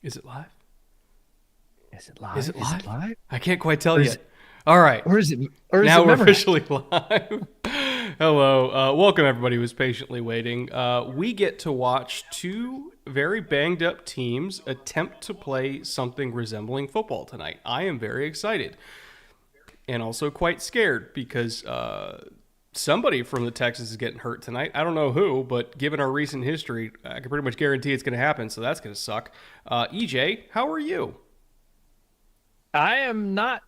Is it live? Is it live? Is it Is it live? live? I can't quite tell Or is yet. it, All right. or is it, or is Now it we're memorized? officially live. Hello. Welcome, everybody who's patiently waiting. We get to watch two very banged up teams attempt to play something resembling football tonight. I am very excited and also quite scared because somebody from the Texans is getting hurt tonight. I don't know who, but given our recent history, I can pretty much guarantee it's going to happen, so that's going to suck. EJ, how are you? I am not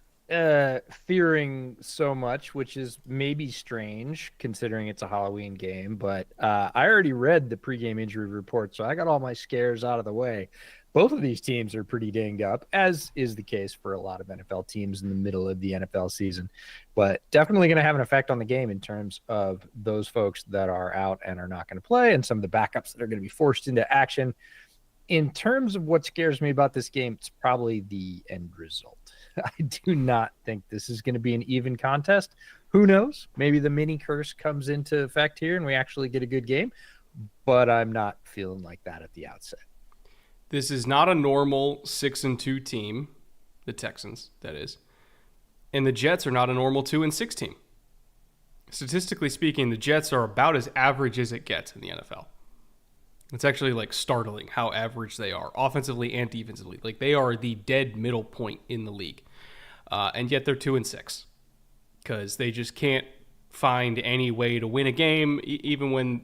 fearing so much, which is maybe strange considering it's a Halloween game, but I already read the pregame injury report, so I got all my scares out of the way. Both of these teams are pretty dinged up, as is the case for a lot of NFL teams in the middle of the NFL season, but definitely going to have an effect on the game in terms of those folks that are out and are not going to play and some of the backups that are going to be forced into action. In terms of what scares me about this game, it's probably the end result. I do not think this is going to be an even contest. Who knows? Maybe the mini curse comes into effect here and we actually get a good game, but I'm not feeling like that at the outset. This is not a normal 6-2 team, the Texans, that is. And the Jets are not a normal 2-6 team. Statistically speaking, the Jets are about as average as it gets in the NFL. It's actually like startling how average they are, offensively and defensively. Like they are the dead middle point in the league, and yet they're 2-6 because they just can't find any way to win a game, even when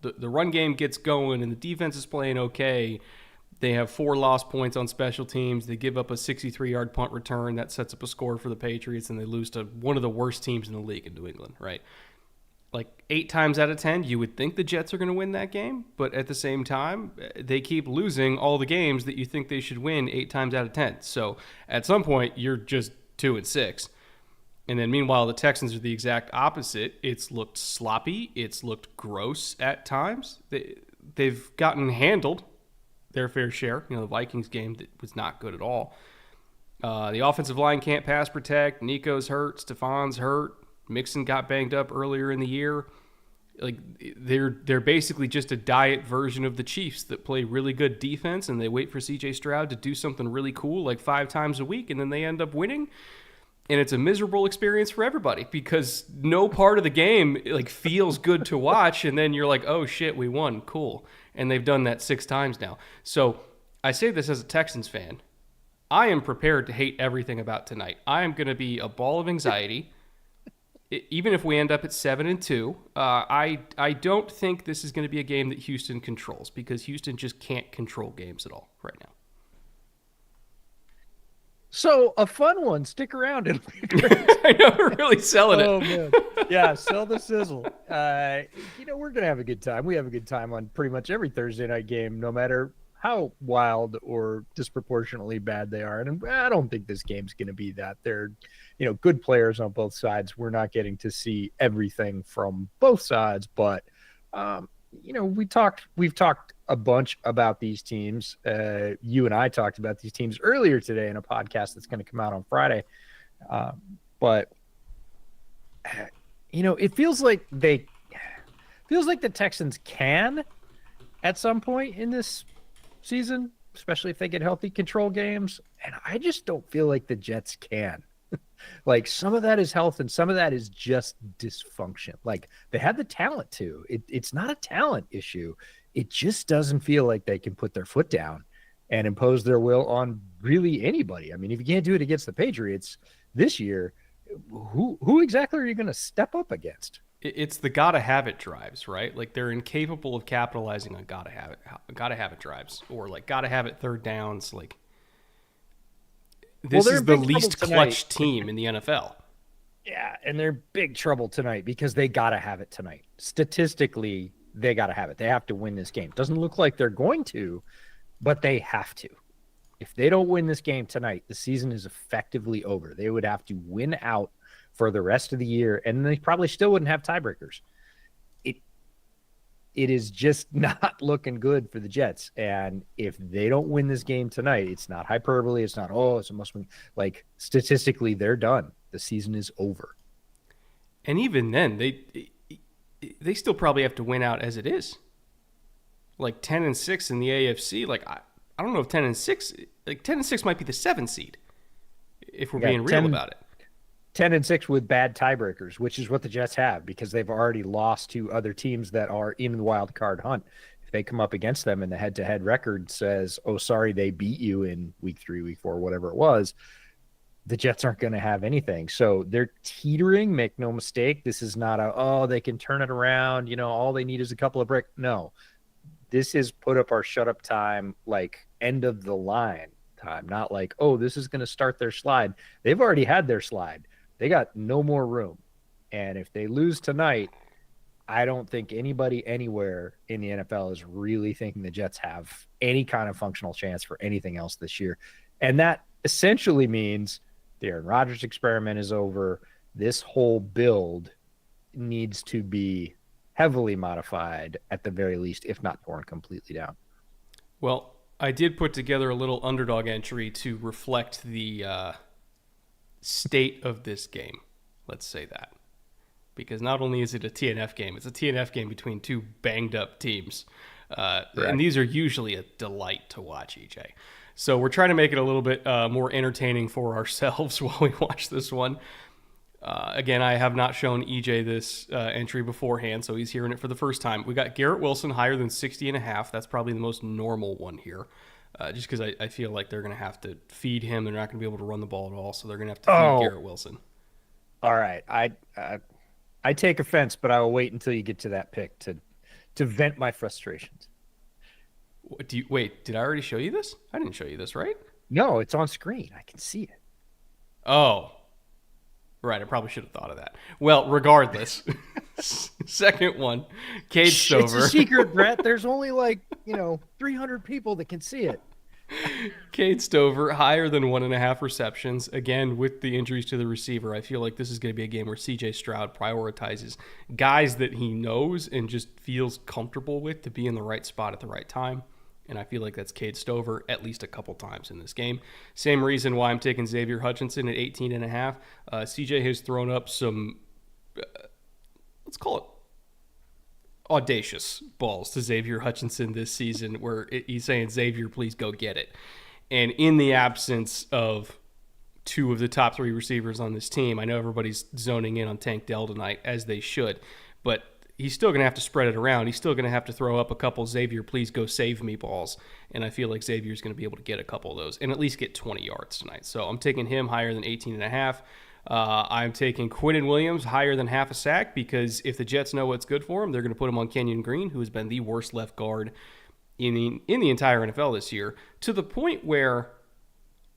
the run game gets going and the defense is playing okay. They have 4 lost points on special teams. They give up a 63-yard punt return that sets up a score for the Patriots, and they lose to one of the worst teams in the league in New England, right? Like 8 times out of 10, you would think the Jets are going to win that game, but at the same time, they keep losing all the games that you think they should win 8 times out of 10. So at some point, you're just 2-6. And then meanwhile, the Texans are the exact opposite. It's looked sloppy. It's looked gross at times. They've gotten handled their fair share. The Vikings game that was not good at all. The offensive line can't pass protect. Nico's hurt. Stefan's hurt. Mixon got banged up earlier in the year. Like they're basically just a diet version of the Chiefs that play really good defense and they wait for CJ Stroud to do something really cool like 5 times a week and then they end up winning. And it's a miserable experience for everybody because no part of the game like feels good to watch and then you're like, "Oh shit, we won. Cool." And they've done that 6 times now. So, I say this as a Texans fan. I am prepared to hate everything about tonight. I am going to be a ball of anxiety. Even if we end up at 7-2, I don't think this is going to be a game that Houston controls because Houston just can't control games at all right now. So a fun one. Stick around. It'll be great. I know we're really selling Oh man. it. Yeah, sell the sizzle. We're gonna have a good time. We have a good time on pretty much every Thursday night game, no matter how wild or disproportionately bad they are. And I don't think this game's gonna be that. They're, good players on both sides. We're not getting to see everything from both sides, but we've talked a bunch about these teams. You and I talked about these teams earlier today in a podcast that's going to come out on Friday. But it feels like the Texans can at some point in this season, especially if they get healthy, control games. And I just don't feel like the Jets can. Like some of that is health and some of that is just dysfunction. Like they have the talent to. It's not a talent issue. It just doesn't feel like they can put their foot down and impose their will on really anybody. I mean, if you can't do it against the Patriots this year, who exactly are you going to step up against? It's the gotta have it drives, right? Like they're incapable of capitalizing on gotta have it drives, or like gotta have it third downs. Like this is the least clutch team in the NFL. Yeah, and they're big trouble tonight because they got to have it tonight. Statistically, they got to have it. They have to win this game. Doesn't look like they're going to, but they have to. If they don't win this game tonight, the season is effectively over. They would have to win out for the rest of the year, and they probably still wouldn't have tiebreakers. It is just not looking good for the Jets. And if they don't win this game tonight, it's not hyperbole. It's not, it's a must win. Like statistically, they're done. The season is over. And even then, they still probably have to win out as it is. Like 10-6 in the AFC. Like I don't know if 10-6, like 10-6 might be the 7 seed if we're Yeah, being real about it. 10-6 with bad tiebreakers, which is what the Jets have because they've already lost to other teams that are in the wild card hunt. If they come up against them and the head-to-head record says, "Oh, sorry, they beat you in week 3, week 4, whatever it was," the Jets aren't going to have anything. So they're teetering. Make no mistake. This is not they can turn it around. All they need is a couple of breaks. No, this is put up or shut up time, like end of the line time, not like, oh, this is going to start their slide. They've already had their slide. They got no more room. And if they lose tonight, I don't think anybody anywhere in the NFL is really thinking the Jets have any kind of functional chance for anything else this year. And that essentially means the Aaron Rodgers experiment is over. This whole build needs to be heavily modified at the very least, if not torn completely down. Well, I did put together a little underdog entry to reflect the state of this game. Let's say that. Because not only is it a TNF game, it's a TNF game between two banged up teams. And these are usually a delight to watch, EJ. So we're trying to make it a little bit more entertaining for ourselves while we watch this one. Again, I have not shown EJ this entry beforehand, so he's hearing it for the first time. We got Garrett Wilson higher than 60.5. That's probably the most normal one here, just because I feel like they're going to have to feed him. They're not going to be able to run the ball at all, so they're going to have to feed Garrett Wilson. All right. I take offense, but I will wait until you get to that pick to vent my frustrations. Wait, did I already show you this? I didn't show you this, right? No, it's on screen. I can see it. Oh. Right, I probably should have thought of that. Well, regardless, second one, Cade Stover. It's a secret, Brett. There's only 300 people that can see it. Cade Stover, higher than 1.5 receptions. Again, with the injuries to the receiver, I feel like this is going to be a game where C.J. Stroud prioritizes guys that he knows and just feels comfortable with to be in the right spot at the right time. And I feel like that's Cade Stover at least a couple times in this game. Same reason why I'm taking Xavier Hutchinson at 18.5. CJ has thrown up some, let's call it audacious balls to Xavier Hutchinson this season where he's saying, Xavier, please go get it. And in the absence of two of the top 3 receivers on this team, I know everybody's zoning in on Tank Dell tonight, as they should, but he's still going to have to spread it around. He's still going to have to throw up a couple Xavier, please go save me balls. And I feel like Xavier's going to be able to get a couple of those and at least get 20 yards tonight. So I'm taking him higher than 18.5. I'm taking Quinnen Williams higher than half a sack because if the Jets know what's good for him, they're going to put him on Kenyon Green, who has been the worst left guard in the entire NFL this year, to the point where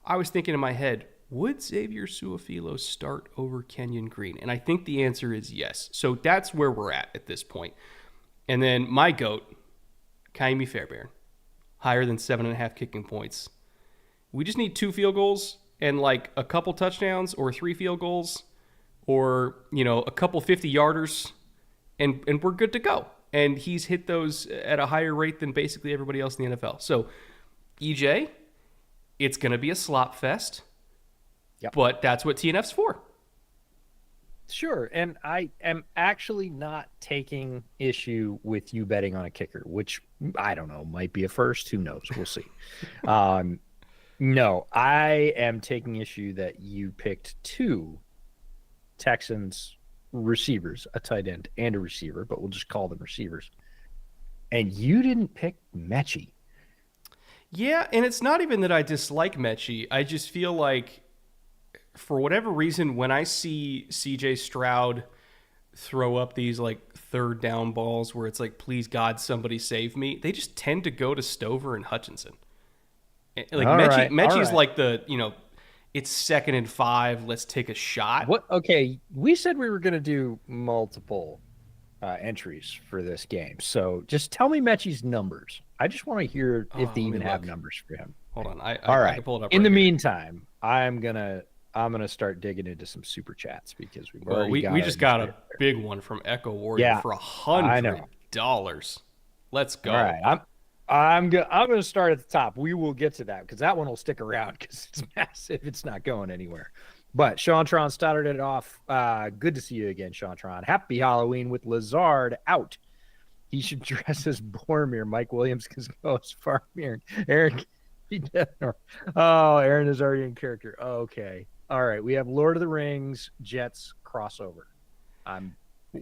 I was thinking in my head, would Xavier Su'a-Filo start over Kenyon Green? And I think the answer is yes. So that's where we're at this point. And then my GOAT, Kaimi Fairbairn, higher than 7.5 kicking points. We just need 2 field goals and a couple touchdowns or 3 field goals or, a couple 50-yarders, and we're good to go. And he's hit those at a higher rate than basically everybody else in the NFL. So, EJ, it's going to be a slop fest. Yep. But that's what TNF's for. Sure. And I am actually not taking issue with you betting on a kicker, which I don't know, might be a first. Who knows? We'll see. No, I am taking issue that you picked 2 Texans receivers, a tight end and a receiver, but we'll just call them receivers. And you didn't pick Mechie. Yeah, and it's not even that I dislike Mechie. I just feel like for whatever reason, when I see CJ Stroud throw up these third down balls where it's please God, somebody save me, they just tend to go to Stover and Hutchinson. Mechie's like the, it's 2nd and 5, let's take a shot. What? Okay, we said we were going to do multiple entries for this game. So just tell me Mechie's numbers. I just want to hear if they even have numbers for him. Hold on. I can pull it up. In the meantime, I'm gonna start digging into some super chats because we just got a big one from Echo Warrior for $100. Let's go. All right, I'm gonna start at the top. We will get to that because that one will stick around because it's massive. It's not going anywhere. But Sean Tron started it off. Good to see you again, Sean Tron. Happy Halloween with Lazard out. He should dress as Boromir. Mike Williams can go as Farmir. Eric Oh, Aaron is already in character. Okay. All right. We have Lord of the Rings, Jets crossover. I'm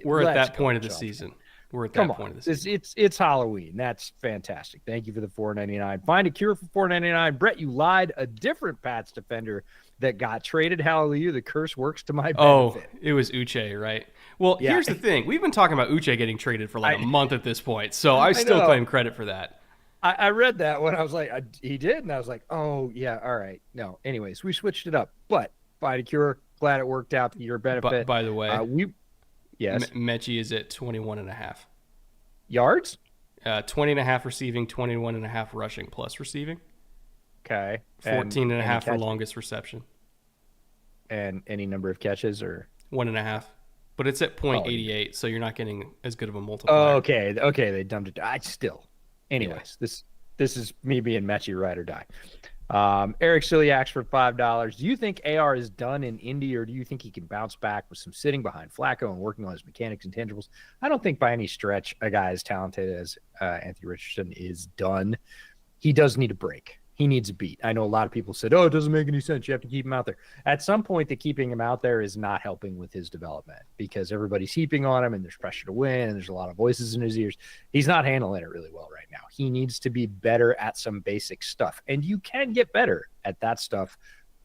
We're at let's that go, point of the Chelsea. season. We're at Come that on. point of the season. It's Halloween. That's fantastic. Thank you for the $4.99. Find a cure for $4.99. Brett, you lied. A different Pats defender that got traded. Hallelujah. The curse works to my Oh, benefit. it was Uche, right? Well, Yeah. here's the thing. We've been talking about Uche getting traded for like a I month at this point, so I I still know. claim credit for that. I read that when I was like, he did, and I was like, oh yeah, all right. No, anyways, we switched it up, but find a cure. Glad it worked out to your But benefit. by the way, We yes Mechie is at 21 and a half. yards. 20 and a half receiving, 21 and a half rushing plus receiving. Okay, 14 and a half for catch, longest reception. and any number of catches or 1.5. But it's at oh, 0.88, so you're not getting as good of a oh, multiplier. okay, they dumped it. I still, anyways, this is me being Mechie ride or die. Eric Ciliacs for $5. Do you think AR is done in Indy, or do you think he can bounce back with some sitting behind Flacco and working on his mechanics and tangibles? I don't think by any stretch a guy as talented as Anthony Richardson is done. He does need a break. He needs a beat. I know a lot of people said, oh, it doesn't make any sense. You have to keep him out there. At some point, the keeping him out there is not helping with his development because everybody's heaping on him and there's pressure to win and there's a lot of voices in his ears. He's not handling it really well right now. He needs to be better at some basic stuff. And you can get better at that stuff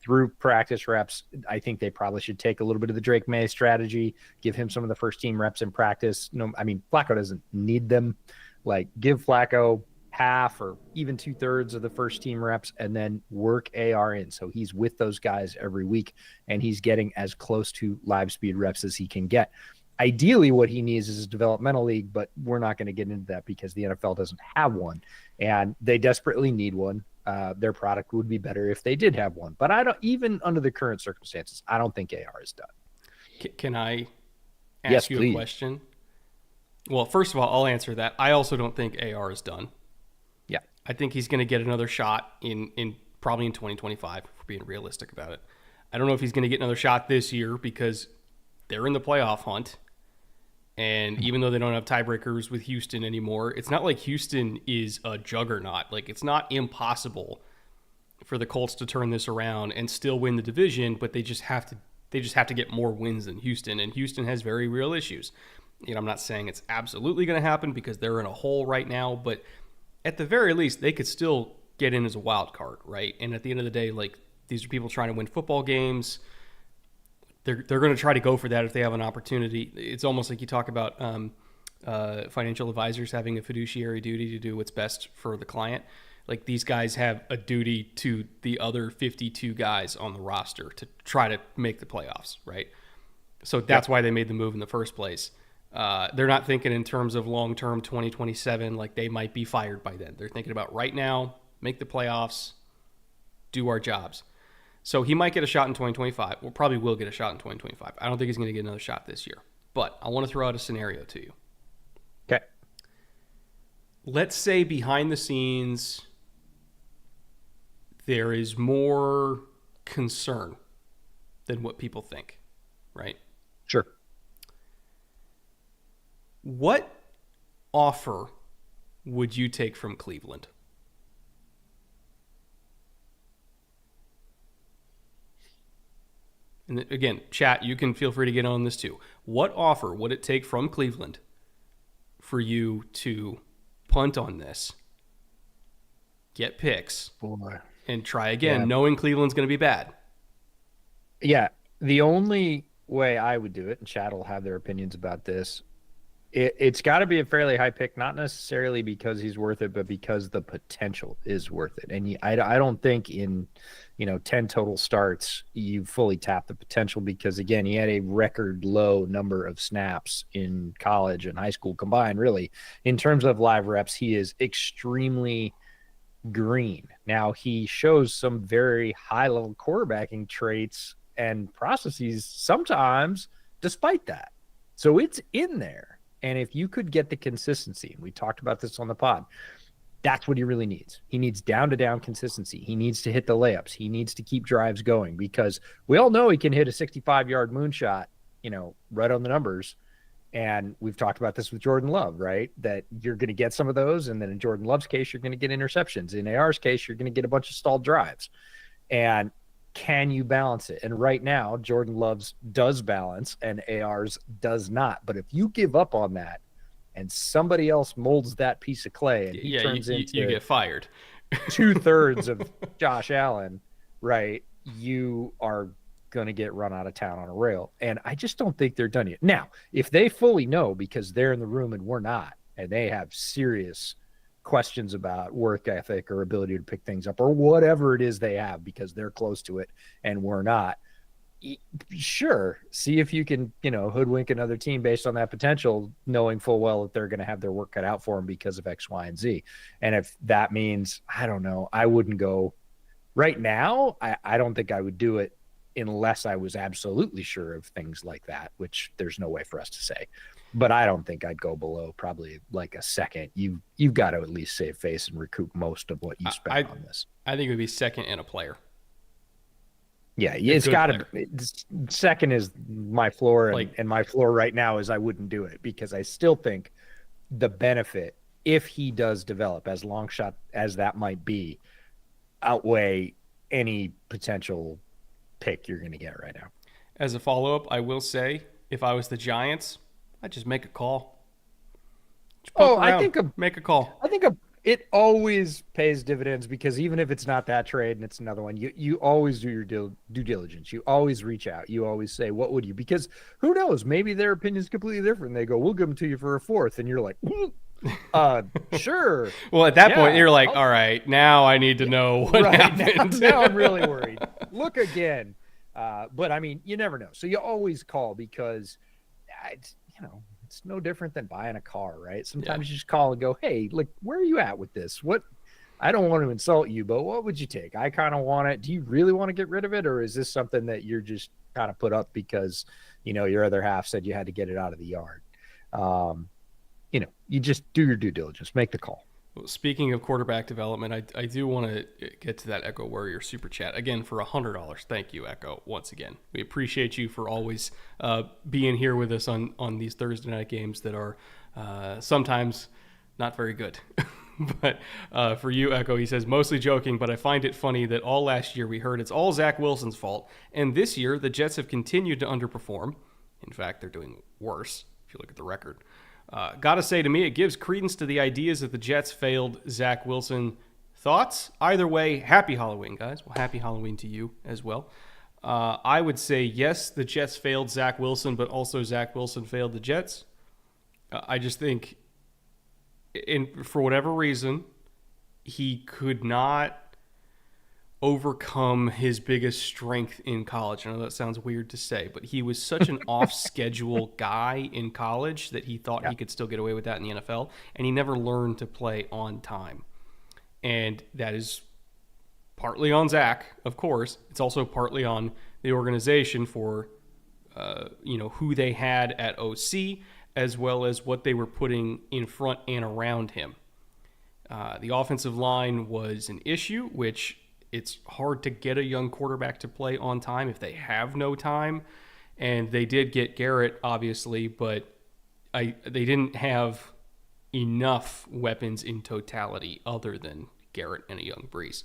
through practice reps. I think they probably should take a little bit of the Drake May strategy, give him some of the first team reps in practice. No, I mean, Flacco doesn't need them. Like, give Flacco half or even 2/3 of the first team reps and then work AR in. So he's with those guys every week and he's getting as close to live speed reps as he can get. Ideally, what he needs is a developmental league, but we're not going to get into that because the NFL doesn't have one and they desperately need one. Their product would be better if they did have one, but I don't, even under the current circumstances, I don't think AR is done. Can I ask you please. a question? Well, first of all, I'll answer that. I also don't think AR is done. Yeah. I think he's going to get another shot in probably in 2025, if we're being realistic about it. I don't know if he's going to get another shot this year because they're in the playoff hunt. And even though they don't have tiebreakers with Houston anymore, it's not like Houston is a juggernaut. Like, it's not impossible for the Colts to turn this around and still win the division, but they just have to get more wins than Houston, and Houston has very real issues. You know, I'm not saying it's absolutely going to happen because they're in a hole right now, but at the very least, they could still get in as a wild card, right? And at the end of the day, like, these are people trying to win football games. They're going to try to go for that if they have an opportunity. It's almost like you talk about financial advisors having a fiduciary duty to do what's best for the client. Like, these guys have a duty to the other 52 guys on the roster to try to make the playoffs, right? So that's why they made the move in the first place. They're not thinking in terms of long-term 2027, like they might be fired by then. They're thinking about right now, make the playoffs, do our jobs. So he might get a shot in 2025. Well, probably will get a shot in 2025. I don't think he's going to get another shot this year. But I want to throw out a scenario to you. Okay. Let's say behind the scenes, there is more concern than what people think, right? Sure. What offer would you take from Cleveland? And again, chat, you can feel free to get on this too. What offer would it take from Cleveland for you to punt on this, get picks, and try again, knowing Cleveland's going to be bad? Yeah. The only way I would do it, and chat will have their opinions about this, it's got to be a fairly high pick, not necessarily because he's worth it, but because the potential is worth it. And I don't think in 10 total starts you fully tap the potential because, again, he had a record low number of snaps in college and high school combined. Really, in terms of live reps, he is extremely green. Now, he shows some very high level quarterbacking traits and processes sometimes despite that. So it's in there. And if you could get the consistency, and we talked about this on the pod, that's what he really needs. He needs down-to-down consistency. He needs to hit the layups. He needs to keep drives going because we all know he can hit a 65-yard moonshot, right on the numbers, And we've talked about this with Jordan Love, right? That you're going to get some of those. And then in Jordan Love's case, you're going to get interceptions. In AR's case, you're going to get a bunch of stalled drives. And can you balance it? And right now, Jordan Love's does balance and AR's does not. But if you give up on that and somebody else molds that piece of clay and he turns into you get fired. 2/3 of Josh Allen, right? You are going to get run out of town on a rail. And I just don't think they're done yet. Now, if they fully know because they're in the room and we're not, and they have serious questions about work ethic or ability to pick things up or whatever it is they have because they're close to it and we're not, sure, see if you can, hoodwink another team based on that potential, knowing full well that they're going to have their work cut out for them because of X, Y, and Z. And if that means, I don't know, I wouldn't go right now. I don't think I would do it unless I was absolutely sure of things like that, which there's no way for us to say. But I don't think I'd go below probably like a second. You've got to at least save face and recoup most of what you spent on this. I think it would be second and a player. Yeah, it's got to. Second is my floor, and my floor right now is I wouldn't do it because I still think the benefit, if he does develop, as long shot as that might be, outweigh any potential pick you're going to get right now. As a follow-up, I will say, if I was the Giants, I'd just make a call. Make a call. I think it always pays dividends because even if it's not that trade and it's another one, you always do your due diligence. You always reach out. You always say, what would you? Because who knows? Maybe their opinion is completely different. They go, we'll give them to you for a fourth. And you're like, sure. Well, at that point, you're like, all right, now I need to know what happened. Now I'm really worried. Look again. But I mean, you never know. So you always call because it's no different than buying a car, right? Sometimes you just call and go, hey, look, where are you at with this? I don't want to insult you, but what would you take? I kind of want it. Do you really want to get rid of it? Or is this something that you're just kind of put up because, your other half said you had to get it out of the yard? You just do your due diligence, make the call. Well, speaking of quarterback development, I do want to get to that Echo Warrior super chat again for $100. Thank you, Echo, once again. We appreciate you for always being here with us on these Thursday night games that are sometimes not very good. But for you, Echo, he says, mostly joking, but I find it funny that all last year we heard it's all Zach Wilson's fault, and this year the Jets have continued to underperform. In fact, they're doing worse if you look at the record. Gotta say, to me, it gives credence to the ideas that the Jets failed Zach Wilson. Thoughts? Either way, happy Halloween, guys. Well, happy Halloween to you as well. I would say, yes, the Jets failed Zach Wilson, but also Zach Wilson failed the Jets. I just think, for whatever reason, he could not overcome his biggest strength in college. I know that sounds weird to say, but he was such an off-schedule guy in college that he thought he could still get away with that in the NFL, and he never learned to play on time. And that is partly on Zach, of course. It's also partly on the organization for who they had at OC, as well as what they were putting in front and around him. The offensive line was an issue, which it's hard to get a young quarterback to play on time if they have no time. And they did get Garrett, obviously, but they didn't have enough weapons in totality other than Garrett and a young Brees.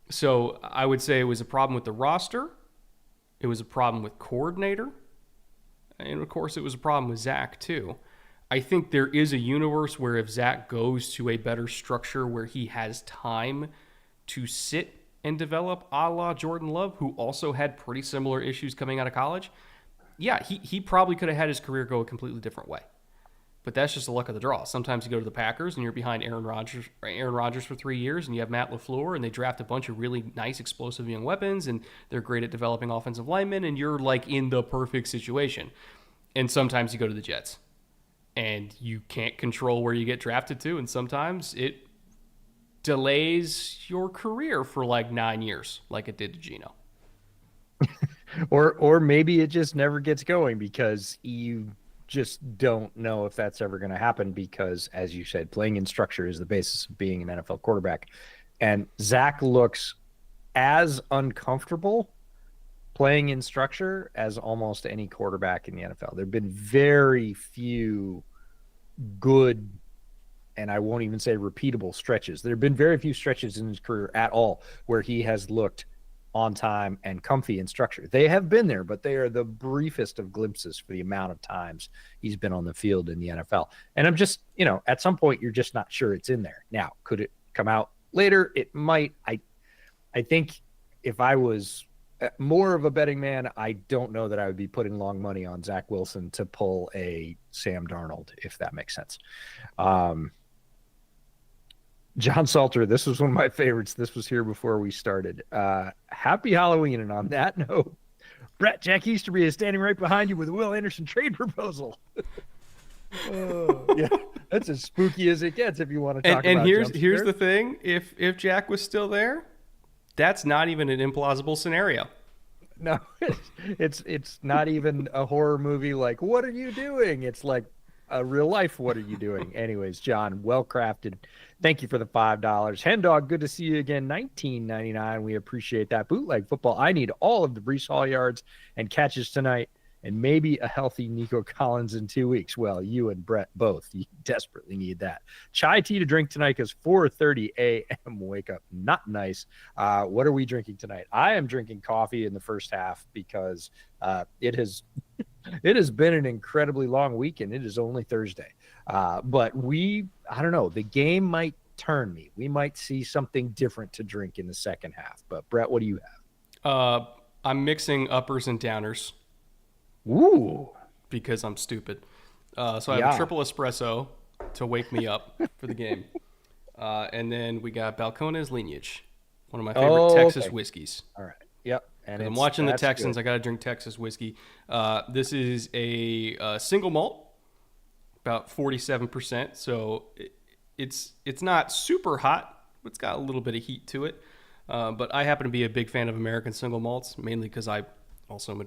So I would say it was a problem with the roster. It was a problem with coordinator. And, of course, it was a problem with Zach, too. I think there is a universe where if Zach goes to a better structure where he has time to sit and develop a la Jordan Love, who also had pretty similar issues coming out of college, he probably could have had his career go a completely different way. But that's just the luck of the draw. Sometimes you go to the Packers and you're behind Aaron Rodgers for 3 years, and you have Matt LaFleur, and they draft a bunch of really nice, explosive young weapons, and they're great at developing offensive linemen, and you're like in the perfect situation. And sometimes you go to the Jets, and you can't control where you get drafted to, and sometimes it delays your career for like 9 years, like it did to Geno. or maybe it just never gets going because you just don't know if that's ever going to happen because, as you said, playing in structure is the basis of being an NFL quarterback. And Zach looks as uncomfortable playing in structure as almost any quarterback in the NFL. There have been very few good, and I won't even say repeatable stretches. There have been very few stretches in his career at all where he has looked on time and comfy in structure. They have been there, but they are the briefest of glimpses for the amount of times he's been on the field in the NFL. And I'm just, at some point you're just not sure it's in there. Now, could it come out later? It might. I think if I was more of a betting man, I don't know that I would be putting long money on Zach Wilson to pull a Sam Darnold, if that makes sense. John Salter, this was one of my favorites. This was here before we started. Happy Halloween. And on that note, Brett, Jack Easterby is standing right behind you with a Will Anderson trade proposal. Yeah, that's as spooky as it gets if you want to talk about it. And here's the thing. If Jack was still there, that's not even an implausible scenario. No, it's not even a horror movie like, what are you doing? It's like a real life, what are you doing? Anyways, John, well crafted. Thank you for the $5. Hen Dog, good to see you again. $19.99. We appreciate that. Bootleg Football. I need all of the Breece Hall yards and catches tonight, and maybe a healthy Nico Collins in 2 weeks. Well, you and Brett both. You desperately need that. Chai tea to drink tonight because 4:30 a.m. wake up. Not nice. What are we drinking tonight? I am drinking coffee in the first half because it has been an incredibly long weekend. It is only Thursday. But I don't know. The game might turn me. We might see something different to drink in the second half. But Brett, what do you have? I'm mixing uppers and downers. Ooh. Because I'm stupid. So I have a triple espresso to wake me up for the game. And then we got Balcones Lineage, one of my favorite Texas whiskeys. All right. Yep. And I'm watching the Texans. Good. I got to drink Texas whiskey. This is a single malt, about 47%. So it's not super hot, but it's got a little bit of heat to it. But I happen to be a big fan of American single malts, mainly because I also am a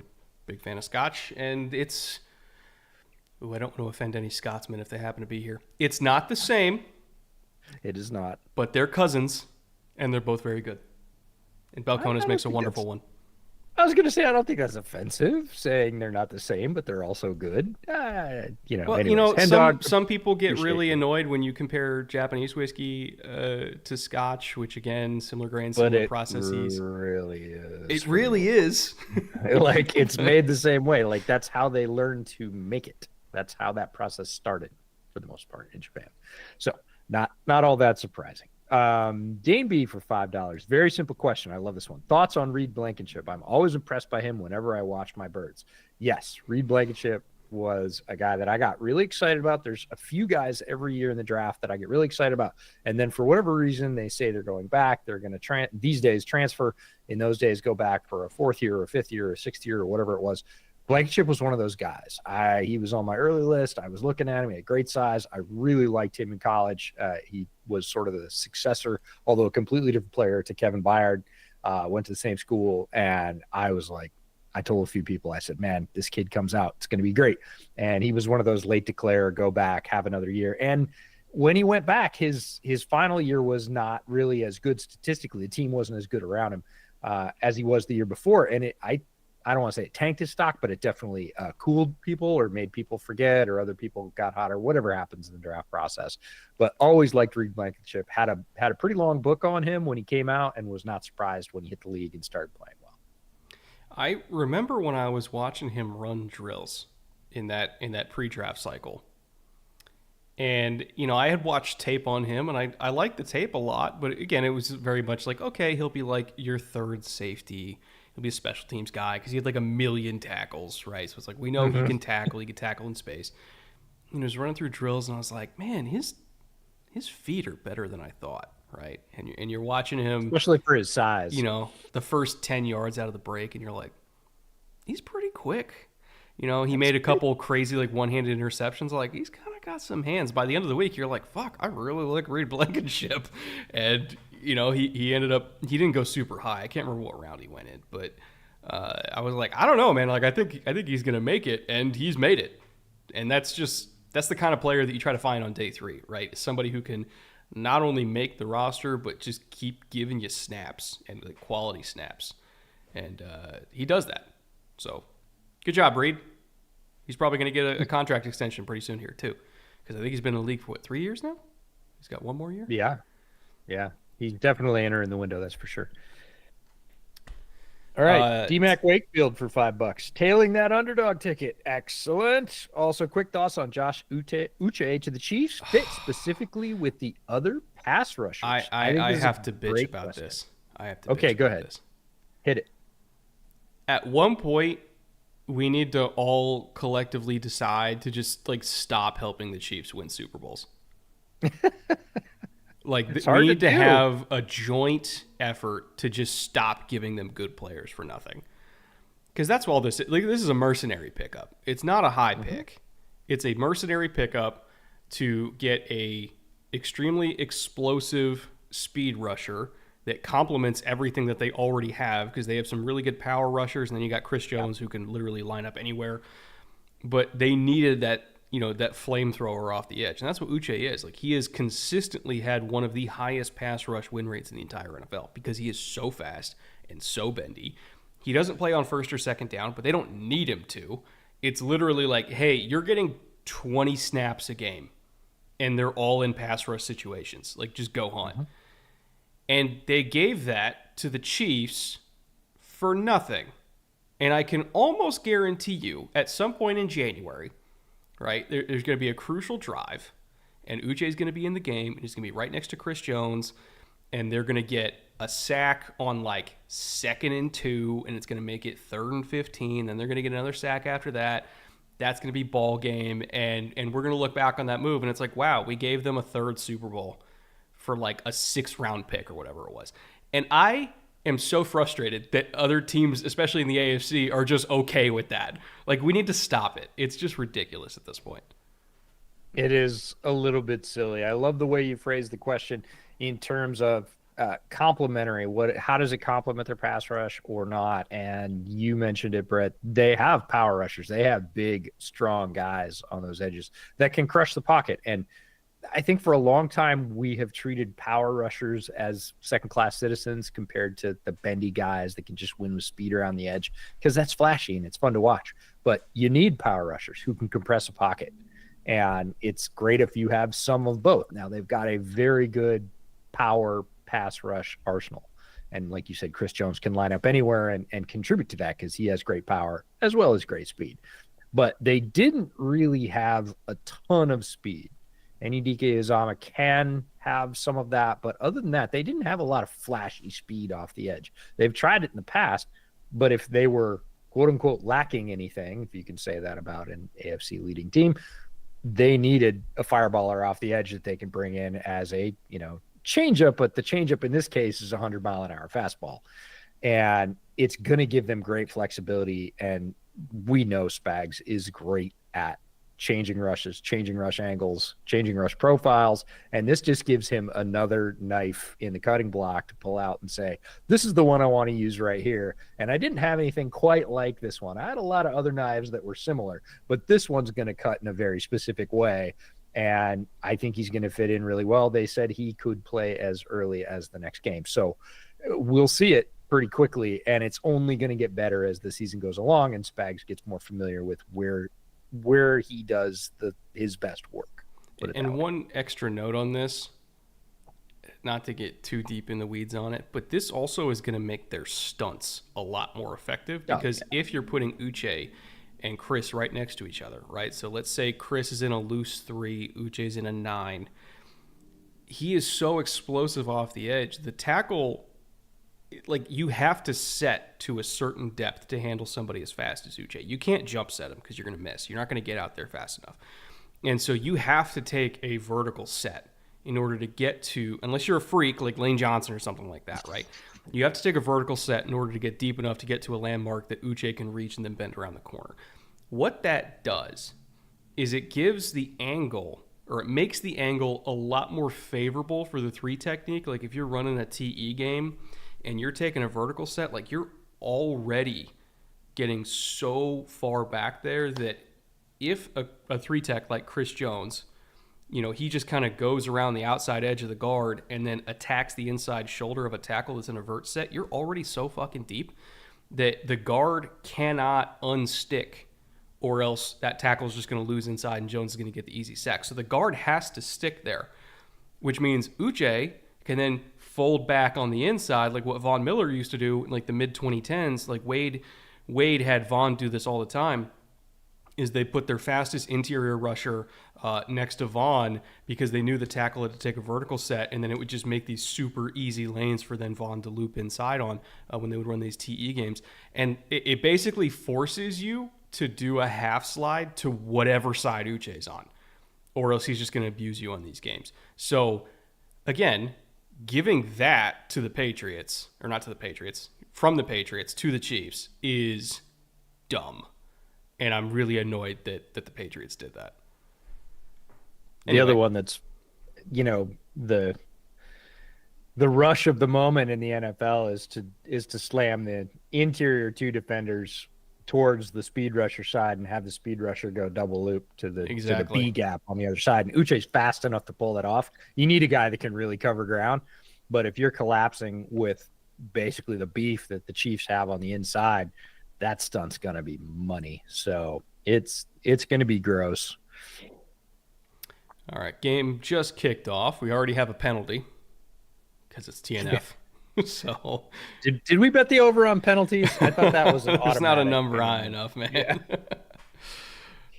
big fan of Scotch. And I don't want to offend any Scotsmen if they happen to be here. It's not the same. It is not. But they're cousins, and they're both very good. And Balcones makes a wonderful one. I was going to say, I don't think that's offensive, saying they're not the same, but they're also good. Some people get really annoyed when you compare Japanese whiskey to Scotch, which again, similar grains, similar processes. It really is. It really is. Like, it's made the same way. Like, that's how they learned to make it. That's how that process started, for the most part, in Japan. So, not all that surprising. Dane B for $5. Very simple question. I love this one. Thoughts on Reed Blankenship? I'm always impressed by him whenever I watch my birds. Yes, Reed Blankenship was a guy that I got really excited about. There's a few guys every year in the draft that I get really excited about. And then for whatever reason, they say they're going back. They're going to these days transfer. In those days, go back for a fourth year or a fifth year or a sixth year or whatever it was. Blankenship was one of those guys. He was on my early list. I was looking at him. He had great size. I really liked him in college. He was sort of the successor, although a completely different player, to Kevin Byard. Went to the same school, and I was like, I told a few people, I said, man, this kid comes out. It's going to be great. And he was one of those late declare, go back, have another year. And when he went back, his final year was not really as good statistically. The team wasn't as good around him as he was the year before. And I don't want to say it tanked his stock, but it definitely cooled people or made people forget, or other people got hot, or whatever happens in the draft process. But always liked Reed Blankenship. Had a pretty long book on him when he came out, and was not surprised when he hit the league and started playing well. I remember when I was watching him run drills in that pre-draft cycle. And, I had watched tape on him, and I liked the tape a lot. But again, it was very much like, okay, he'll be like your third safety. He'll be a special teams guy because he had like 1 million tackles, right? So it's like, we know he can tackle in space. And he was running through drills, and I was like, man, his feet are better than I thought, right? And you're watching him, especially for his size. The first 10 yards out of the break, and you're like, he's pretty quick. He made a couple crazy like one-handed interceptions. Like, he's kind of got some hands. By the end of the week, you're like, fuck, I really like Reed Blankenship. And he ended up, he didn't go super high. I can't remember what round he went in, but I was like, I don't know, man. Like, I think he's gonna make it, and he's made it. And that's the kind of player that you try to find on day 3, right? Somebody who can not only make the roster, but just keep giving you snaps, and like quality snaps. And he does that. So good job, Reed. He's probably going to get a contract extension pretty soon here, too. Because I think he's been in the league for, 3 years now? He's got one more year? Yeah. Yeah. He's definitely entering the window, that's for sure. All right. D-Mac Wakefield for $5. Tailing that underdog ticket. Excellent. Also, quick thoughts on Josh Uche to the Chiefs. Fit specifically with the other pass rushers. I have to bitch about this. Okay, go ahead. Hit it. At one point, we need to all collectively decide to just stop helping the Chiefs win Super Bowls. We need to have a joint effort to just stop giving them good players for nothing. Because that's all this is. This is a mercenary pickup. It's not a high pick. It's a mercenary pickup to get a extremely explosive speed rusher that complements everything that they already have, because they have some really good power rushers, and then you got Chris Jones who can literally line up anywhere. But they needed that flamethrower off the edge, and that's what Uche is. He has consistently had one of the highest pass rush win rates in the entire NFL because he is so fast and so bendy. He doesn't play on first or second down, but they don't need him to. It's literally hey, you're getting 20 snaps a game, and they're all in pass rush situations. Just go hunt. Mm-hmm. And they gave that to the Chiefs for nothing. And I can almost guarantee you, at some point in January, right, there's going to be a crucial drive, and Uche is going to be in the game, and he's going to be right next to Chris Jones, and they're going to get a sack on 2nd and 2, and it's going to make it 3rd and 15, then they're going to get another sack after that. That's going to be ball game, and we're going to look back on that move, and it's wow, we gave them a 3rd Super Bowl for a 6th round pick or whatever it was. And I am so frustrated that other teams, especially in the AFC, are just okay with that. We need to stop it. It's just ridiculous at this point. It is a little bit silly. I love the way you phrased the question in terms of complementary. How does it complement their pass rush or not? And you mentioned it, Brett. They have power rushers. They have big, strong guys on those edges that can crush the pocket. And I think for a long time, we have treated power rushers as second-class citizens compared to the bendy guys that can just win with speed around the edge, because that's flashy and it's fun to watch. But you need power rushers who can compress a pocket. And it's great if you have some of both. Now, they've got a very good power pass rush arsenal. And like you said, Chris Jones can line up anywhere and contribute to that because he has great power as well as great speed. But they didn't really have a ton of speed. Ndike Uzama can have some of that, but other than that, they didn't have a lot of flashy speed off the edge. They've tried it in the past, but if they were quote-unquote lacking anything, if you can say that about an AFC leading team, they needed a fireballer off the edge that they can bring in as a changeup, but the changeup in this case is a 100-mile-an-hour fastball. And it's going to give them great flexibility, and we know Spags is great at changing rushes, changing rush angles, changing rush profiles, and this just gives him another knife in the cutting block to pull out and say, this is the one I want to use right here. And I didn't have anything quite like this one. I had a lot of other knives that were similar, but this one's going to cut in a very specific way, and I think he's going to fit in really well. They said he could play as early as the next game, so we'll see it pretty quickly, and it's only going to get better as the season goes along and Spags gets more familiar with where he does his best work. And one extra note on this, not to get too deep in the weeds on it, but this also is going to make their stunts a lot more effective, because if you're putting Uche and Chris right next to each other, right? So let's say Chris is in a loose 3, Uche's in a 9. He is so explosive off the edge. The tackle, you have to set to a certain depth to handle somebody as fast as Uche. You can't jump set him because you're going to miss. You're not going to get out there fast enough. And so you have to take a vertical set in order to get to, unless you're a freak like Lane Johnson or something like that, right? You have to take a vertical set in order to get deep enough to get to a landmark that Uche can reach and then bend around the corner. What that does is it gives the angle, or it makes the angle a lot more favorable for the 3 technique. If you're running a TE game and you're taking a vertical set, you're already getting so far back there that if a 3 tech like Chris Jones, he just kind of goes around the outside edge of the guard and then attacks the inside shoulder of a tackle that's in a vert set, you're already so fucking deep that the guard cannot unstick, or else that tackle is just going to lose inside and Jones is going to get the easy sack. So the guard has to stick there, which means Uche can then fold back on the inside like what Von Miller used to do in like the mid-2010s. Like Wade had Von do this all the time, is they put their fastest interior rusher next to Vaughn because they knew the tackle had to take a vertical set, and then it would just make these super easy lanes for then Vaughn to loop inside on when they would run these TE games. And it basically forces you to do a half slide to whatever side Uche's on, or else he's just going to abuse you on these games. So, again, giving that to the Patriots, or not to the Patriots, from the Patriots to the Chiefs is dumb. And I'm really annoyed that the Patriots did that. Anyway. The other one that's, the rush of the moment in the NFL is to slam the interior two defenders towards the speed rusher side and have the speed rusher go double loop to the B gap on the other side. And Uche's fast enough to pull that off. You need a guy that can really cover ground. But if you're collapsing with basically the beef that the Chiefs have on the inside, that stunt's going to be money. So it's going to be gross. All right. Game just kicked off. We already have a penalty because it's TNF. So did we bet the over on penalties? I thought that was an automatic. It's not a number high enough, man. Yeah.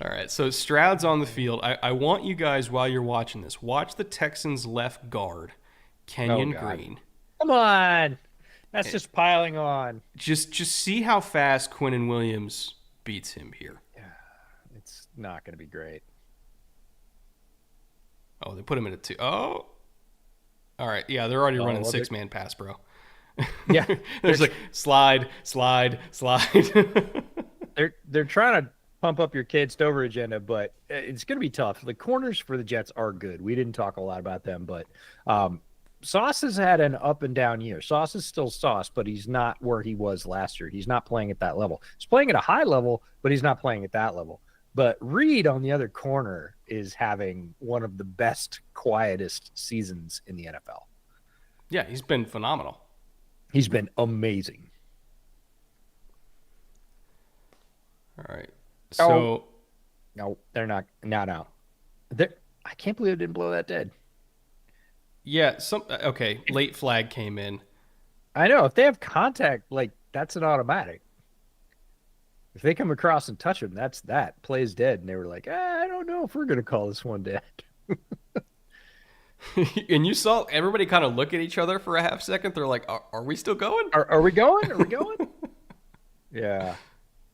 All right. So Stroud's on the field. I want you guys, while you're watching this, watch the Texans left guard, Kenyon Green. Come on. That's just piling on. Just see how fast Quinnen Williams beats him here. Yeah, it's not going to be great. Oh, they put him in a 2. Oh. All right. Yeah, they're already running 6-man pass, bro. Yeah. There's like slide. They're trying to pump up your Cade Stover agenda, but it's going to be tough. The corners for the Jets are good. We didn't talk a lot about them, but Sauce has had an up and down year. Sauce is still Sauce, but he's not where he was last year. He's not playing at that level. He's playing at a high level, but he's not playing at that level. But Reed on the other corner is having one of the best, quietest seasons in the NFL. Yeah, he's been phenomenal. He's been amazing. All right. So no, they're not. No. I can't believe it didn't blow that dead. Yeah, late flag came in. I know. If they have contact, that's an automatic. If they come across and touch him, that's that. Play's dead. And they were like, I don't know if we're going to call this one dead. And you saw everybody kind of look at each other for a half second. They're like, are we still going? Are we going? Are we going? Yeah.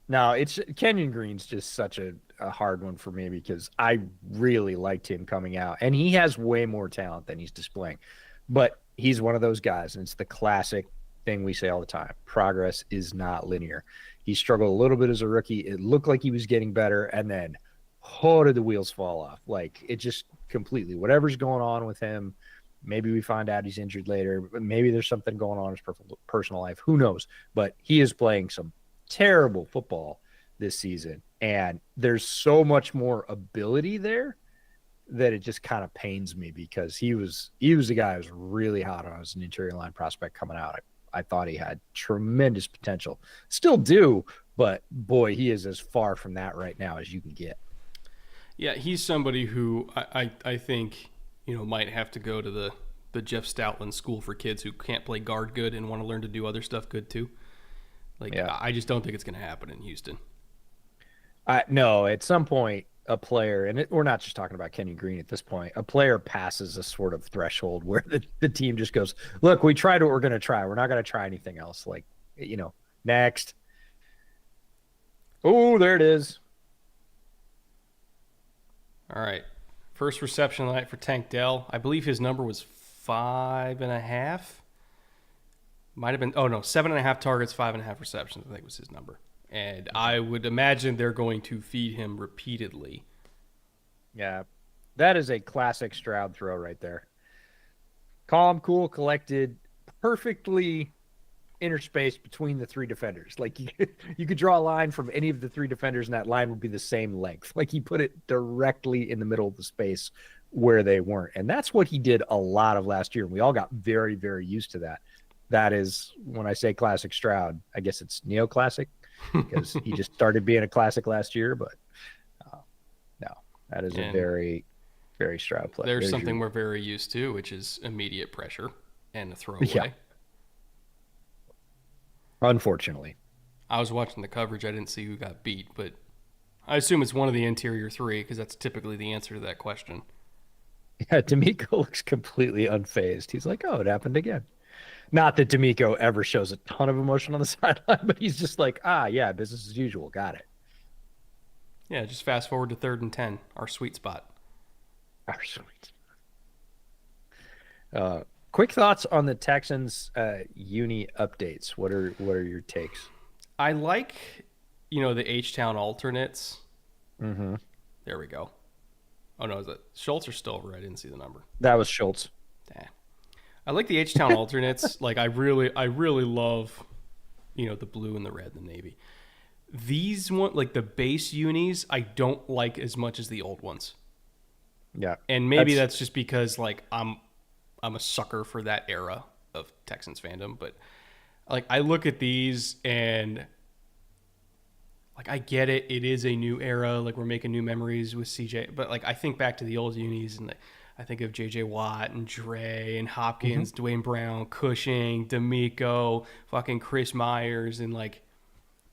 No, it's Kenyon Green's just such a hard one for me because I really liked him coming out. And he has way more talent than he's displaying. But he's one of those guys, and it's the classic thing we say all the time. Progress is not linear. He struggled a little bit as a rookie. It looked like he was getting better, and then did the wheels fall off. It just completely, whatever's going on with him, maybe we find out he's injured later, but maybe there's something going on in his personal life. Who knows? But he is playing some terrible football this season, and there's so much more ability there that it just kind of pains me because he was a guy who was really hot on as an interior line prospect coming out. I thought he had tremendous potential. Still do, but boy, he is as far from that right now as you can get. Yeah, he's somebody who I think, might have to go to the Jeff Stoutland School for kids who can't play guard good and want to learn to do other stuff good too. I just don't think it's going to happen in Houston. No, at some point, a player, and we're not just talking about Kenyon Green at this point, a player passes a sort of threshold where the team just goes, look, we tried what we're going to try. We're not going to try anything else. Next. Oh, there it is. All right. First reception of the night for Tank Dell. I believe his number was 5.5. Might have been, 7.5 targets, 5.5 receptions, I think was his number. And I would imagine they're going to feed him repeatedly. Yeah, that is a classic Stroud throw right there. Calm, cool, collected, perfectly interspaced between the three defenders. You could draw a line from any of the three defenders, and that line would be the same length. He put it directly in the middle of the space where they weren't. And that's what he did a lot of last year. And we all got very, very used to that. That is, when I say classic Stroud, I guess it's neoclassic because he just started being a classic last year. But no, that is a And very, very Stroud play. there's Very something Drew. we're very used to, which is immediate pressure and a Yeah, throwaway. unfortunately. I was watching the coverage. I didn't see who got beat, but I assume it's one of the interior three because that's typically the answer to that question. Yeah, D'Amico looks completely unfazed. He's like, oh, it happened again. Not that D'Amico ever shows a ton of emotion on the sideline, but he's just like, yeah, business as usual. Got it. Yeah, just fast forward to 3rd and 10, our sweet spot. Oh, sweet. Quick thoughts on the Texans uni updates. What are your takes? I like, the H-Town alternates. Mm-hmm. There we go. Oh, no, is it Schultz or Stover? I didn't see the number. That was Schultz. I like the H-Town alternates. Like, I really love, the blue and the red and the navy. These like the base unis, I don't like as much as the old ones. Yeah, And maybe that's just because like I'm a sucker for that era of Texans fandom, but like I look at these and like I get it, it is a new era, like we're making new memories with CJ, but like I think back to the old unis and I think of JJ Watt and Dre and Hopkins, Dwayne Brown, Cushing, D'Amico, fucking Chris Myers, and like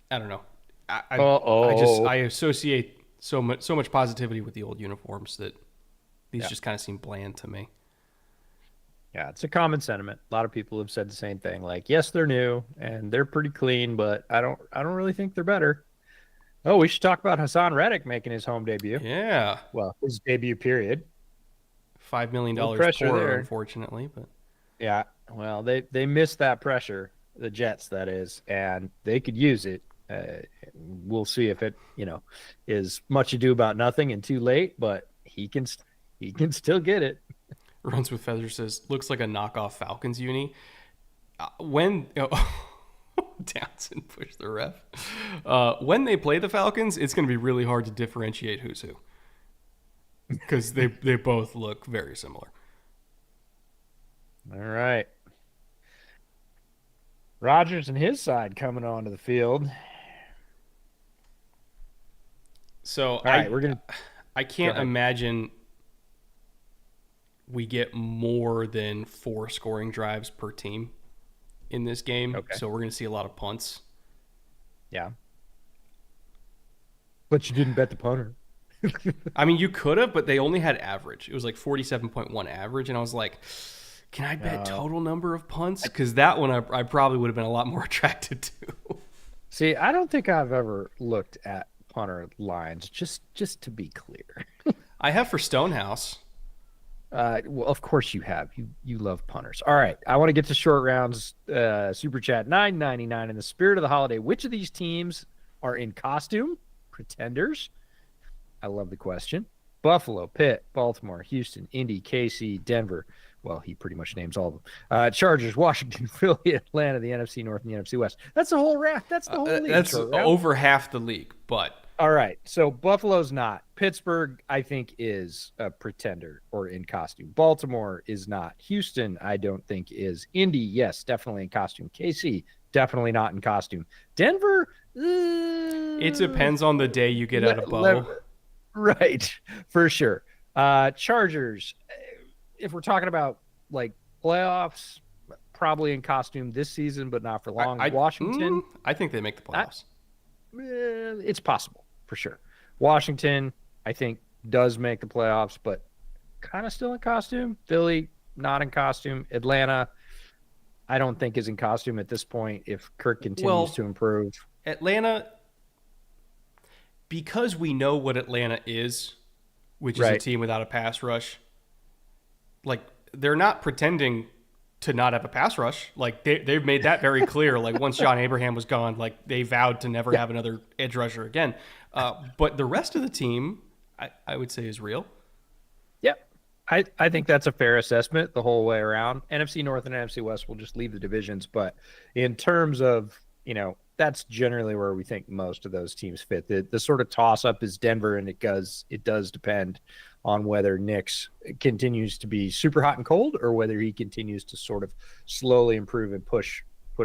I don't know. I associate so much positivity with the old uniforms that these just kind of seem bland to me. Yeah, it's a common sentiment. A lot of people have said the same thing. Like, yes, they're new and they're pretty clean, but I don't really think they're better. Oh, we should talk about Hassan Reddick making his home debut. Yeah, Well, his debut period. $5 million Pressure poorer, there. unfortunately, but Yeah. Well, they missed that pressure, the Jets, that is, and they could use it. We'll see if it, is much ado about nothing and too late, but he can still get it. Runs with Feathers says looks like a knockoff Falcons uni. When Townsend pushed the ref. When they play the Falcons, it's going to be really hard to differentiate who's who because they both look very similar. All right. Rodgers and his side coming onto the field. So All right, I can't imagine we get more than 4 scoring drives per team in this game. Okay. So we're going to see a lot of punts. Yeah. But you didn't bet the punter. I mean, you could have, but they only had average. It was like 47.1 average. And I was like, can I bet total number of punts? Because that one I probably would have been a lot more attracted to. See, I don't think I've ever looked at punter lines, just to be clear. I have for Stonehouse. Well, of course you have. You love punters. All right. I want to get to short rounds. Super chat $9.99. In the spirit of the holiday, which of these teams are in costume? Pretenders. I love the question. Buffalo, Pitt, Baltimore, Houston, Indy, KC, Denver. Well, he pretty much names all of them. Chargers, Washington, Philly, Atlanta, the NFC North, and the NFC West. That's the whole raft. That's the whole league. That's over half the league, but. All right. So Buffalo's not. Pittsburgh, I think, is a pretender or in costume. Baltimore is not. Houston, I don't think is. Indy, yes, definitely in costume. KC, definitely not in costume. Denver, it depends on the day you get out of Bo. Right, for sure. Chargers, if we're talking about like playoffs, probably in costume this season, but not for long. Washington, I think they make the playoffs. It's possible for sure. Washington, I think, does make the playoffs, but kind of still in costume. Philly, not in costume. Atlanta, I don't think is in costume at this point if Kirk continues to improve. Atlanta, because we know what Atlanta is, which is a team without a pass rush, like they're not pretending to not have a pass rush. Like they've made that very clear. Like once John Abraham was gone, like they vowed to never have another edge rusher again. But the rest of the team, I would say, is real. Yep. I think that's a fair assessment the whole way around. NFC North and NFC West will just leave the divisions. But in terms of, that's generally where we think most of those teams fit. The sort of toss up is Denver, and it does depend on whether Nick's continues to be super hot and cold or whether he continues to sort of slowly improve and push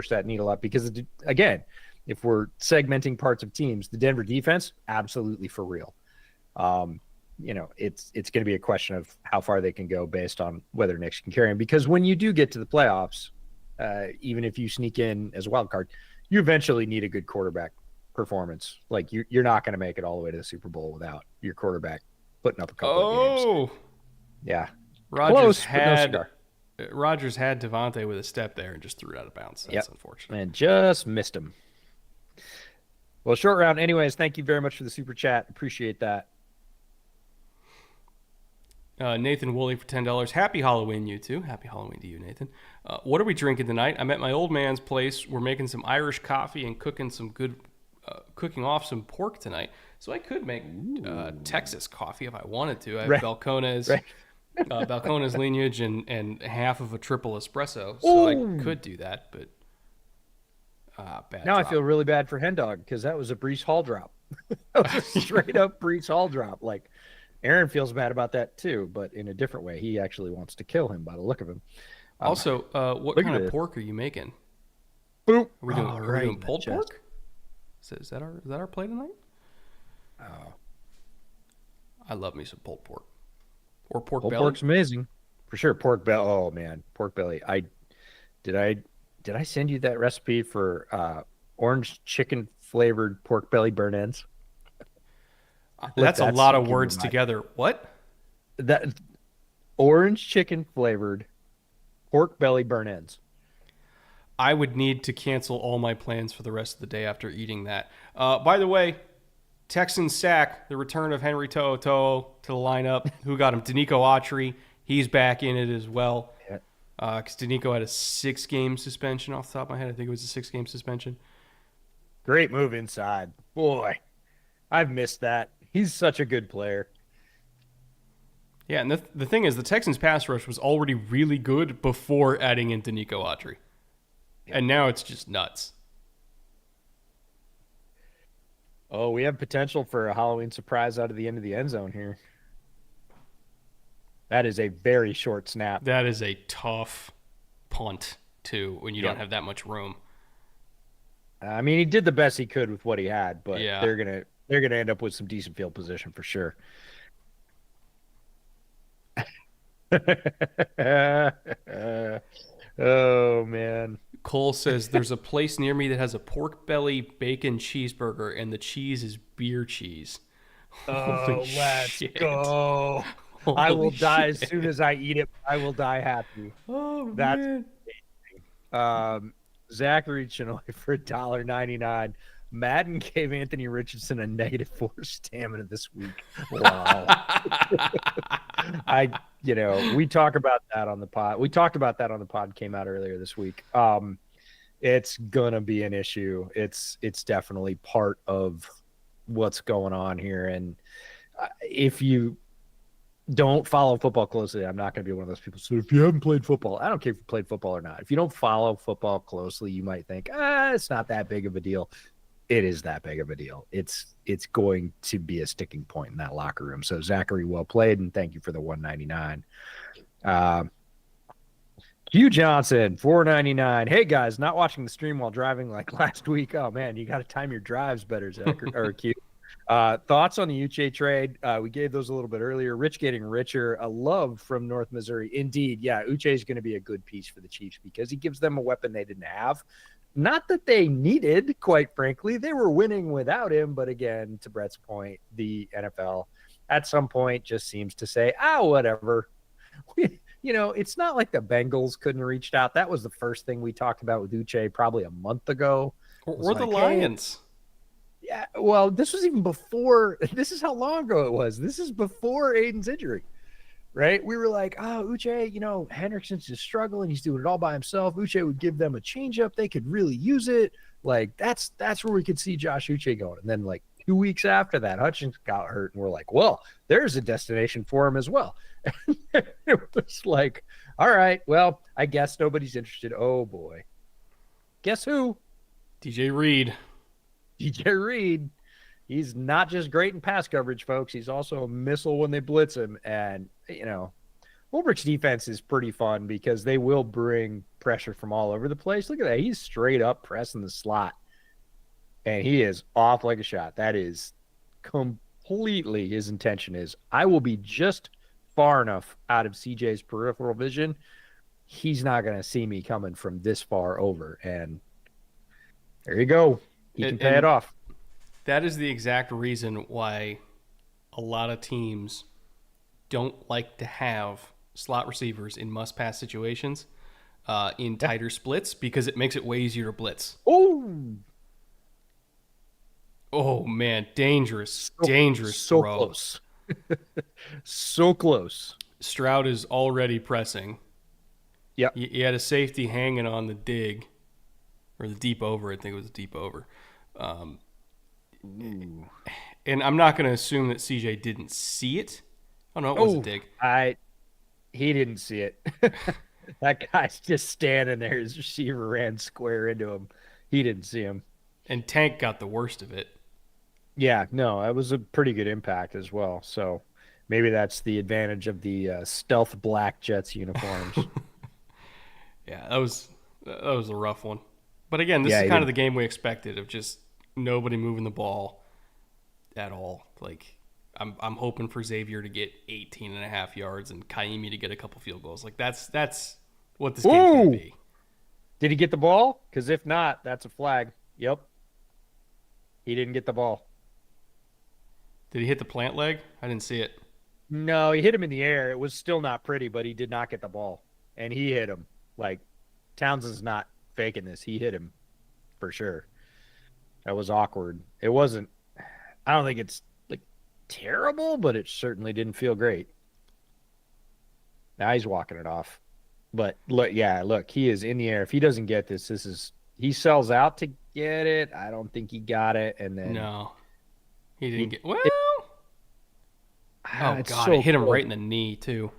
that needle up. Because again, if we're segmenting parts of teams, the Denver defense, absolutely for real. It's going to be a question of how far they can go based on whether Nick's can carry him. Because when you do get to the playoffs, even if you sneak in as a wild card, you eventually need a good quarterback performance. Like you're not going to make it all the way to the Super Bowl without your quarterback putting up a couple of games. Yeah. Rodgers had Devontae with a step there and just threw it out of bounds. That's unfortunate. And just missed him. Well, short round anyways. Thank you very much for the super chat. Appreciate that. Nathan Woolley for $10. Happy Halloween, you two. Happy Halloween to you, Nathan. What are we drinking tonight? I'm at my old man's place. We're making some Irish coffee and cooking off some pork tonight. So I could make Texas coffee if I wanted to. I have Balcones lineage and half of a triple espresso. So I could do that, but bad now drop. I feel really bad for Hendog because that was a Breece Hall drop. That was a straight up Breece Hall drop. Like, Aaron feels bad about that too, but in a different way. He actually wants to kill him by the look of him. Also, what kind of pork are you making? Boop. Are we doing pulled pork? Is that our play tonight? Oh, I love me some pulled pork or pork pulled belly. Pork's amazing for sure. Pork belly. Oh man, pork belly. Did I send you that recipe for orange chicken flavored pork belly burn ends? That's a lot of words together. What? That orange chicken flavored pork belly burn ends. I would need to cancel all my plans for the rest of the day after eating that. By the way, Texans sack, the return of Henry To'oTo'o to the lineup. Who got him? Danico Autry. He's back in it as well. Because Danico had a 6-game suspension off the top of my head. I think it was a 6-game suspension. Great move inside. Boy, I've missed that. He's such a good player. Yeah, and the thing is, the Texans' pass rush was already really good before adding in Danico Autry. And now it's just nuts. Oh, we have potential for a Halloween surprise out of the end of the end zone here. That is a very short snap. That is a tough punt, too, when you don't have that much room. I mean, he did the best he could with what he had, but Yeah. they're gonna end up with some decent field position for sure. Oh man. Cole says there's a place near me that has a pork belly bacon cheeseburger and the cheese is beer cheese. Oh, let's shit. go. I will die as soon as I eat it. I will die happy. Oh, That's man. amazing. Zachary Chinoy for $1.99. Madden gave Anthony Richardson a -4 stamina this week. Wow. We talk about that on the pod. We talked about that on the pod, came out earlier this week. It's gonna be an issue. It's definitely part of what's going on here. And if you don't follow football closely, I'm not going to be one of those people. So if you haven't played football, I don't care if you played football or not. If you don't follow football closely, you might think, it's not that big of a deal. It is that big of a deal. It's going to be a sticking point in that locker room. So Zachary, well played, and thank you for the $1.99. Hugh Johnson, $4.99. Hey guys, not watching the stream while driving like last week. Oh man, you got to time your drives better, Zachary or Q. Thoughts on the Uche trade? We gave those a little bit earlier. Rich getting richer. A love from North Missouri. Indeed, yeah, Uche is going to be a good piece for the Chiefs because he gives them a weapon they didn't have. Not that they needed, quite frankly. They were winning without him. But again, to Brett's point, the NFL at some point just seems to say, whatever. It's not like the Bengals couldn't have reached out. That was the first thing we talked about with Uche probably a month ago. Or the Lions. Yeah, well, this was even before. This is how long ago it was. This is before Aiden's injury, right? We were like, Uche, Hendrickson's just struggling. He's doing it all by himself. Uche would give them a changeup. They could really use it. Like, that's where we could see Josh Uche going. And then, like, 2 weeks after that, Hutchins got hurt, and we're like, well, there's a destination for him as well. It was like, all right, well, I guess nobody's interested. Oh, boy. Guess who? DJ Reed. DJ Reed, he's not just great in pass coverage, folks. He's also a missile when they blitz him. And, Holbrook's defense is pretty fun because they will bring pressure from all over the place. Look at that. He's straight up pressing the slot. And he is off like a shot. That is completely his intention is. I will be just far enough out of CJ's peripheral vision. He's not going to see me coming from this far over. And there you go. He can pay it off. That is the exact reason why a lot of teams don't like to have slot receivers in must-pass situations in tighter splits because it makes it way easier to blitz. Oh, man. Dangerous so throw. Close. So close. Stroud is already pressing. Yeah. He had a safety hanging on the dig. Or the deep over. I think it was a deep over. And I'm not going to assume that CJ didn't see it. Oh, no, it was a dig. He didn't see it. That guy's just standing there. His receiver ran square into him. He didn't see him. And Tank got the worst of it. Yeah, no, it was a pretty good impact as well. So maybe that's the advantage of the stealth black Jets uniforms. Yeah, that was a rough one. But again, this is kind of the game we expected of just nobody moving the ball at all. Like I'm hoping for Xavier to get 18.5 yards and Kaimi to get a couple field goals. Like that's what this game's going to be. Did he get the ball? Because if not, that's a flag. Yep. He didn't get the ball. Did he hit the plant leg? I didn't see it. No, he hit him in the air. It was still not pretty, but he did not get the ball. And he hit him. Like, Townsend's not faking this. He hit him for sure. That was awkward. It wasn't, I don't think it's like terrible, but it certainly didn't feel great. Now he's walking it off. But look, he is in the air. If he doesn't get this, he sells out to get it. I don't think he got it. And then no, he didn't get. Well, oh god, so it hit him right in the knee too.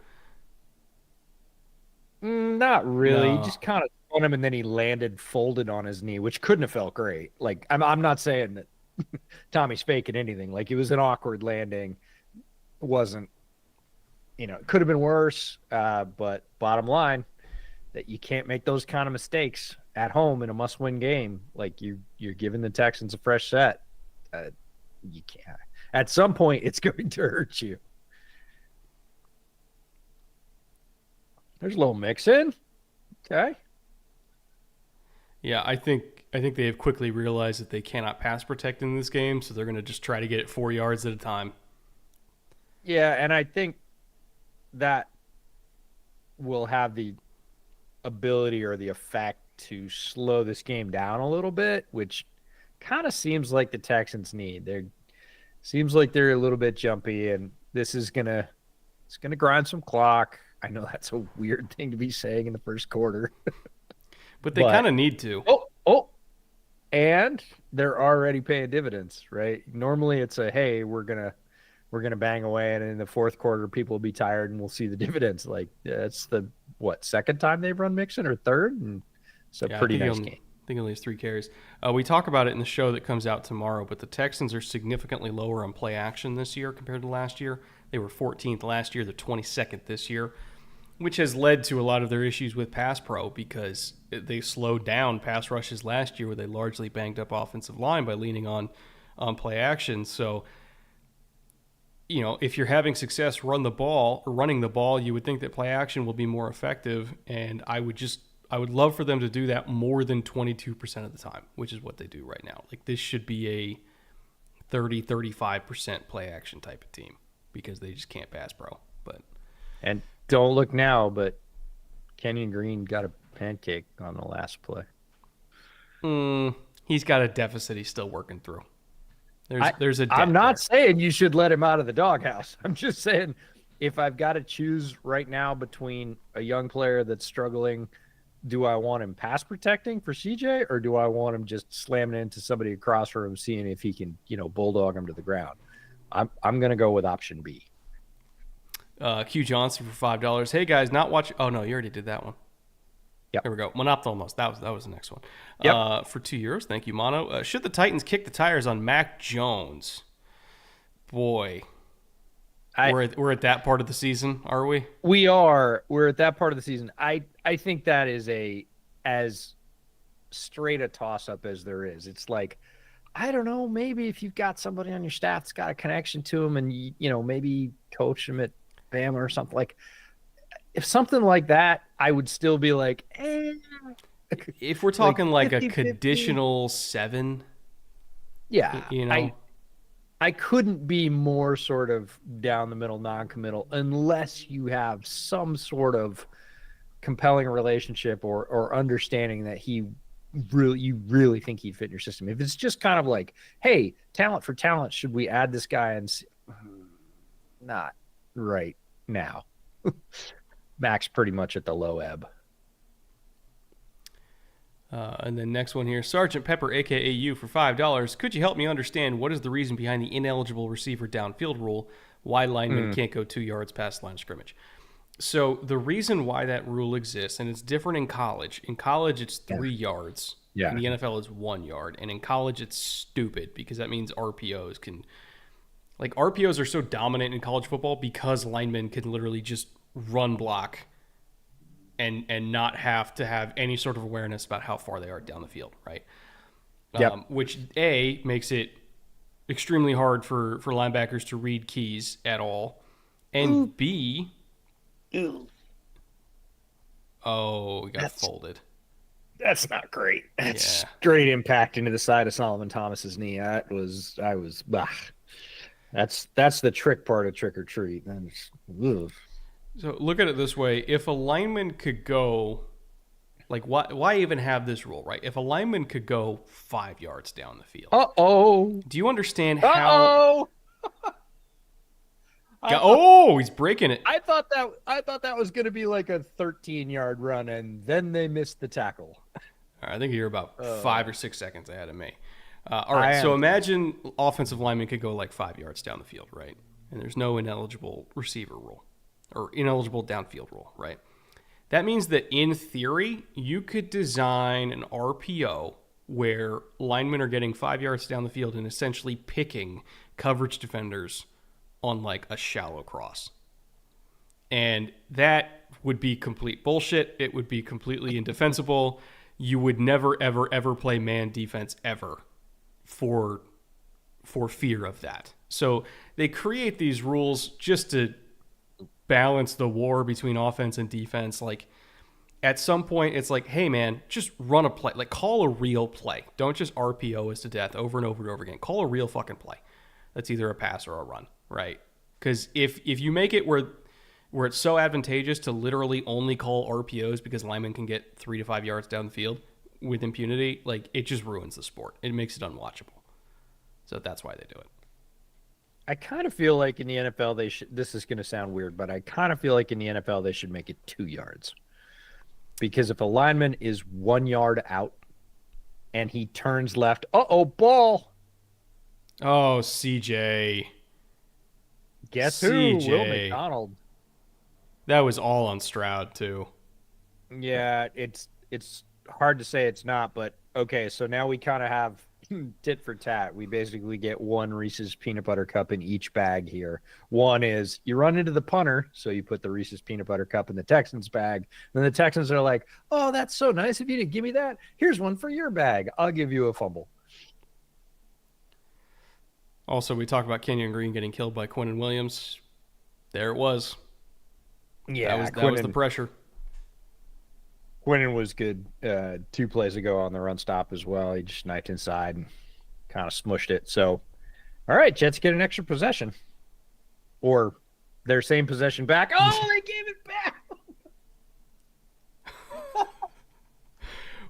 Not really. No. He just kind of on him, and then he landed folded on his knee, which couldn't have felt great. Like I'm not saying that Tommy's faking anything. Like it was an awkward landing. It wasn't. It could have been worse. But bottom line, that you can't make those kind of mistakes at home in a must-win game. Like you're giving the Texans a fresh set. You can't. At some point, it's going to hurt you. There's a little mix in. Okay. Yeah, I think they have quickly realized that they cannot pass protect in this game, so they're going to just try to get it 4 yards at a time. Yeah, and I think that will have the ability or the effect to slow this game down a little bit, which kind of seems like the Texans need. Seems like they're a little bit jumpy, and this is gonna grind some clock. I know that's a weird thing to be saying in the first quarter, but they kind of need to. And they're already paying dividends, right? Normally it's hey, we're gonna bang away, and in the fourth quarter people will be tired and we'll see the dividends. Like that's the second time they've run Mixon or third, and it's a pretty nice game. I think only has 3 carries. We talk about it in the show that comes out tomorrow, but the Texans are significantly lower on play action this year compared to last year. They were 14th last year. They're 22nd this year, which has led to a lot of their issues with pass pro because they slowed down pass rushes last year where they largely banged up offensive line by leaning on play action. So, if you're having success running the ball, you would think that play action will be more effective, and I would love for them to do that more than 22% of the time, which is what they do right now. Like this should be a 30-35% play action type of team because they just can't pass pro. And don't look now, but Kenyon Green got a pancake on the last play. He's got a deficit he's still working through. There's a debt I'm not there. saying you should let him out of the doghouse. I'm just saying if I've got to choose right now between a young player that's struggling, do I want him pass protecting for CJ, or do I want him just slamming into somebody across from him, seeing if he can, bulldog him to the ground? I'm going to go with option B. Q Johnson for $5. Hey guys, not watching. Oh no, you already did that one. Yep. Here we go. Monophthalmos. That was the next one. Yep. For €2. Thank you, Mono. Should the Titans kick the tires on Mac Jones? Boy, I we're at that part of the season, are we? we're at that part of the season. I think that is as straight a toss up as there is. It's like, I don't know, maybe if you've got somebody on your staff that's got a connection to him and maybe coach him at Bama or something, like if something like that, I would still be like, If we're talking like a 50-50. conditional 7, Yeah, you know. I couldn't be more sort of down the middle, non-committal, unless you have some sort of compelling relationship or understanding that you really think he'd fit in your system. If it's just kind of like, hey, talent for talent, should we add this guy? And not right now. Mac's pretty much at the low ebb. And then next one here, Sergeant Pepper, aka you, for $5. Could you help me understand what is the reason behind the ineligible receiver downfield rule? Why linemen can't go 2 yards past the line of scrimmage? So the reason why that rule exists, and it's different in college. In college, it's 3 yards. Yeah. In the NFL, it's 1 yard. And in college, it's stupid because that means RPOs can, like RPOs are so dominant in college football because linemen can literally just run block and not have to have any sort of awareness about how far they are down the field, right? Yep. Which A, makes it extremely hard for linebackers to read keys at all. And B, oh, we got folded. That's not great. That's Yeah. straight impact into the side of Solomon Thomas's knee. That's the trick part of trick or treat. So look at it this way. If a lineman could go, like, why even have this rule, right? If a lineman could go 5 yards down the field. Uh-oh. Do you understand how... Uh-oh. Oh, he's breaking it. I thought that was going to be like a 13-yard run, and then they missed the tackle. I think you're about 5 or 6 seconds ahead of me. All right, so imagine offensive lineman could go like 5 yards down the field, right? And there's no ineligible receiver rule or ineligible downfield rule, right? That means that in theory, you could design an RPO where linemen are getting 5 yards down the field and essentially picking coverage defenders on like a shallow cross. And that would be complete bullshit. It would be completely indefensible. You would never, ever, ever play man defense ever for fear of that. So they create these rules just to balance the war between offense and defense. Like at some point it's like, hey man, just run a play. Like call a real play. Don't just RPO us to death over and over and over again. Call a real fucking play. That's either a pass or a run, right? Because if you make it where it's so advantageous to literally only call RPOs because linemen can get 3 to 5 yards down the field with impunity, like it just ruins the sport. It makes it unwatchable. So that's why they do it. I kind of feel like in the NFL this is going to sound weird, but I kind of feel like in the NFL they should make it 2 yards. Because if a lineman is 1 yard out and he turns left, ball. Oh, CJ. Guess who? CJ. Will McDonald. That was all on Stroud too. Yeah, it's hard to say it's not, but okay, so now we kind of have tit for tat. We basically get one Reese's peanut butter cup in each bag here. One is you run into the punter, so you put the Reese's peanut butter cup in the Texans bag. Then the Texans are like, oh, that's so nice of you to give me that. Here's one for your bag. I'll give you a fumble. Also, we talked about Kenyon Green getting killed by Quinnen Williams. There it was. Yeah, that was the pressure. Quinnen was good 2 plays ago on the run stop as well. He just sniped inside and kind of smushed it. So, all right, Jets get an extra possession. Or their same possession back. Oh, they gave it back.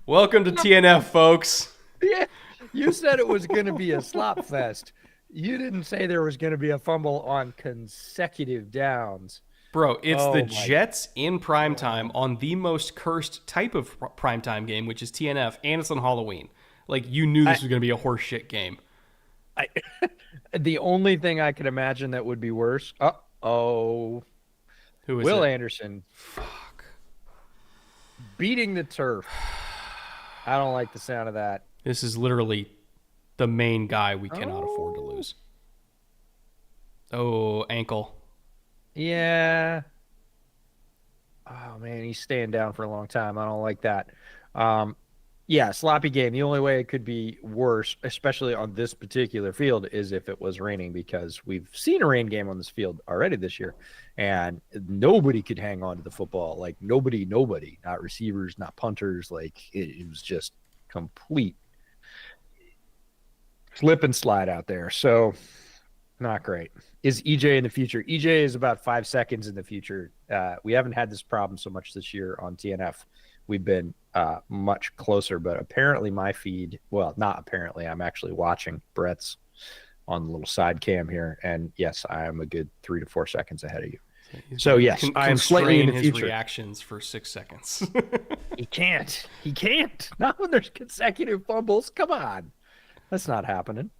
Welcome to TNF, folks. Yeah, you said it was going to be a slop fest. You didn't say there was going to be a fumble on consecutive downs. Bro, it's the Jets in primetime on the most cursed type of primetime game, which is TNF, and it's on Halloween. Like, you knew this was going to be a horseshit game. The only thing I could imagine that would be worse. Who is Will it? Anderson. Fuck. beating the turf. I don't like the sound of that. This is literally the main guy we cannot afford to Oh, lose. Oh, ankle. yeah. Oh man, he's staying down for a long time. I don't like that. Um, yeah, sloppy game. The only way it could be worse, especially on this particular field, is if it was raining because we've seen a rain game on this field already this year, and nobody could hang on to the football. Like nobody, not receivers, not punters. Like it was just complete slip and slide out there. So not great. Is EJ in the future? EJ is about 5 seconds in the future. We haven't had this problem so much this year on TNF. We've been much closer, but apparently my feed, well, not apparently, I'm actually watching Brett's on the little side cam here. And yes, I am a good 3 to 4 seconds ahead of you. So yes, I am slightly in the future. His reactions for 6 seconds. He can't. Not when there's consecutive fumbles. Come on. That's not happening.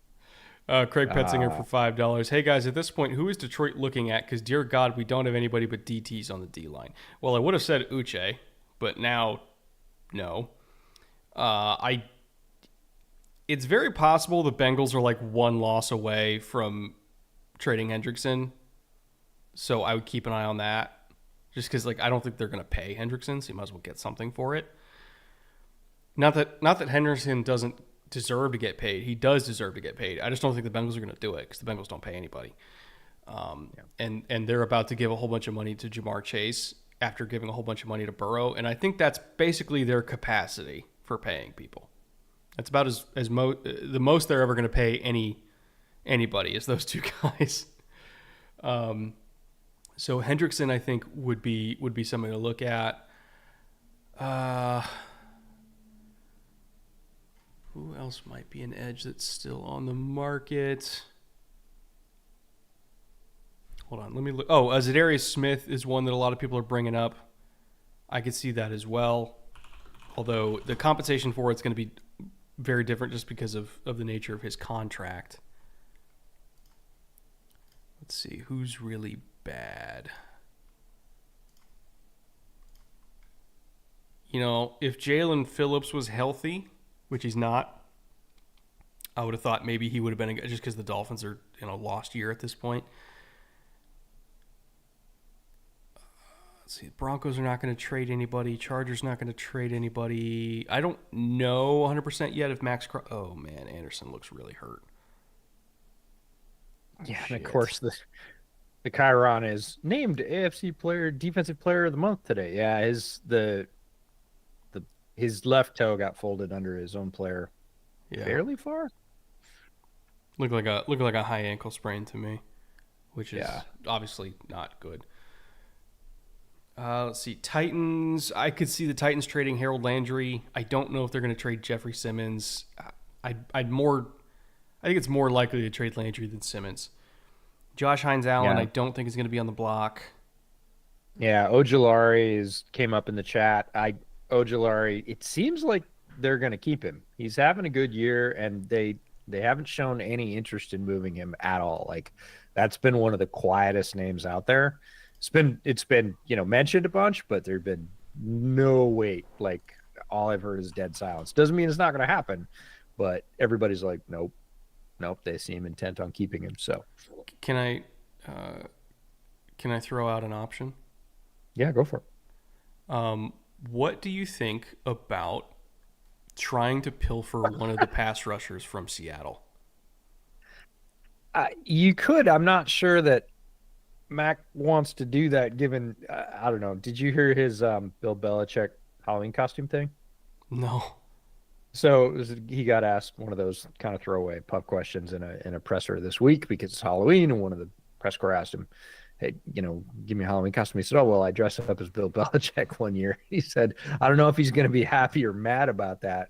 Craig Petzinger for $5. Hey guys, at this point, who is Detroit looking at? Because dear God, we don't have anybody but DTs on the D line. Well, I would have said Uche, but now, no. It's very possible the Bengals are like one loss away from trading Hendrickson, so I would keep an eye on that. Just because, like, I don't think they're going to pay Hendrickson, so you might as well get something for it. Not that Henderson doesn't deserve to get paid. He does deserve to get paid. I just don't think the Bengals are going to do it because the Bengals don't pay anybody. And they're about to give a whole bunch of money to Jamar Chase after giving a whole bunch of money to Burrow, and I think that's basically their capacity for paying people. That's about the most they're ever going to pay anybody is those two guys. So Hendrickson, I think, would be something to look at. Who else might be an edge that's still on the market? Hold on, let me look. Oh, Zadarius Smith is one that a lot of people are bringing up. I could see that as well. Although the compensation for it's going to be very different just because of the nature of his contract. Let's see, who's really bad? You know, if Jalen Phillips was healthy, which he's not, I would have thought maybe he would have been just because the Dolphins are in a lost year at this point. Let's see, Broncos are not going to trade anybody. Chargers not going to trade anybody. I don't know 100% yet if oh man, Anderson looks really hurt. Yeah, and of course the Chiron is named AFC Defensive Player of the Month today. Yeah, his left toe got folded under his own player fairly far. Looked like a high ankle sprain to me, which is obviously not good. Let's see, Titans. I could see the Titans trading Harold Landry. I don't know if they're going to trade Jeffrey Simmons. I think it's more likely to trade Landry than Simmons. Josh Hines-Allen, I don't think is going to be on the block. Yeah, Ojulari came up in the chat. Ojulari, it seems like they're going to keep him. He's having a good year, and they haven't shown any interest in moving him at all. Like, that's been one of the quietest names out there. It's been mentioned a bunch, but there've been no weight. Like, all I've heard is dead silence. Doesn't mean it's not going to happen, but everybody's like, nope. They seem intent on keeping him. So, can I throw out an option? Yeah, go for it. What do you think about trying to pilfer one of the pass rushers from Seattle? You could. I'm not sure that Mac wants to do that, given, I don't know. Did you hear his Bill Belichick Halloween costume thing? No. So he got asked one of those kind of throwaway pub questions in a presser this week because it's Halloween, and one of the press corps asked him, "Hey, give me a Halloween costume." He said, "Oh, well, I dressed up as Bill Belichick one year." He said, "I don't know if he's going to be happy or mad about that.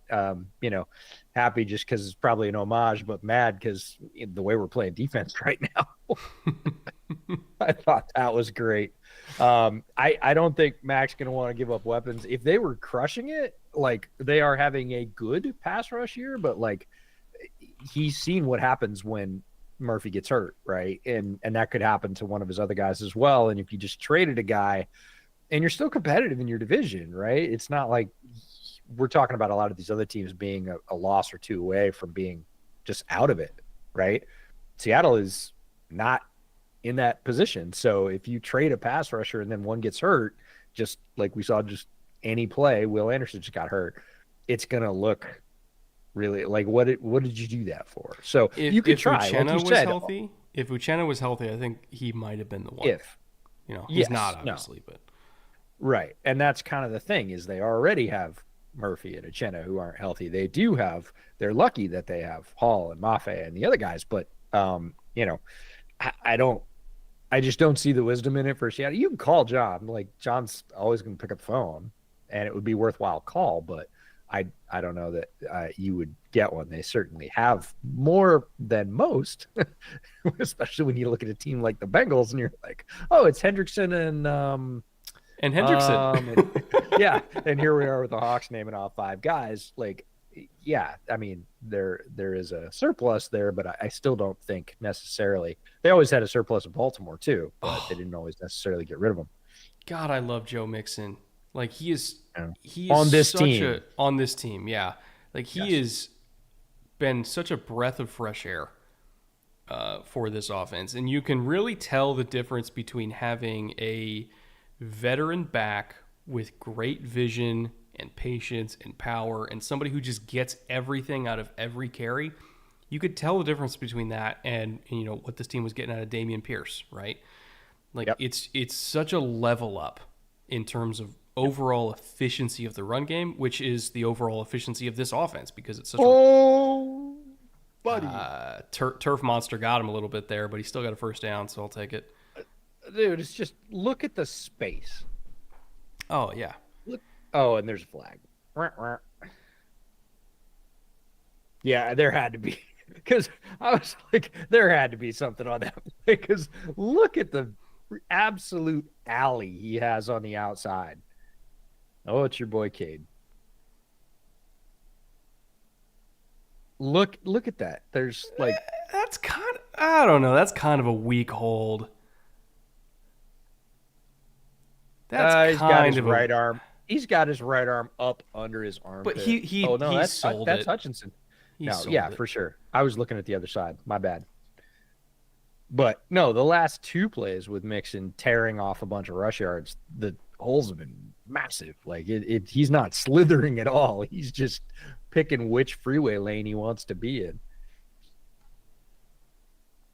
Happy just because it's probably an homage, but mad because the way we're playing defense right now." I thought that was great. I don't think Mac's going to want to give up weapons. If they were crushing it, like, they are having a good pass rush year, but like, he's seen what happens when Murphy gets hurt, right? And that could happen to one of his other guys as well. And if you just traded a guy and you're still competitive in your division, right? It's not like we're talking about a lot of these other teams being a loss or two away from being just out of it, right? Seattle is not in that position. So if you trade a pass rusher and then one gets hurt, just like we saw just any play, Will Anderson just got hurt, it's going to look really like what did you do that for? So you could try, like you said. If Uchenna was healthy, I think he might have been the one. If He's not obviously, but right, and that's kind of the thing is they already have Murphy and Uchenna who aren't healthy. They do have. They're lucky that they have Hall and Mafe and the other guys, but I don't. I just don't see the wisdom in it for Seattle. You can call John. Like John's always going to pick up the phone, and it would be a worthwhile call. But I don't know that you would get one. They certainly have more than most, especially when you look at a team like the Bengals, and you're like, oh, it's Hendrickson and Hendrickson. Yeah, and here we are with the Hawks naming off 5 guys. Like, yeah, I mean, there is a surplus there, but I still don't think necessarily. They always had a surplus in Baltimore too, but they didn't always necessarily get rid of them. God, I love Joe Mixon. Like he is on this team. On this team, yeah. Like he has been such a breath of fresh air for this offense, and you can really tell the difference between having a veteran back with great vision and patience and power and somebody who just gets everything out of every carry. You could tell the difference between that and what this team was getting out of Dameon Pierce, right? Like it's such a level up in terms of overall efficiency of the run game, which is the overall efficiency of this offense because it's such buddy. Turf monster got him a little bit there, but he still got a first down, so I'll take it. Dude, it's just look at the space. Oh, yeah. Oh, and there's a flag. Yeah, there had to be. Because I was like, there had to be something on that play. Because look at the absolute alley he has on the outside. Oh, it's your boy Cade. Look at that. There's like that's kind of, I don't know. That's kind of a weak hold. That's he's got his right arm. He's got his right arm up under his arm. But he sold that's it. Hutchinson. For sure. I was looking at the other side. My bad. But no, the last 2 plays with Mixon tearing off a bunch of rush yards, the holes have been massive. Like he's not slithering at all. He's just picking which freeway lane he wants to be in.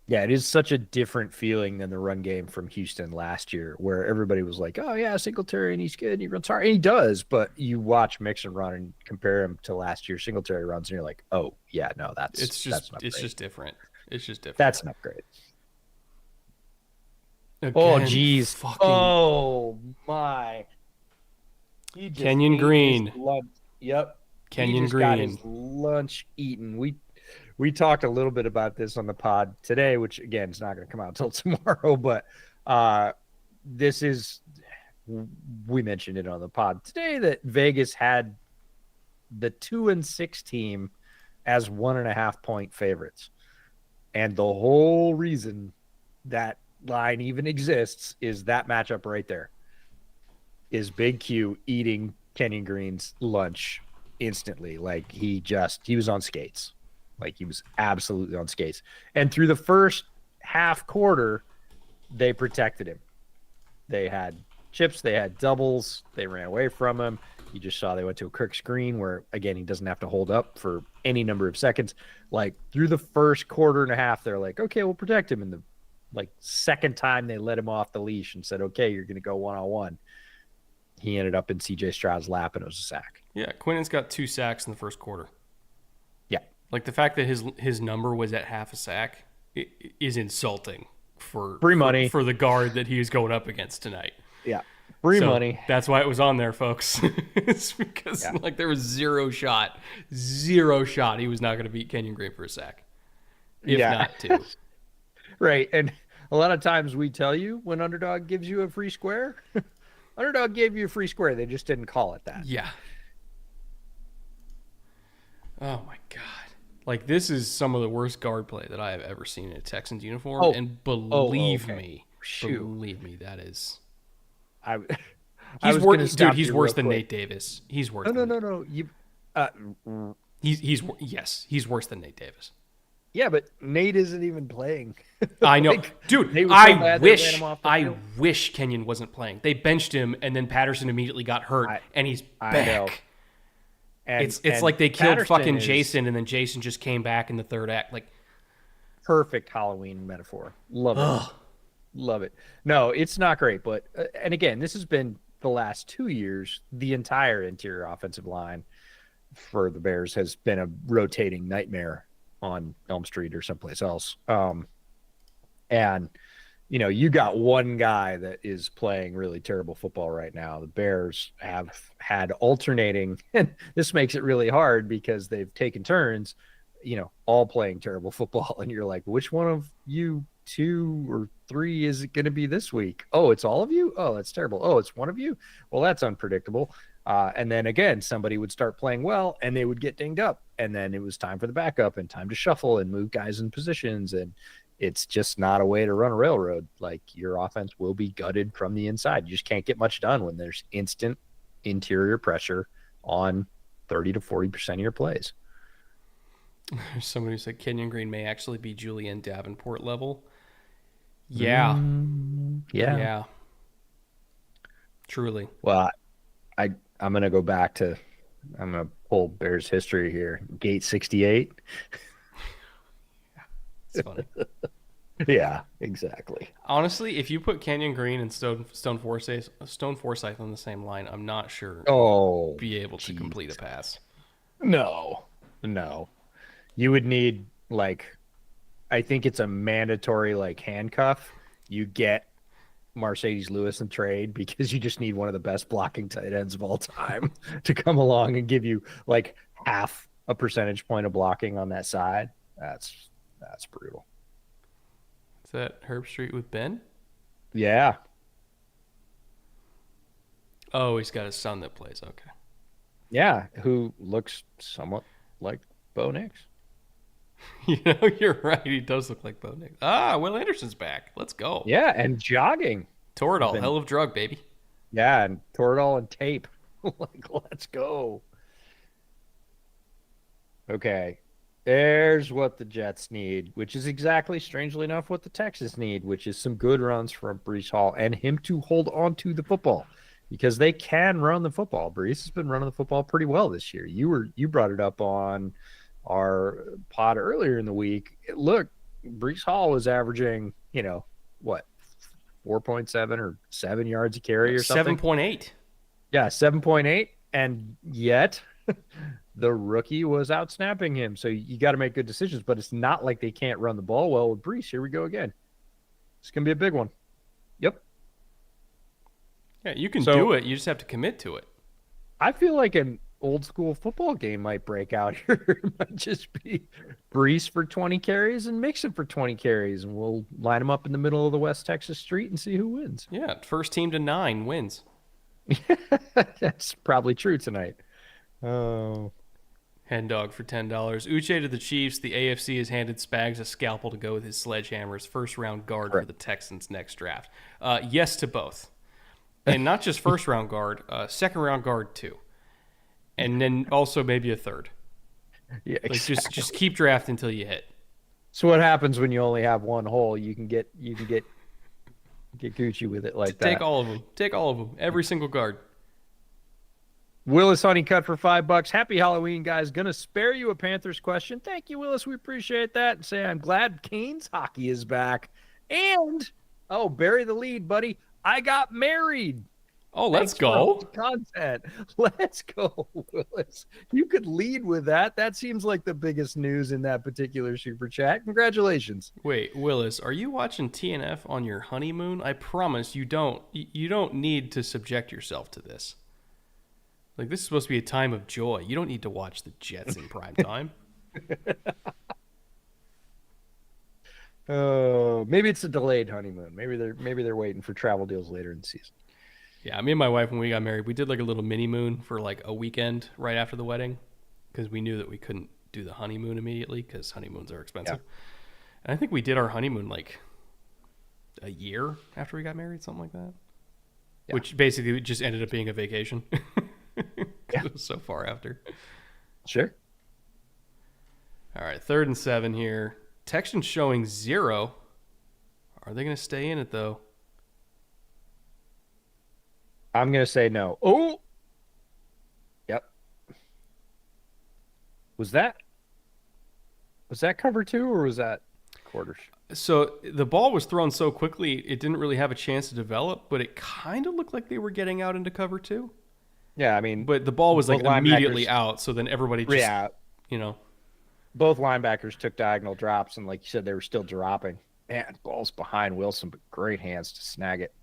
Yeah, it is such a different feeling than the run game from Houston last year, where everybody was like, oh, yeah, Singletary, and he's good, and he runs hard. And he does, but you watch Mixon run and compare him to last year Singletary runs, and you're like, oh, yeah, no, it's just different. It's just different. That's an upgrade. Again, oh, geez. Oh, my. Kenyon Green. Yep. Kenyon Green. Got his lunch eaten. We talked a little bit about this on the pod today, which again is not going to come out until tomorrow. But we mentioned it on the pod today that Vegas had the 2-6 team as 1.5 point favorites, and the whole reason that line even exists is that matchup right there. Is Big Q eating Kenyon Green's lunch instantly? Like he was on skates. Like he was absolutely on skates. And through the first half quarter, they protected him. They had chips, they had doubles, they ran away from him. You just saw they went to a quick screen where, again, he doesn't have to hold up for any number of seconds. Like through the first quarter and a half, they're like, okay, we'll protect him. And the second time they let him off the leash and said, okay, you're going to go one-on-one. He ended up in CJ Stroud's lap and it was a sack. Yeah, Quinnen's got 2 sacks in the first quarter. Yeah. Like the fact that his number was at half a sack is insulting for money for the guard that he was going up against tonight. Yeah. Free money. That's why it was on there, folks. It's because there was zero shot he was not going to beat Kenyon Green for a sack. If not 2. Right. And a lot of times we tell you when Underdog gives you a free square, Underdog gave you a free square. They just didn't call it that. Yeah. Oh my God. Like this is some of the worst guard play that I have ever seen in a Texans uniform. And believe me, that is. I was going to stop He's you worse real than quick. Nate Davis. He's worse. No. Uh, He's worse than Nate Davis. yeah, but Nate isn't even playing. I know, Like, dude. Nate was so bad they ran him off the I field. wish Kenyon wasn't playing. They benched him, and then Patterson immediately got hurt, and he's back. I know. It's like they killed Patterson fucking is Jason, and then Jason just came back in the third act. Like, perfect Halloween metaphor. Love ugh. it. Love it. No, it's not great, but and again, this has been the last 2 years. The entire interior offensive line for the Bears has been a rotating nightmare on Elm Street or someplace else. And you got one guy that is playing really terrible football right now. The Bears have had alternating, and this makes it really hard because they've taken turns, all playing terrible football. And you're like, which one of you 2 or 3 is it going to be this week? Oh, it's all of you? Oh, that's terrible. Oh, it's one of you? Well, that's unpredictable. And then again, somebody would start playing well and they would get dinged up. And then it was time for the backup and time to shuffle and move guys in positions. And it's just not a way to run a railroad. Like, your offense will be gutted from the inside. You just can't get much done when there's instant interior pressure on 30 to 40% of your plays. There's somebody who said Kenyon Green may actually be Julian Davenport level. Yeah. Yeah. Truly. Well, I'm going to go back to, I'm going to pull Bears history here. Gate 68. It's funny. Yeah, exactly. Honestly, if you put Kenyon Green and Stone Forsythe on the same line, I'm not sure be able to complete a pass. No. You would need, I think it's a mandatory, handcuff. You get Mercedes Lewis in trade because you just need one of the best blocking tight ends of all time to come along and give you, half a percentage point of blocking on that side. That's brutal. Is that Herb Street with Ben? Yeah. Oh, he's got a son that plays. Okay. Yeah, who looks somewhat like Bo Nix. You're right. He does look like Bo Nix. Will Anderson's back. Let's go. Yeah, and jogging. Toradol, hell of drug, baby. Yeah, and Toradol and tape. Let's go. Okay. There's what the Jets need, which is exactly, strangely enough, what the Texans need, which is some good runs from Breece Hall and him to hold on to the football because they can run the football. Breece has been running the football pretty well this year. You brought it up on our pod earlier in the week. Look, Breece Hall was averaging, 4.7 or 7 yards a carry or something. 7.8. Yeah, 7.8. And yet the rookie was out snapping him. So you got to make good decisions, but it's not like they can't run the ball well with Breece. Here we go again. It's going to be a big one. Yep. Yeah, you can do it. You just have to commit to it. I feel like an old school football game might break out here. It might just be Breece for 20 carries and Mixon for 20 carries, and we'll line them up in the middle of the West Texas street and see who wins. Yeah, first team to 9 wins. That's probably true tonight. Oh. Hen dog for $10. Uche to the Chiefs. The AFC has handed Spags a scalpel to go with his sledgehammer's first-round guard for the Texans' next draft. Yes to both. And not just first-round guard, second-round guard too. And then also maybe a third. Yeah, exactly. Just keep drafting until you hit. So what happens when you only have one hole? You can get Gucci with it like that. Take all of them. Take all of them. Every single guard. Willis Honeycutt for $5. Happy Halloween, guys. Gonna spare you a Panthers question. Thank you, Willis. We appreciate that. And say I'm glad Canes hockey is back. And bury the lead, buddy. I got married. Oh, let's go. Content. Let's go, Willis. You could lead with that. That seems like the biggest news in that particular super chat. Congratulations. Wait, Willis, are you watching TNF on your honeymoon? I promise you don't. You don't need to subject yourself to this. Like, this is supposed to be a time of joy. You don't need to watch the Jets in prime time. Oh, maybe it's a delayed honeymoon. Maybe they're waiting for travel deals later in the season. Yeah, me and my wife, when we got married, we did like a little mini moon for like a weekend right after the wedding because we knew that we couldn't do the honeymoon immediately because honeymoons are expensive. Yeah. And I think we did our honeymoon like a year after we got married, something like that. Yeah. which basically just ended up being a vacation because Yeah. it was so far after. Sure. All right, 3rd and 7 here. Texans showing 0. Are they going to stay in it though? I'm gonna say no. Oh, yep. Was that cover two or was that quarters? So the ball was thrown so quickly, it didn't really have a chance to develop, but it kind of looked like they were getting out into cover 2. Yeah, I mean, But the ball was like both immediately linebackers. out, so then everybody just, Yeah, you know, both linebackers took diagonal drops, and like you said, they were still dropping. Man, ball's behind Wilson, but great hands to snag it.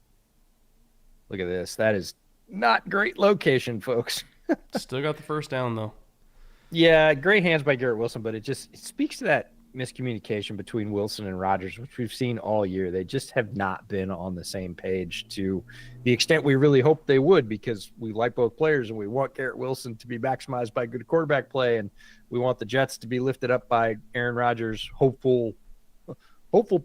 Look at this. That is not great location, folks. still got the first down though. Yeah, great hands by Garrett Wilson, but it speaks to that miscommunication between Wilson and Rodgers, which we've seen all year. They just have not been on the same page to the extent we really hoped they would, because we like both players and we want Garrett Wilson to be maximized by good quarterback play, and we want the Jets to be lifted up by Aaron Rodgers' hopeful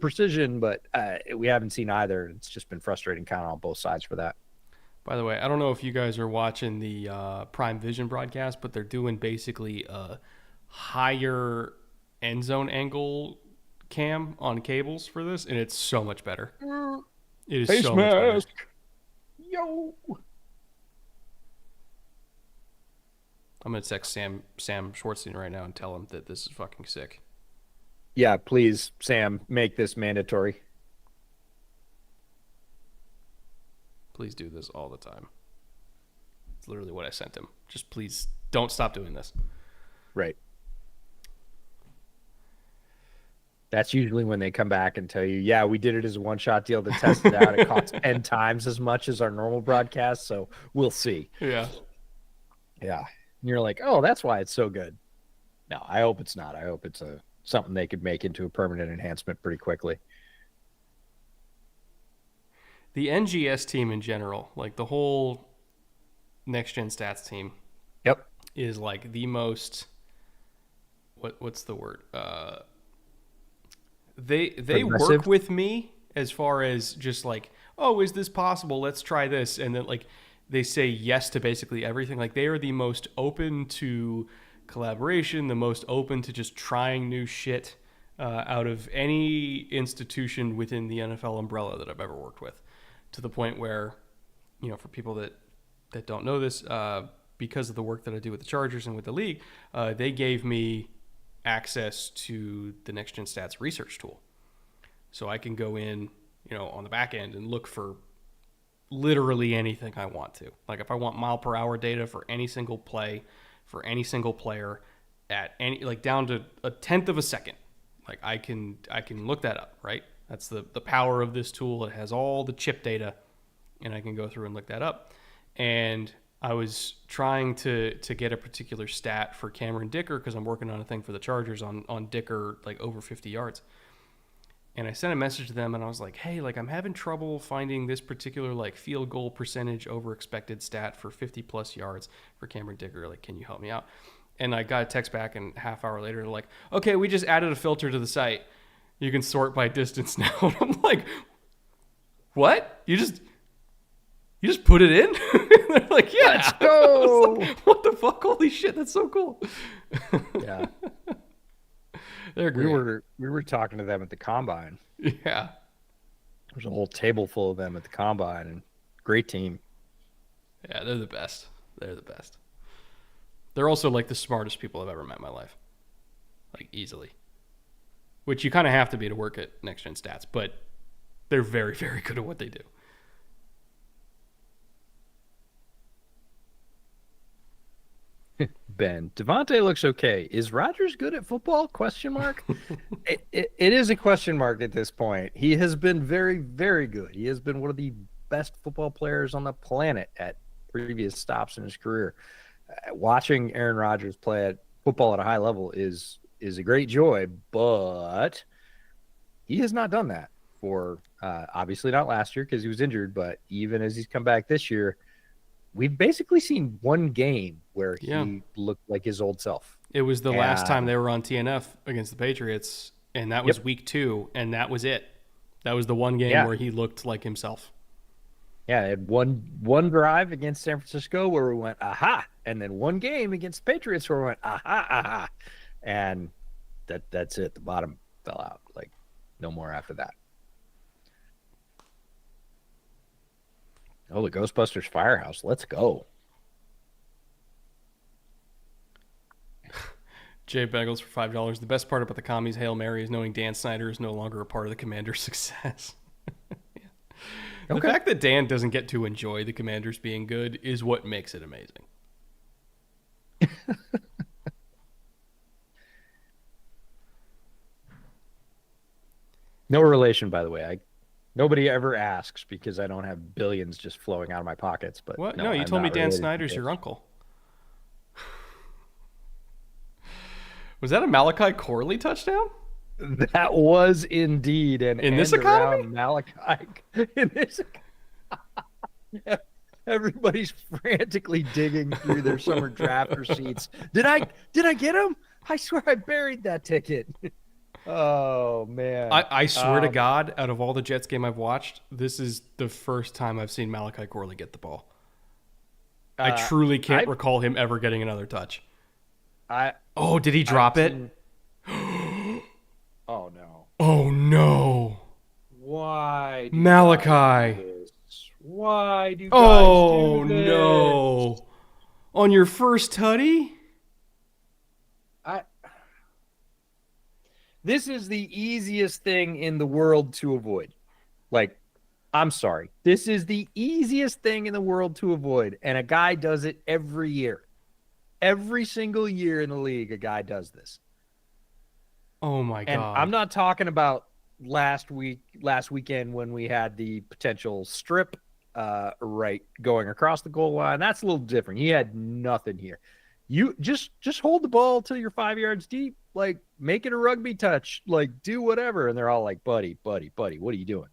precision, but we haven't seen either. It's just been frustrating kind of on both sides for that. By the way, I don't know if you guys are watching the Prime Vision broadcast, but they're doing basically a higher end zone angle cam on cables for this, and it's so much better. It is Face so much better. mask. Yo. I'm gonna text Sam Schwartzstein right now and tell him that this is fucking sick. Yeah, please, Sam, make this mandatory. Please do this all the time. It's literally what I sent him. Just please don't stop doing this. Right. That's usually when they come back and tell you, yeah, we did it as a one-shot deal to test it out. It costs 10 times as much as our normal broadcast, so we'll see. Yeah. Yeah. And you're like, oh, that's why it's so good. No, I hope it's not. I hope it's something they could make into a permanent enhancement pretty quickly. The NGS team in general, like the whole next gen stats team, Yep. is like the most what's the word? They work with me as far as just like, oh, is this possible? Let's try this, and then like they say yes to basically everything. Like they are the most open to collaboration, the most open to just trying new shit out of any institution within the NFL umbrella that I've ever worked with. To the point where, you know, for people that don't know this, because of the work that I do with the Chargers and with the league, they gave me access to the Next Gen Stats research tool. So I can go in, you know, on the back end and look for literally anything I want to. Like if I want mile per hour data for any single play, for any single player at any, like down to a tenth of a second, like I can look that up, right? That's the power of this tool. It has all the chip data, and I can go through and look that up. And I was trying to get a particular stat for Cameron Dicker because I'm working on a thing for the Chargers on Dicker, like over 50 yards. And I sent a message to them, and I was like, hey, like I'm having trouble finding this particular like field goal percentage over expected stat for 50 plus yards for Cameron Dicker. Like, can you help me out? And I got a text back, and half hour later, they're like, okay, we just added a filter to the site. You can sort by distance now. And I'm like, what? You just put it in? They're like, yeah. Let's go. Like, what the fuck? Holy shit, that's so cool. Yeah. They're great. We were talking to them at the combine. Yeah. There's a whole table full of them at the combine, and great team. Yeah, they're the best. They're the best. They're also like the smartest people I've ever met in my life. Like easily. Which you kind of have to be to work at Next Gen Stats, but they're very, very good at what they do. Ben, Devontae looks okay. Is Rodgers good at football? Question mark. It is a question mark at this point. He has been very, very good. He has been one of the best football players on the planet at previous stops in his career. Watching Aaron Rodgers play at football at a high level is a great joy, but he has not done that for obviously not last year because he was injured, but even as he's come back this year, we've basically seen one game where he looked like his old self. It was the last time they were on TNF against the Patriots, and that was week 2, and that was it. That was the one game where he looked like himself. Yeah, they had one drive against San Francisco where we went aha, and then one game against the Patriots where we went aha aha, and that's it. The bottom fell out. Like no more after that. Oh, the Ghostbusters Firehouse. Let's go. Jay Bagels for $5. The best part about the commies Hail Mary is knowing Dan Snyder is no longer a part of the Commanders' success. The Okay. fact that Dan doesn't get to enjoy the Commanders being good is what makes it amazing. No relation, by the way. Nobody ever asks because I don't have billions just flowing out of my pockets. But What? no, No, you I'm told me not Dan related to Snyder's your Bills. uncle. Was that a Malachi Corley touchdown? That was indeed an In this end economy? around Malachi. In this, everybody's frantically digging through their summer draft receipts. Did I get him? I swear I buried that ticket. Oh man. I swear to God, out of all the Jets game I've watched, this is the first time I've seen Malachi Corley get the ball. I truly can't recall him ever getting another touch. I Oh, did he drop it? Oh no. Oh no. Why do Malachi. guys do this? Why do guys Oh do this? no. On your first tutty? This is the easiest thing in the world to avoid. Like, I'm sorry. This is the easiest thing in the world to avoid. And a guy does it every year. Every single year in the league, a guy does this. Oh my And God. I'm not talking about last weekend when we had the potential strip right going across the goal line. That's a little different. He had nothing here. You just hold the ball till you're 5 yards deep, like make it a rugby touch, like do whatever. And they're all like, buddy, what are you doing?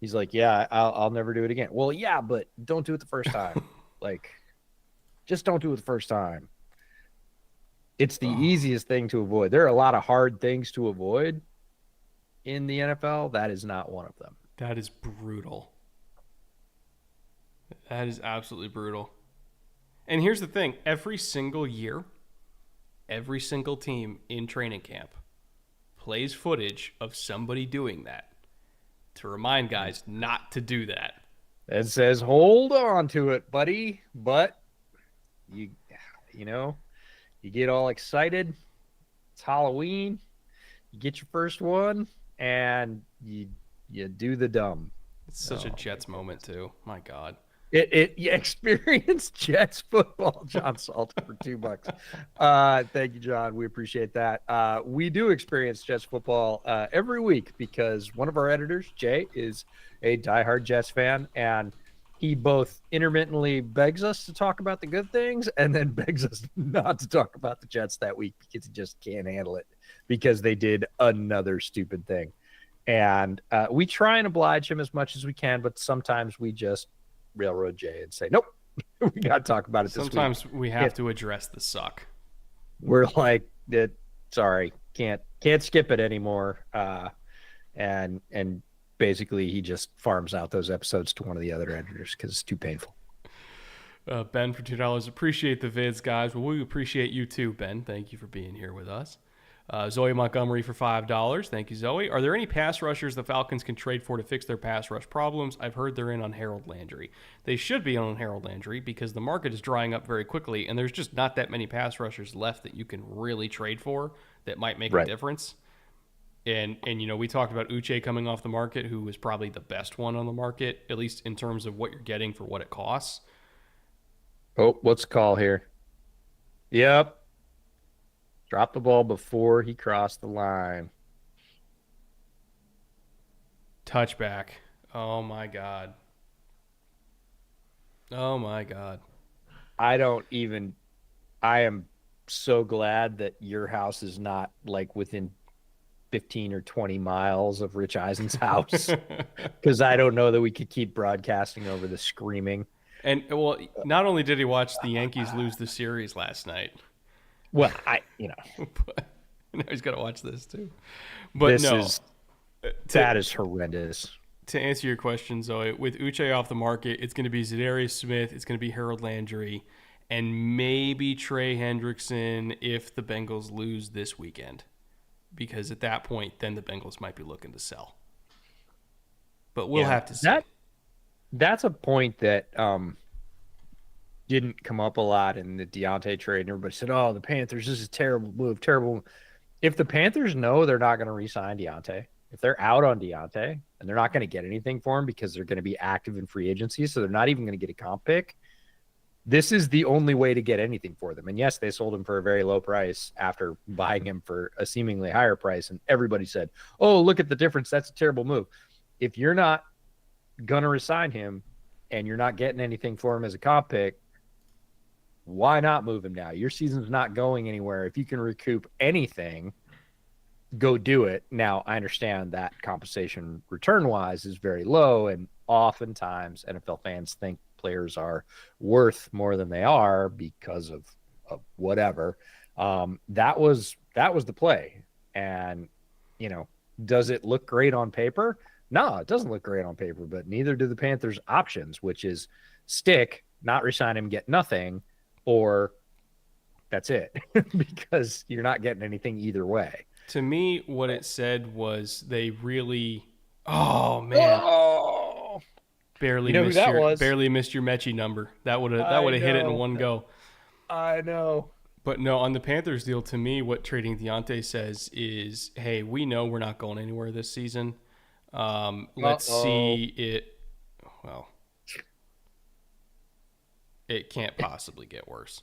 He's like, yeah, I'll never do it again. Well, yeah, but don't do it the first time. Like, just don't do it the first time. It's the easiest thing to avoid. There are a lot of hard things to avoid in the NFL. That is not one of them. That is brutal. That is absolutely brutal. And here's the thing. Every single year, every single team in training camp plays footage of somebody doing that to remind guys not to do that. It says, hold on to it, buddy. But you know, you get all excited. It's Halloween. You get your first one, and you do the dumb. It's such a Jets moment, too. My God. You experience Jets football, John Salter, for $2. Thank you, John. We appreciate that. We do experience Jets football every week because one of our editors, Jay, is a diehard Jets fan, and he both intermittently begs us to talk about the good things and then begs us not to talk about the Jets that week because he just can't handle it because they did another stupid thing. And we try and oblige him as much as we can, but sometimes we just railroad Jay and say, nope, we got to talk about it this week. Sometimes we have to address the suck. We're like, sorry, can't skip it anymore. And basically he just farms out those episodes to one of the other editors because it's too painful. Ben for $2. Appreciate the vids, guys. Well, we appreciate you too, Ben. Thank you for being here with us. Zoe Montgomery for $5. Thank you, Zoe. Are there any pass rushers the Falcons can trade for to fix their pass rush problems? I've heard they're in on Harold Landry. They should be on Harold Landry because the market is drying up very quickly, and there's just not that many pass rushers left that you can really trade for that might make a difference. And you know, we talked about Uche coming off the market, who was probably the best one on the market, at least in terms of what you're getting for what it costs. Oh, what's the call here? Yep. Drop the ball before he crossed the line. Touchback. Oh, my God. Oh, my God. I am so glad that your house is not like within 15 or 20 miles of Rich Eisen's house because I don't know that we could keep broadcasting over the screaming. And, well, not only did he watch the Yankees lose the series last night. Well, but now he's got to watch this too. But that is horrendous. to answer your question, Zoe, with Uche off the market, it's going to be Zadarius Smith, it's going to be Harold Landry, and maybe Trey Hendrickson if the Bengals lose this weekend. Because at that point, then the Bengals might be looking to sell. But we'll have to see. That's a point that didn't come up a lot in the Deontay trade. And everybody said, oh, the Panthers, this is a terrible move, terrible move. If the Panthers know they're not going to re-sign Deontay, if they're out on Deontay and they're not going to get anything for him because they're going to be active in free agency, so they're not even going to get a comp pick, this is the only way to get anything for them. And yes, they sold him for a very low price after buying him for a seemingly higher price. And everybody said, oh, look at the difference. That's a terrible move. If you're not going to resign him and you're not getting anything for him as a comp pick, why not move him now? Your season's not going anywhere. If you can recoup anything, go do it. Now, I understand that compensation return-wise is very low, and oftentimes NFL fans think players are worth more than they are because of whatever. That was the play. And, does it look great on paper? No, it doesn't look great on paper, but neither do the Panthers' options, which is stick, not resign him, get nothing, or that's it, because you're not getting anything either way. To me, what it said was they really, oh man, barely missed your Mechie number. That would have hit it in one go. I know. But no, on the Panthers deal, to me, what trading Deontay says is, hey, we know we're not going anywhere this season. Let's see it. Well, it can't possibly get worse.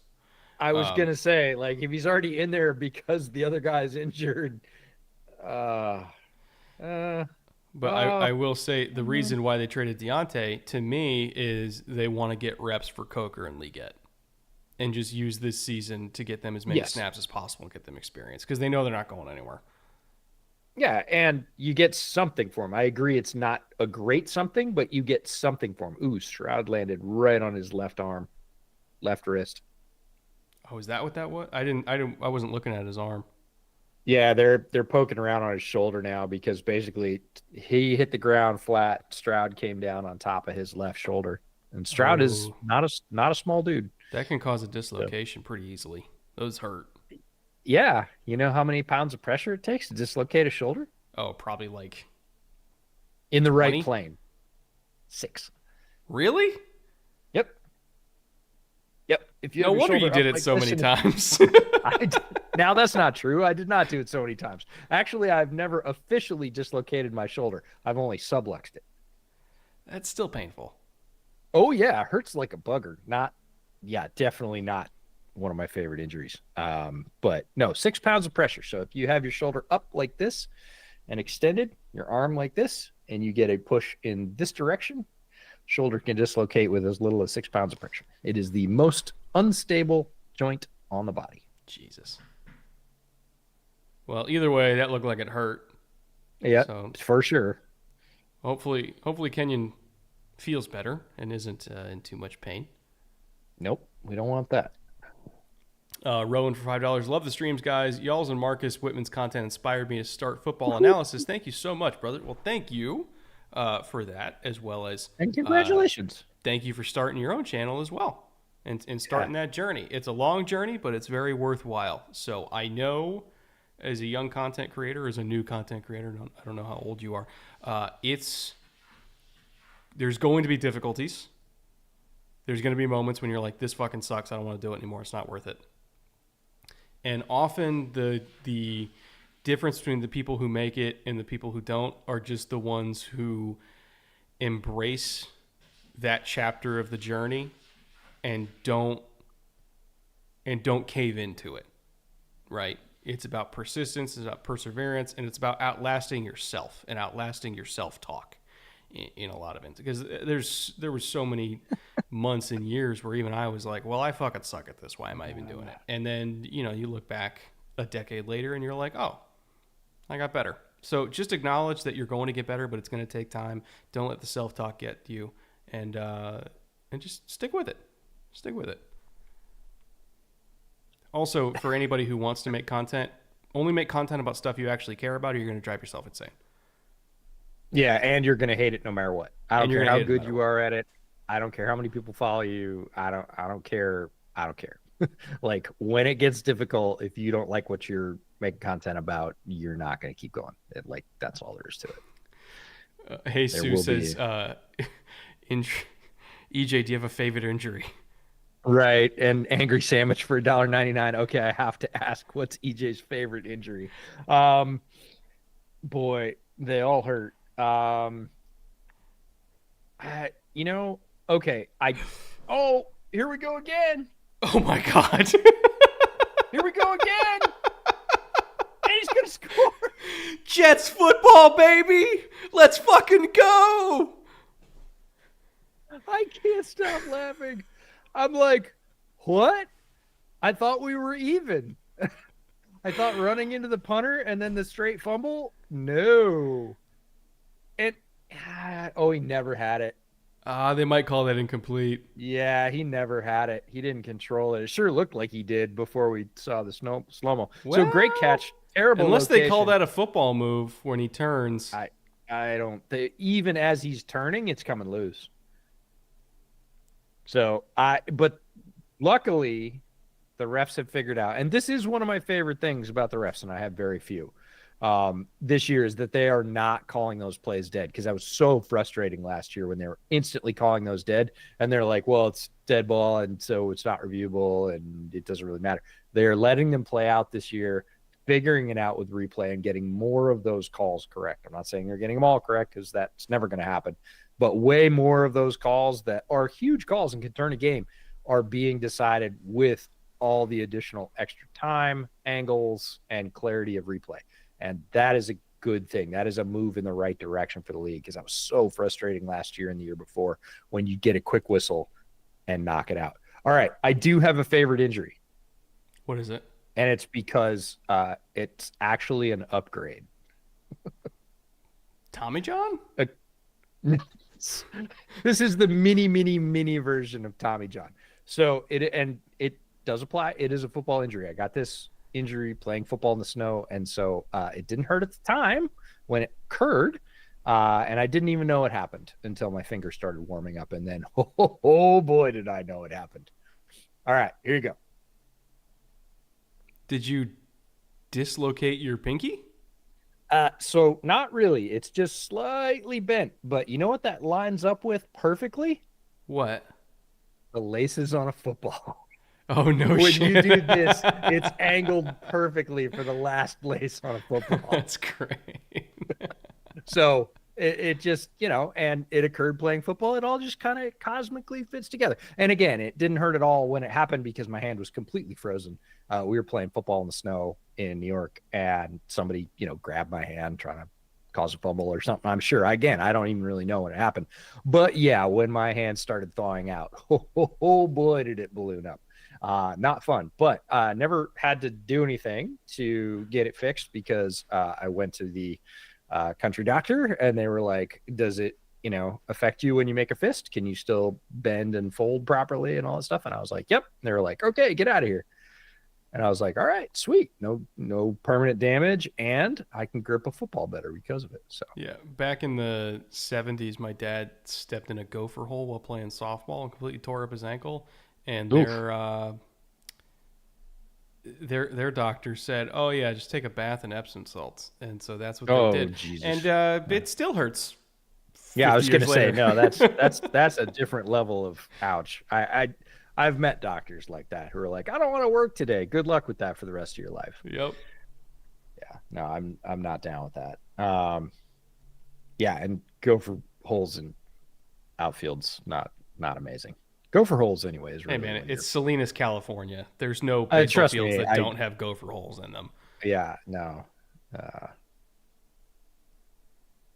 I was going to say, like, if he's already in there because the other guy's injured. But I will say the reason why they traded Deontay, to me, is they want to get reps for Coker and Leggett and just use this season to get them as many snaps as possible and get them experience because they know they're not going anywhere. Yeah, and you get something for him. I agree it's not a great something, but you get something for him. Ooh, Stroud landed right on his left arm, left wrist. Oh, is that what that was? I wasn't looking at his arm. Yeah, they're poking around on his shoulder now because basically he hit the ground flat. Stroud came down on top of his left shoulder, and Stroud is not a small dude. That can cause a dislocation pretty easily. Those hurt. Yeah, you know how many pounds of pressure it takes to dislocate a shoulder? Oh, probably like in the 20? Right plane. 6. Really? Yep. If you no wonder you did it like so many times. Now that's not true. I did not do it so many times. Actually, I've never officially dislocated my shoulder. I've only subluxed it. That's still painful. Oh yeah, it hurts like a bugger. Definitely not one of my favorite injuries. But no, 6 pounds of pressure. So if you have your shoulder up like this and extended, your arm like this, and you get a push in this direction, shoulder can dislocate with as little as 6 pounds of pressure. It is the most unstable joint on the body. Jesus. Well, either way, that looked like it hurt. Yeah, so, for sure. Hopefully Kenyon feels better and isn't in too much pain. Nope, we don't want that. Rowan for $5. Love the streams, guys. Y'all's and Marcus Whitman's content inspired me to start football analysis. Thank you so much, brother. Well, thank you for that, as well as... And congratulations. Thank you for starting your own channel as well and starting that journey. It's a long journey, but it's very worthwhile. So I know as a young content creator, as a new content creator, I don't know how old you are, there's going to be difficulties. There's going to be moments when you're like, this fucking sucks. I don't want to do it anymore. It's not worth it. And often the difference between the people who make it and the people who don't are just the ones who embrace that chapter of the journey and don't cave into it, right? It's about persistence, it's about perseverance, and it's about outlasting yourself and outlasting your self-talk in a lot of it. Because there was so many months and years where even I was like, well, I fucking suck at this. Why am I even doing it? And then, you look back a decade later and you're like, oh, I got better. So just acknowledge that you're going to get better, but it's going to take time. Don't let the self-talk get to you, and just stick with it. Stick with it. Also, for anybody who wants to make content, only make content about stuff you actually care about, or you're going to drive yourself insane. Yeah, and you're gonna hate it no matter what. I don't And you're care gonna how hate it no good matter you what. are at it. I don't care how many people follow you. I don't care. I don't care. Like when it gets difficult, if you don't like what you're making content about, you're not gonna keep going. Like that's all there is to it. There Jesus will says, be in, EJ, do you have a favorite injury? right and angry sandwich for $1.99. Okay, I have to ask, what's EJ's favorite injury? Um, boy, they all hurt. You know, okay, oh, here we go again. Oh my God. Here we go again. And he's gonna score. Jets football, baby. Let's fucking go. I can't stop laughing. I'm like, what? I thought we were even. I thought running into the punter and then the straight fumble. No. And he never had it. They might call that incomplete. Yeah, he never had it. He didn't control it. It sure looked like he did before we saw the slow-mo. So great Well, catch, terrible unless they call location. that a football move when he turns. I don't. Even as he's turning, it's coming loose. But luckily, the refs have figured out, and this is one of my favorite things about the refs, and I have very few this year, is that they are not calling those plays dead, because that was so frustrating last year when they were instantly calling those dead, and they're like, well, it's dead ball, and so it's not reviewable, and it doesn't really matter. They're letting them play out this year, figuring it out with replay and getting more of those calls correct. I'm not saying they're getting them all correct, because that's never going to happen, but way more of those calls that are huge calls and can turn a game are being decided with all the additional extra time, angles, and clarity of replay. And that is a good thing. That is a move in the right direction for the league, because that was so frustrating last year and the year before when you get a quick whistle and knock it out. All right, I do have a favorite injury. What is it? And it's because it's actually an upgrade. Tommy John? This is the mini version of Tommy John. So it does apply. It is a football injury. I got this injury playing football in the snow, and so it didn't hurt at the time when it occurred, and I didn't even know it happened until my finger started warming up, and then oh boy, did I know it happened. All right, here you go. Did you dislocate your pinky? So not really. It's just slightly bent, but you know what that lines up with perfectly? What? The laces on a football. Oh, no When shit. you do this, it's angled perfectly for the last lace on a football. That's great. So it just, and it occurred playing football. It all just kind of cosmically fits together. And again, it didn't hurt at all when it happened because my hand was completely frozen. We were playing football in the snow in New York, and somebody, grabbed my hand trying to cause a fumble or something. I'm sure. Again, I don't even really know what happened. But yeah, when my hand started thawing out, oh boy, did it balloon up. Not fun, but never had to do anything to get it fixed, because I went to the country doctor, and they were like, does it, affect you when you make a fist? Can you still bend and fold properly and all that stuff? And I was like, yep. And they were like, okay, get out of here. And I was like, all right, sweet. No permanent damage, and I can grip a football better because of it. So Yeah, back in the 70s, my dad stepped in a gopher hole while playing softball and completely tore up his ankle. And their doctor said, "Oh yeah, just take a bath in Epsom salts." And so that's what they did. Jesus. And it still hurts. Yeah, I was 50 going to years say, later. no, that's a different level of ouch. I've met doctors like that who are like, I don't want to work today. Good luck with that for the rest of your life. Yep. Yeah, no, I'm not down with that. Yeah, and go for holes in outfields, not amazing. Go for holes anyways. Hey Really man, it's Salinas, California. There's no baseball baseball trust fields me, that don't have gopher holes in them. Yeah, no.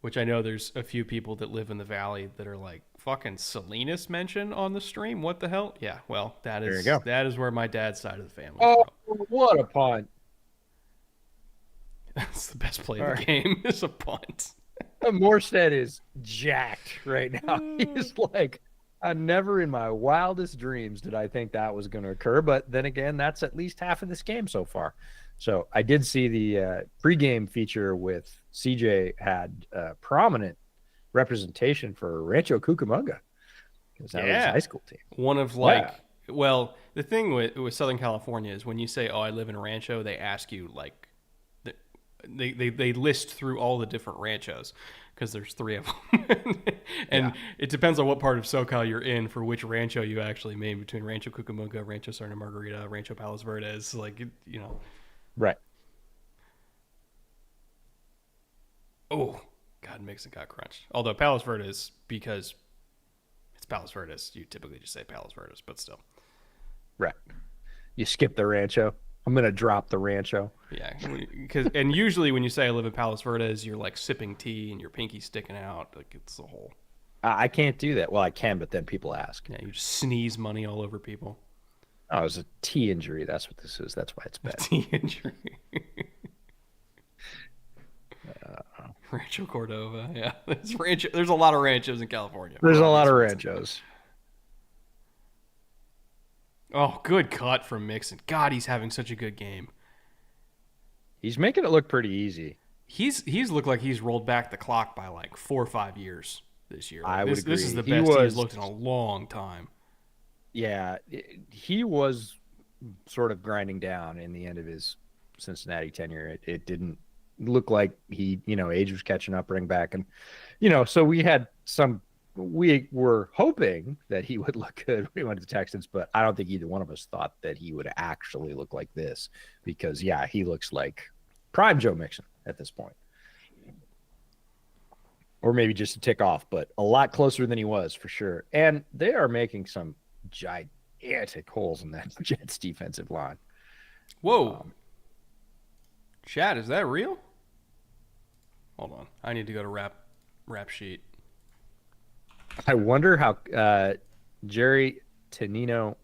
Which I know there's a few people that live in the valley that are like, fucking Salinas mention on the stream? What the hell? Yeah, well, There you go. that is where my dad's side of the family is Oh, from. what a punt! That's the best play All of the game is a punt. Morstead is jacked right now. He's like, I never in my wildest dreams did I think that was going to occur. But then again, that's at least half of this game so far. So I did see the pregame feature with CJ had prominent representation for Rancho Cucamonga because that was his Yeah. high school team. One of Yeah. like, well, the thing with Southern California is when you say, "Oh, I live in Rancho," they ask you like, they list through all the different ranchos because there's three of them, and Yeah. it depends on what part of SoCal you're in for which rancho you actually mean between Rancho Cucamonga, Rancho Santa Margarita, Rancho Palos Verdes. Like, you know, Right. oh God, Mixon got crunched. Although Palos Verdes, because it's Palos Verdes, you typically just say Palos Verdes, but still. Right. You skip the Rancho. I'm gonna drop the Rancho. Yeah, because and usually when you say I live in Palos Verdes, you're like sipping tea and your pinky sticking out. Like it's the whole. I can't do that. Well, I can, but then people ask. Yeah, you just sneeze money all over people. Oh, it was a T injury. That's what this is. That's why it's bad. Tea injury. Rancho Cordova. Yeah, there's a lot of ranchos in California. There's a lot of Ranchos. Oh, good cut from Mixon. God, he's having such a good game. He's making it look pretty easy. He's looked like he's rolled back the clock by like 4 or 5 years this year. I would This is agree. the best he's looked in a long time. Yeah, he was sort of grinding down in the end of his Cincinnati tenure. It didn't look like he, age was catching up, bring back. And, so we were hoping that he would look good when he went to the Texans, but I don't think either one of us thought that he would actually look like this because, yeah, he looks like prime Joe Mixon at this point. Or maybe just a tick off, but a lot closer than he was for sure. And they are making some gigantic holes in that Jets defensive line. Whoa. Chad, is that real? Hold on. I need to go to rap sheet. I wonder how Jerry Tenino,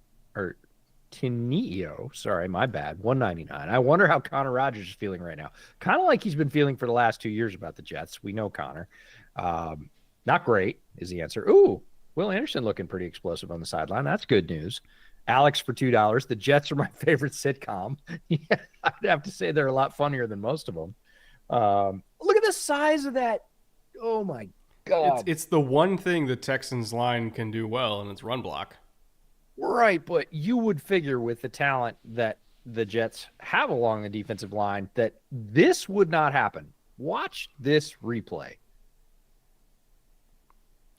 sorry, my bad, 199. I wonder how Connor Rogers is feeling right now. Kind of like he's been feeling for the last 2 years about the Jets. We know Connor. Not great is the answer. Ooh, Will Anderson looking pretty explosive on the sideline. That's good news. Alex for $2. The Jets are my favorite sitcom. Yeah, I'd have to say they're a lot funnier than most of them. Look at the size of that. Oh, my God. It's the one thing the Texans line can do well, and it's run block. Right, but you would figure with the talent that the Jets have along the defensive line that this would not happen. Watch this replay.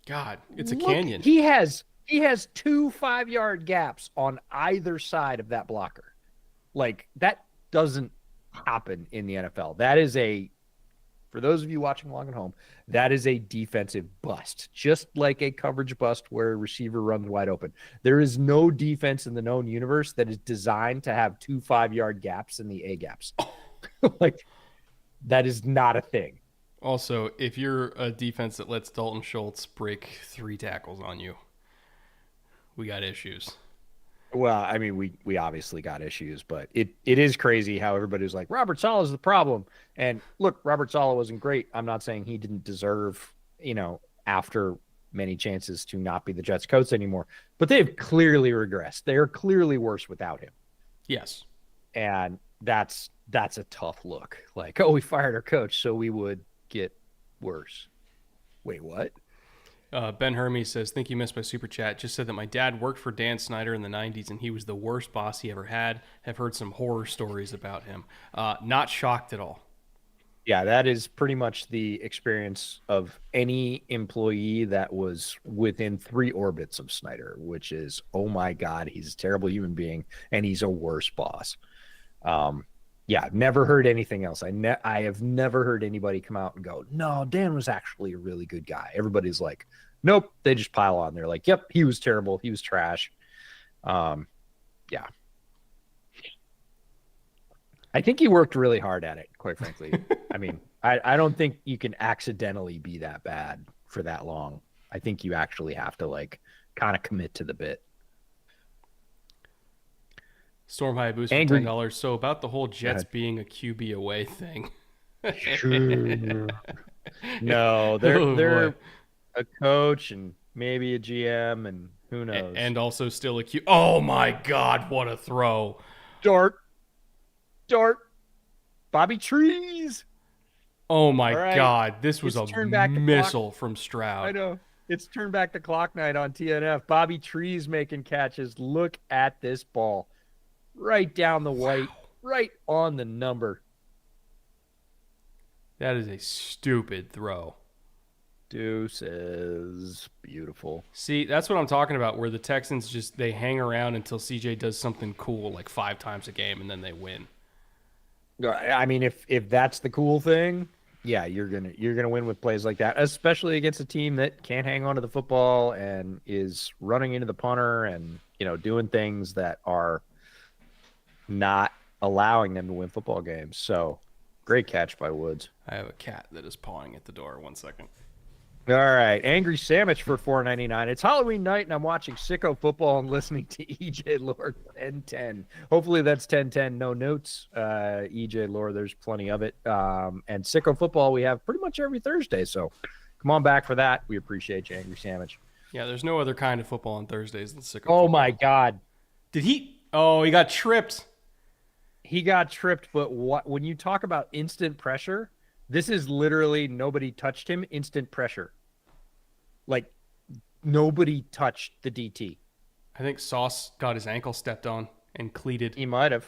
God, it's a canyon. He has 2 5-yard gaps on either side of that blocker. Like, that doesn't happen in the NFL. That is for those of you watching along at home, that is a defensive bust, just like a coverage bust where a receiver runs wide open. There is no defense in the known universe that is designed to have 2 5-yard gaps in the A gaps. Like, that is not a thing. Also, if you're a defense that lets Dalton Schultz break 3 tackles on you, we got issues. Well, I mean, we obviously got issues, but it is crazy how everybody's like, Robert Saleh is the problem. And look, Robert Saleh wasn't great. I'm not saying he didn't deserve, after many chances to not be the Jets coach anymore, but they've clearly regressed. They are clearly worse without him. Yes. And that's a tough look. Like, oh, we fired our coach, so we would get worse. Wait, what? Ben Hermes says, "Think you missed my super chat. Just said that my dad worked for Dan Snyder in the 90s and he was the worst boss he ever had. Have heard some horror stories about him. Not shocked at all." Yeah, that is pretty much the experience of any employee that was within 3 orbits of Snyder, which is, oh my God, he's a terrible human being and he's a worse boss. Yeah, never heard anything else. I have never heard anybody come out and go, no, Dan was actually a really good guy. Everybody's like, nope. They just pile on. They're like, yep, he was terrible. He was trash. Yeah. I think he worked really hard at it, quite frankly. I mean, I don't think you can accidentally be that bad for that long. I think you actually have to kind of commit to the bit. Storm Hayabusa for $10. So about the whole Jets being a QB away thing. No, they're a coach and maybe a GM and who knows. And also still a QB. Oh my God, what a throw. Dart. Bobby Trees. Oh my All right. God. This was It's a turn back the clock. missile from I Stroud. know. It's turn back the clock night on TNF. Bobby Tree's making catches. Look at this ball. Right down the white, right on the number. That is a stupid throw. Deuces. Beautiful. See, that's what I'm talking about, where the Texans just they hang around until CJ does something cool like 5 times a game and then they win. I mean, if that's the cool thing, yeah, you're gonna win with plays like that, especially against a team that can't hang on to the football and is running into the punter and doing things that are not allowing them to win football games. So, great catch by Woods. I have a cat that is pawing at the door. 1 second. All right, Angry Sandwich for $4.99. It's Halloween night, and I'm watching Sicko Football and listening to EJ Lord 10-10. Hopefully that's 10-10, no notes. EJ Lord, there's plenty of it. And Sicko Football we have pretty much every Thursday, so come on back for that. We appreciate you, Angry Sandwich. Yeah, there's no other kind of football on Thursdays than Sicko Oh, football. my God. Did he? Oh, he got tripped. He got tripped, but when you talk about instant pressure, this is literally nobody touched him, instant pressure. Like, nobody touched the DT. I think Sauce got his ankle stepped on and cleated. He might have.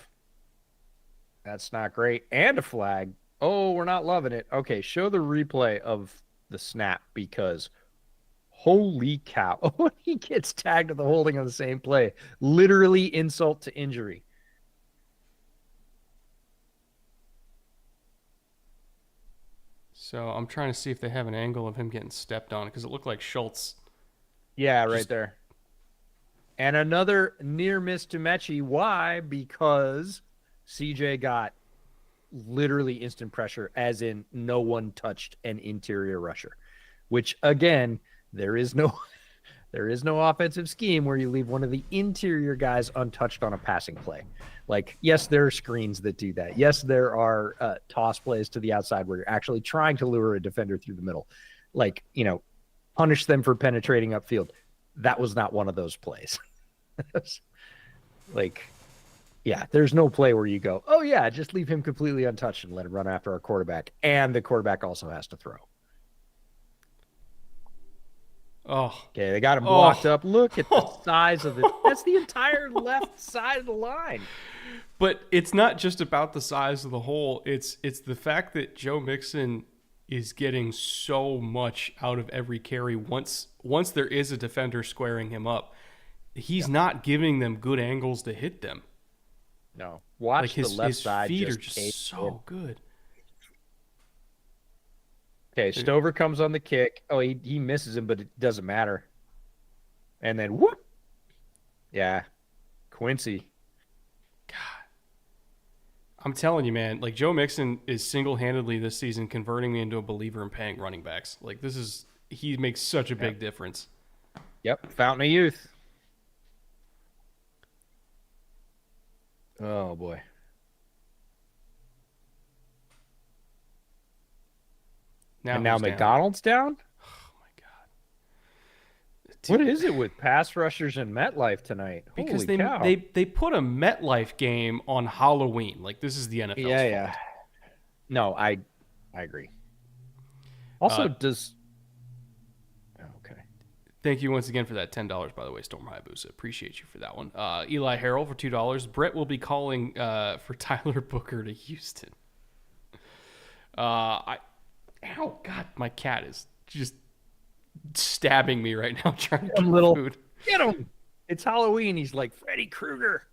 That's not great. And a flag. Oh, we're not loving it. Okay, show the replay of the snap because holy cow. Oh, he gets tagged with the holding on the same play. Literally insult to injury. So I'm trying to see if they have an angle of him getting stepped on because it looked like Schultz. Yeah, right there. And another near miss to Mechie. Why? Because CJ got literally instant pressure, as in no one touched an interior rusher, which again, there is no offensive scheme where you leave one of the interior guys untouched on a passing play. Like, yes, there are screens that do that. Yes, there are toss plays to the outside where you're actually trying to lure a defender through the middle. Like, punish them for penetrating upfield. That was not one of those plays. Like, yeah, there's no play where you go, oh, yeah, just leave him completely untouched and let him run after our quarterback. And the quarterback also has to throw. Oh. Okay, they got him blocked up. Look at the size of it. That's the entire left side of the line. But it's not just about the size of the hole. It's the fact that Joe Mixon is getting so much out of every carry once there is a defender squaring him up. He's not giving them good angles to hit them. No. Watch like the left his side. Feet are just so good. Okay, Stover comes on the kick. Oh, he misses him, but it doesn't matter. And then whoop. Yeah. Quincy. God. I'm telling you, man, like Joe Mixon is single-handedly this season converting me into a believer in paying running backs. Like he makes such a big difference. Yep, fountain of youth. Oh boy. Now McDonald's down? Oh my God. What is it with pass rushers and MetLife tonight? Because Holy cow. they put a MetLife game on Halloween. Like this is the NFL's fault. Yeah. No, I agree. Also, okay. Thank you once again for that $10, by the way, Storm Hayabusa. Appreciate you for that one. Eli Harrell for $2. Brett will be calling for Tyler Booker to Houston. Oh God, my cat is just stabbing me right now trying to get food. Get him! It's Halloween. He's like Freddy Krueger.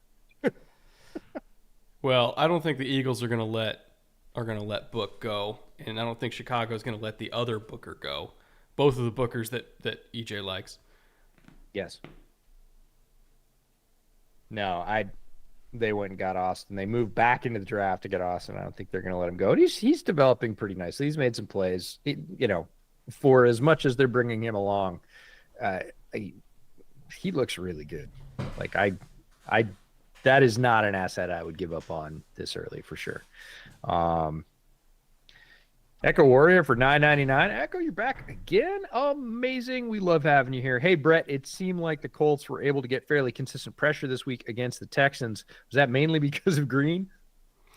Well, I don't think the Eagles are gonna let Book go, and I don't think Chicago is gonna let the other Booker go. Both of the Bookers that EJ likes. Yes. No, they went and got Austin. They moved back into the draft to get Austin. I don't think they're going to let him go. He's developing pretty nicely. He's made some plays. For as much as they're bringing him along, he looks really good. Like that is not an asset I would give up on this early for sure. Echo Warrior for $9.99. Echo, you're back again. Amazing. We love having you here. Hey, Brett, it seemed like the Colts were able to get fairly consistent pressure this week against the Texans. Was that mainly because of Green?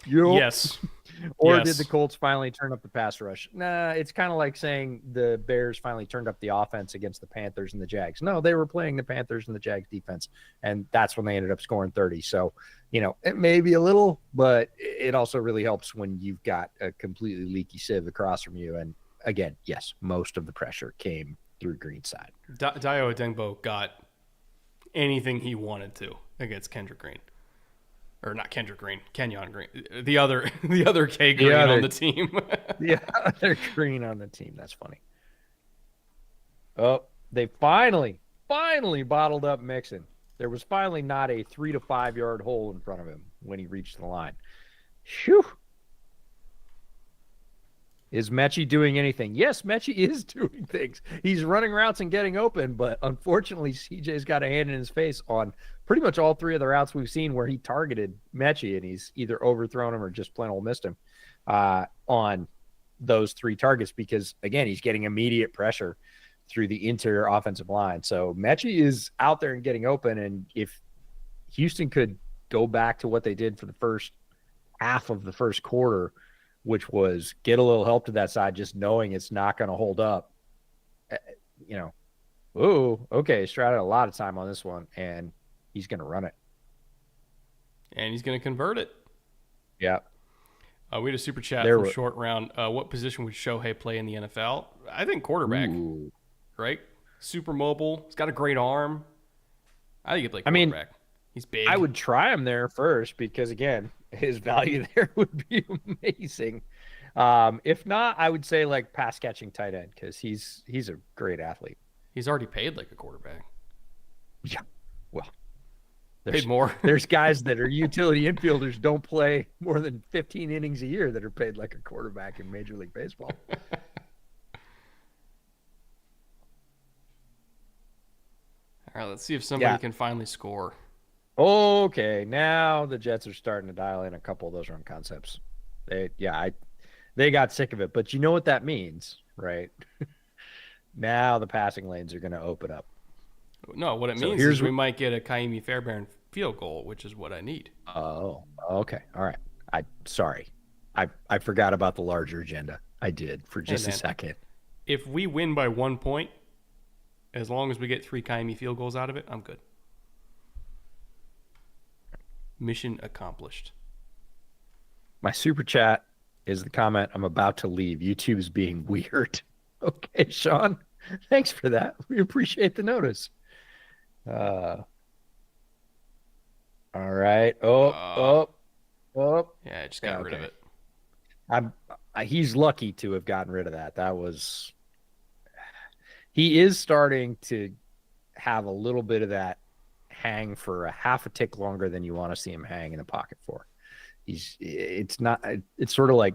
Yes. Or did the Yes. Colts finally turn up the pass rush? Nah, it's kind of like saying the Bears finally turned up the offense against the Panthers and the Jags. No, they were playing the Panthers and the Jags defense, and that's when they ended up scoring 30. So, it may be a little, but it also really helps when you've got a completely leaky sieve across from you. And again, yes, most of the pressure came through Green's side. Dio Odengbo got anything he wanted to against Kendrick Green. Or not Kendrick Green, Kenyon Green. The other K Green on the team. The other Green on the team. That's funny. Oh, they finally bottled up Mixon. There was finally not a 3 to 5 yard hole in front of him when he reached the line. Phew. Is Mechie doing anything? Yes, Mechie is doing things. He's running routes and getting open, but unfortunately, CJ's got a hand in his face on pretty much all three of the routes we've seen where he targeted Mechie, and he's either overthrown him or just plain old missed him on those three targets because, again, he's getting immediate pressure through the interior offensive line. So Mechie is out there and getting open, and if Houston could go back to what they did for the first half of the first quarter, which was get a little help to that side, just knowing it's not going to hold up. Okay, Stroud had a lot of time on this one, and he's going to run it. And he's going to convert it. Yeah. We had a super chat from Short Round. What position would Shohei play in the NFL? I think quarterback. Ooh. Right? Super mobile. He's got a great arm. I think he'd play quarterback. He's big. I would try him there first because, again, his value there would be amazing. If not, I would say like pass catching tight end because he's a great athlete. He's already paid like a quarterback. Yeah. Well, paid more. There's guys that are utility infielders, don't play more than 15 innings a year that are paid like a quarterback in Major League Baseball. All right, let's see if somebody can finally score. Okay, now the Jets are starting to dial in a couple of those run concepts. They got sick of it, but you know what that means, right? Now the passing lanes are going to open up. No, what it means is we might get a Kaimi Fairbairn field goal, which is what I need. Oh, okay. All right. Sorry. I forgot about the larger agenda. I did for just a second. If we win by 1 point, as long as we get 3 Kaimi field goals out of it, I'm good. Mission accomplished. My super chat is the comment, I'm about to leave. YouTube's being weird. Okay, Sean. Thanks for that. We appreciate the notice. All right. Oh. Yeah, I just got rid of it. He's lucky to have gotten rid of that. He is starting to have a little bit of that hang for a half a tick longer than you want to see him hang in the pocket for. It's sort of like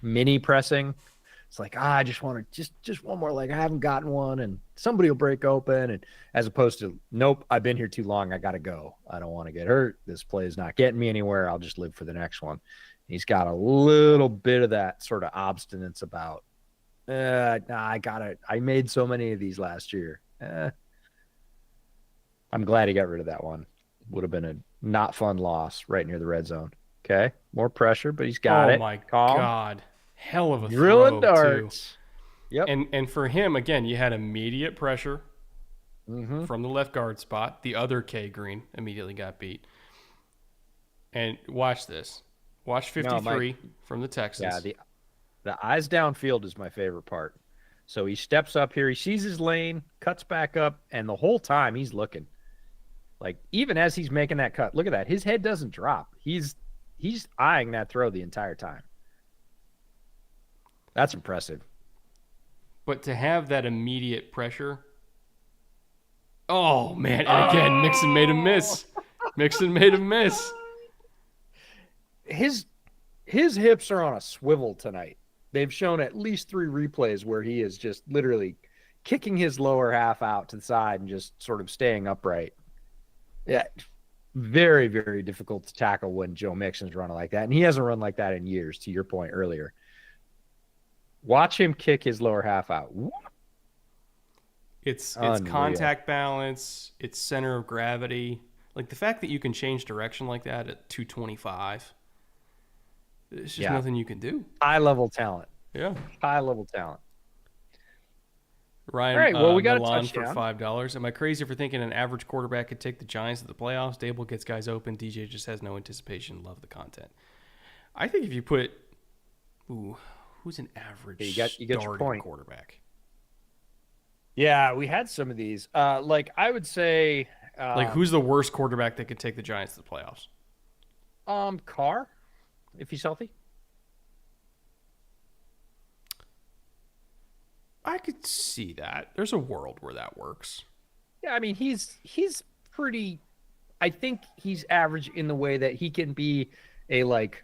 mini pressing. It's like, I just want to just one more leg. I haven't gotten one, and somebody will break open. And as opposed to, nope, I've been here too long. I got to go. I don't want to get hurt. This play is not getting me anywhere. I'll just live for the next one. He's got a little bit of that sort of obstinance about, I got it. I made so many of these last year. I'm glad he got rid of that one. Would have been a not fun loss right near the red zone. Okay. More pressure, but he's got it. Oh, my God. Hell of a drilling throw, darts. Too. Yep. And for him, again, you had immediate pressure from the left guard spot. The other K Green immediately got beat. And watch this. Watch 53 from the Texans. Yeah, the eyes downfield is my favorite part. So he steps up here. He sees his lane, cuts back up, and the whole time he's looking. Like, even as he's making that cut, look at that. His head doesn't drop. He's eyeing that throw the entire time. That's impressive. But to have that immediate pressure. Oh, man. And again, Mixon made him miss. His hips are on a swivel tonight. They've shown at least 3 replays where he is just literally kicking his lower half out to the side and just sort of staying upright. Yeah, very, very difficult to tackle when Joe Mixon's running like that. And he hasn't run like that in years, to your point earlier. Watch him kick his lower half out. It's contact balance. It's center of gravity. Like the fact that you can change direction like that at 225. It's just Yeah. nothing you can do. High level talent. Yeah. High level talent. All Ryan right. Well, we got a Milan for touchdown. $5. Am I crazy for thinking an average quarterback could take the Giants to the playoffs? Dable gets guys open. DJ just has no anticipation. Love the content. I think if you put, who's an average You got your starting point. quarterback? Yeah, we had some of these. Like I would say, Like, who's the worst quarterback that could take the Giants to the playoffs? Carr, if he's healthy. I could see that. There's a world where that works. Yeah, I mean he's pretty. I think he's average in the way that he can be a like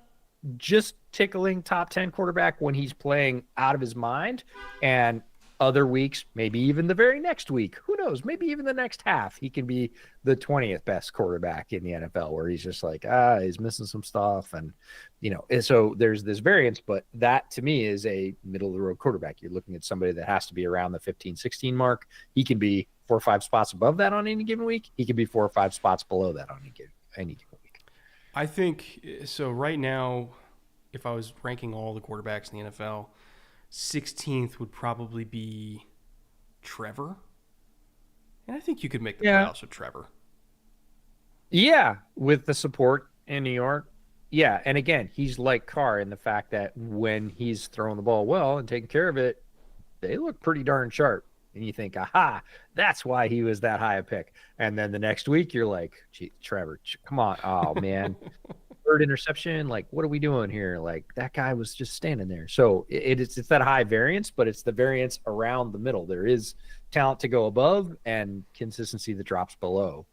just tickling top 10 quarterback when he's playing out of his mind, and other weeks, maybe even the very next week, who knows, maybe even the next half, he can be the 20th best quarterback in the NFL where he's just like, he's missing some stuff. And, and so there's this variance, but that to me is a middle of the road quarterback. You're looking at somebody that has to be around the 15, 16 mark. He can be 4 or 5 spots above that on any given week. He can be 4 or 5 spots below that on any given week. I think so. Right now, if I was ranking all the quarterbacks in the NFL, 16th would probably be Trevor. And I think you could make the playoffs with Trevor. Yeah, with the support in New York. Yeah, and again, he's like Carr in the fact that when he's throwing the ball well and taking care of it, they look pretty darn sharp. And you think, aha, that's why he was that high a pick. And then the next week, you're like, gee, Trevor, come on. Oh, man. Third interception. Like, what are we doing here? Like, that guy was just standing there. So it's that high variance, but it's the variance around the middle. There is talent to go above and consistency that drops below.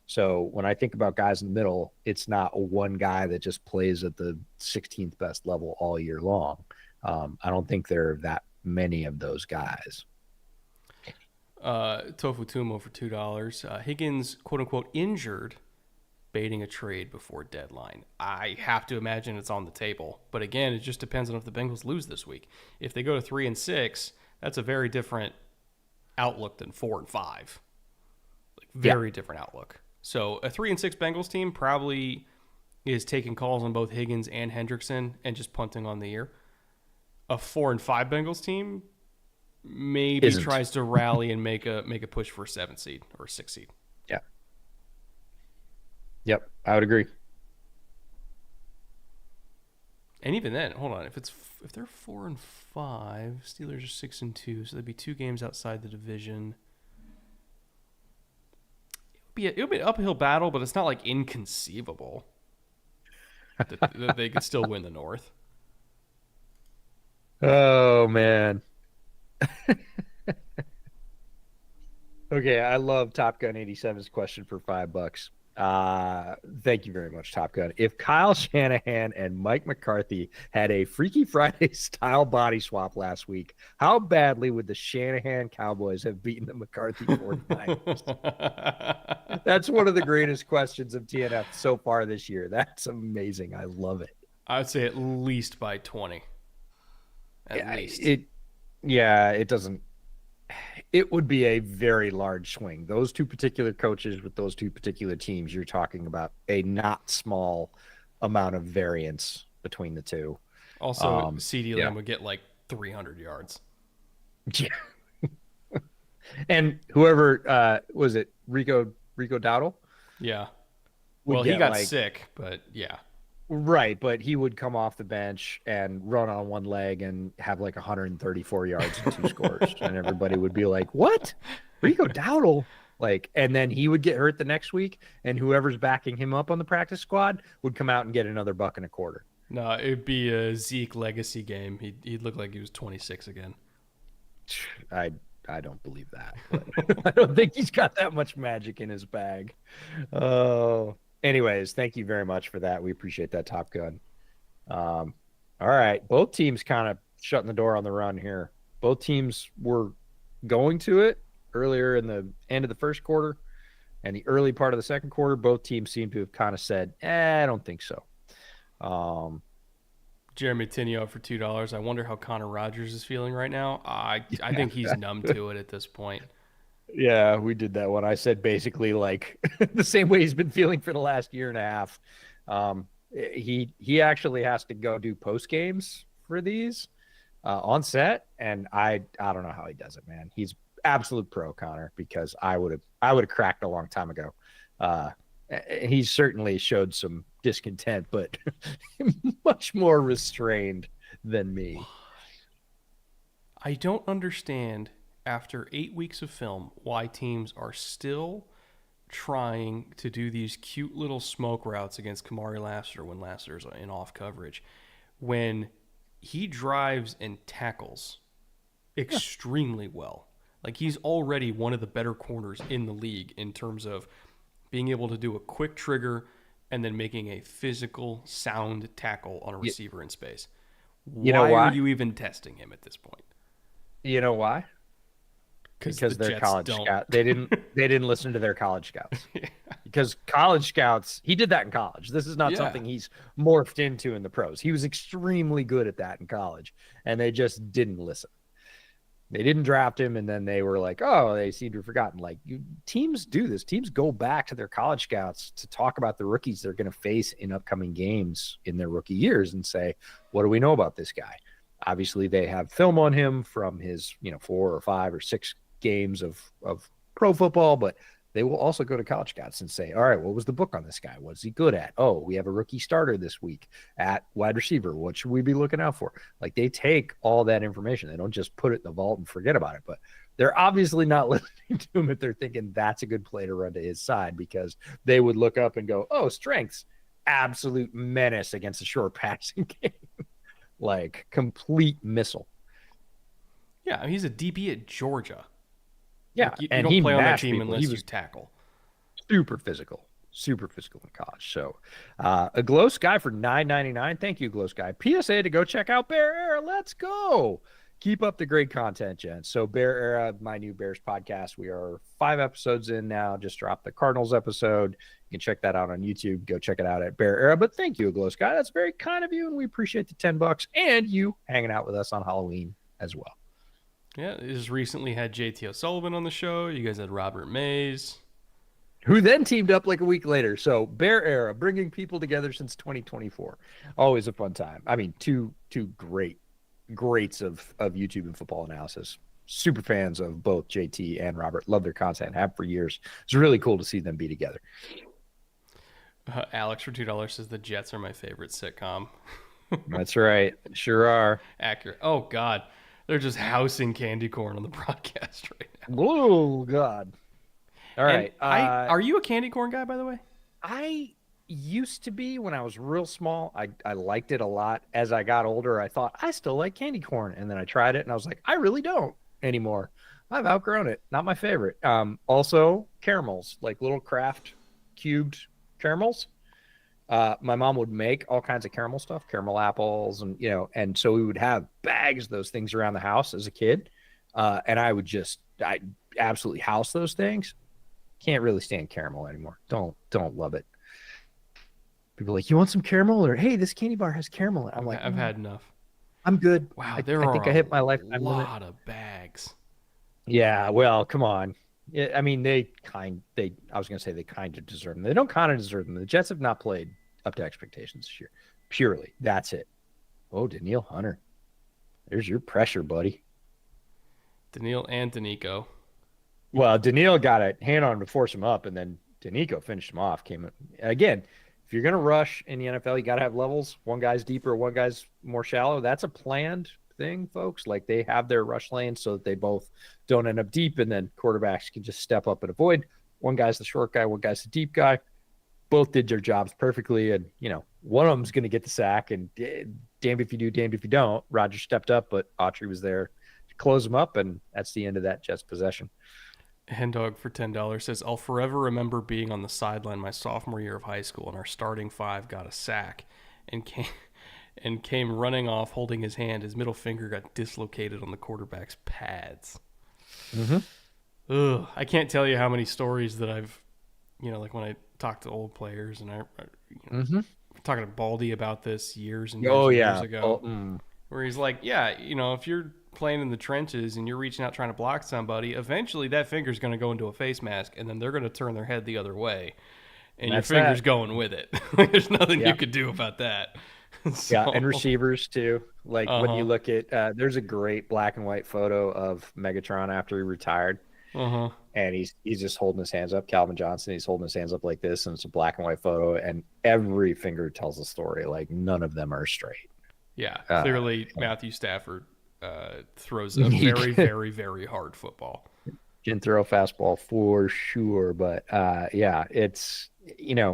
So when I think about guys in the middle, it's not one guy that just plays at the 16th best level all year long. I don't think there are that many of those guys. Tofu Tumo for $2. Higgins, quote unquote, injured, baiting a trade before deadline. I have to imagine it's on the table, but again, it just depends on if the Bengals lose this week. If they go to 3-6, that's a very different outlook than 4-5. Like very different outlook. So a 3-6 Bengals team probably is taking calls on both Higgins and Hendrickson and just punting on the year. A 4-5 Bengals team maybe tries to rally and make a push for a 7 seed or a 6 seed. Yeah. Yep, I would agree. And even then, hold on, if they're 4-5, Steelers are 6-2, so there'd be 2 games outside the division. It'll be an uphill battle, but it's not like inconceivable that they could still win the North. Oh man. Okay, I love Top Gun 87's question for $5. Thank you very much, Top Gun. If Kyle Shanahan and Mike McCarthy had a Freaky Friday style body swap last week, how badly would the Shanahan Cowboys have beaten the McCarthy 49ers? That's one of the greatest questions of TNF so far this year. That's amazing. I love it. I would say at least by 20. At least. It doesn't. It would be a very large swing. Those two particular coaches with those two particular teams, you're talking about a not small amount of variance between the two. Also, CeeDee Lamb would get like 300 yards. Yeah. And whoever was it, Rico Dowdle? Yeah. Well, he got sick, but yeah. Right, but he would come off the bench and run on one leg and have like 134 yards and 2 scores. And everybody would be like, what? Rico Dowdle? Like, and then he would get hurt the next week, and whoever's backing him up on the practice squad would come out and get another $1.25 and a quarter. No, it'd be a Zeke legacy game. He'd look like he was 26 again. I don't believe that. I don't think he's got that much magic in his bag. Oh. Anyways, thank you very much for that. We appreciate that, Top Gun. All right. Both teams kind of shutting the door on the run here. Both teams were going to it earlier in the end of the first quarter and the early part of the second quarter. Both teams seem to have kind of said, I don't think so. Jeremy Tinio for $2. I wonder how Connor Rogers is feeling right now. I think he's numb to it at this point. Yeah, we did that one. I said basically like the same way he's been feeling for the last year and a half. He actually has to go do post games for these on set, and I don't know how he does it, man. He's absolute pro, Connor, because I would have cracked a long time ago. Uh, he certainly showed some discontent, but much more restrained than me. I don't understand after 8 weeks of film why teams are still trying to do these cute little smoke routes against Kamari Lassiter when Lassiter's in off coverage. When he drives and tackles extremely well. Like he's already one of the better corners in the league in terms of being able to do a quick trigger and then making a physical, sound tackle on a receiver in space. You know Why are why? you even testing him at this point? You know why? Because the Because they're Jets college don't. scout. They didn't listen to their college scouts. Because college scouts, he did that in college. This is not Yeah. something he's morphed into in the pros. He was extremely good at that in college, and they just didn't listen. They didn't draft him, and then they were like, "Oh, they seem to have forgotten." Like teams do this. Teams go back to their college scouts to talk about the rookies they're going to face in upcoming games in their rookie years, and say, "What do we know about this guy?" Obviously, they have film on him from his 4 or 5 or 6 games of pro football, but they will also go to college scouts and say, all right, what was the book on this guy? What's he good at? Oh, we have a rookie starter this week at wide receiver. What should we be looking out for? Like they take all that information. They don't just put it in the vault and forget about it, but they're obviously not listening to him if they're thinking that's a good play to run to his side, because they would look up and go, oh, strengths, absolute menace against a short passing game. Like complete missile. Yeah, he's a DB at Georgia. Yeah, Like, you and don't he play on that mashed team people. unless He you was tackle. super physical in college. So, a Glow Sky for $9.99. Thank you, Glow Sky. PSA to go check out Bear Era. Let's go. Keep up the great content, gents. So, Bear Era, my new Bears podcast. We are 5 episodes in now. Just dropped the Cardinals episode. You can check that out on YouTube. Go check it out at Bear Era. But thank you, Glow Sky. That's very kind of you, and we appreciate the $10 and you hanging out with us on Halloween as well. Yeah, just recently had JT O'Sullivan on the show. You guys had Robert Mays. Who then teamed up like a week later. So Bear Era, bringing people together since 2024. Always a fun time. I mean, two greats of YouTube and football analysis. Super fans of both JT and Robert. Love their content. Have for years. It's really cool to see them be together. Alex for $2 says the Jets are my favorite sitcom. That's right. Sure are. Accurate. Oh God, they're just housing candy corn on the broadcast right now. Oh God. All right. Are you a candy corn guy, by the way? I used to be when I was real small. I liked it a lot. As I got older, I thought I still like candy corn, and then I tried it, and I was like, I really don't anymore. I've outgrown it. Not my favorite. Also caramels, like little Kraft cubed caramels. My mom would make all kinds of caramel stuff, caramel apples, and so we would have bags of those things around the house as a kid, and I absolutely house those things. Can't really stand caramel anymore. Don't love it. People are like, you want some caramel? Or hey, this candy bar has caramel. I'm like, I've had enough. I'm good. Wow, I there think are I hit my a lifetime limit. lot of bags. Yeah, well, come on. I mean, I was gonna say they kind of deserve them. They don't kind of deserve them. The Jets have not played up to expectations this year. Purely, that's it. Oh, Daniil Hunter, there's your pressure, buddy. Daniil and Danico. Well, Daniil got a hand on him to force him up, and then Danico finished him off. Came again. If you're gonna rush in the NFL, you got to have levels. One guy's deeper, one guy's more shallow. That's a planned thing, folks. Like they have their rush lanes so that they both don't end up deep, and then quarterbacks can just step up and avoid. One guy's the short guy, one guy's the deep guy. Both did their jobs perfectly, and one of them's going to get the sack. And damned if you do, damned if you don't. Rodgers stepped up, but Autry was there to close him up, and that's the end of that Jets possession. Hendog for $10 says, I'll forever remember being on the sideline my sophomore year of high school, and our starting 5 got a sack and came running off holding his hand. His middle finger got dislocated on the quarterback's pads. Mm-hmm. Ugh, I can't tell you how many stories that I've, like when I talk to old players and Mm-hmm. talking to Baldy about this years and years ago, where he's like, yeah, if you're playing in the trenches and you're reaching out trying to block somebody, eventually that finger's going to go into a face mask and then they're going to turn their head the other way. and your That's finger's that. going with it. There's nothing you Yeah. could do about that. Yeah, and So, receivers too. Like when you uh-huh. look at, there's a great black and white photo of Megatron after he retired, Uh-huh. and he's just holding his hands up. Calvin Johnson, he's holding his hands up like this, and it's a black and white photo, and every finger tells a story. Like none of them are straight. Yeah, Uh, clearly Matthew Stafford throws a he very, very, very hard football. can throw a fastball for sure, but yeah, it's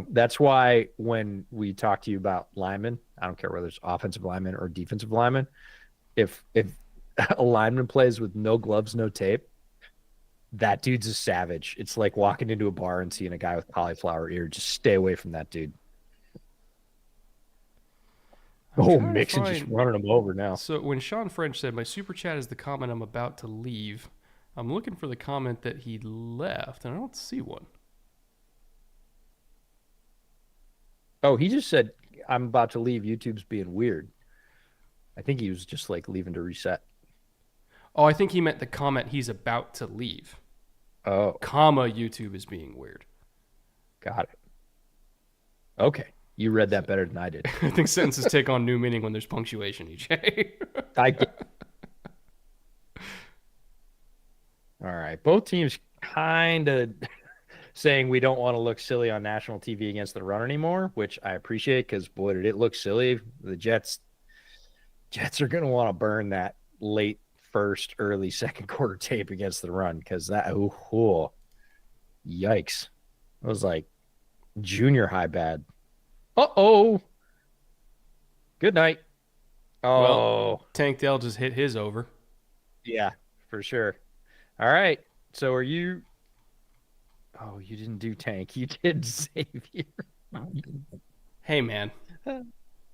that's why when we talk to you about linemen, I don't care whether it's offensive lineman or defensive lineman, if a lineman plays with no gloves, no tape, that dude's a savage. It's like walking into a bar and seeing a guy with cauliflower ear. Just stay away from that dude. I'm Oh, trying to Mixon just find. running him over now. So when Sean French said, "My super chat is the comment I'm about to leave," I'm looking for the comment that he left, and I don't see one. Oh, he just said, I'm about to leave. YouTube's being weird. I think he was just like leaving to reset. Oh, I think he meant the comment he's about to leave. Oh, Comma, YouTube is being weird. got it. Okay. You read that better than I did. I think sentences take on new meaning when there's punctuation, EJ. I get. All right. Both teams kind of saying we don't want to look silly on national TV against the run anymore, which I appreciate because boy, did it look silly. The Jets are going to want to burn that late first, early second quarter tape against the run because yikes. It was like junior high bad. Uh-oh. Good night. Well, Oh, Tank Dell just hit his over. yeah, for sure. All right. So are you? Oh, you didn't do Tank. You did Xavier. Hey, man,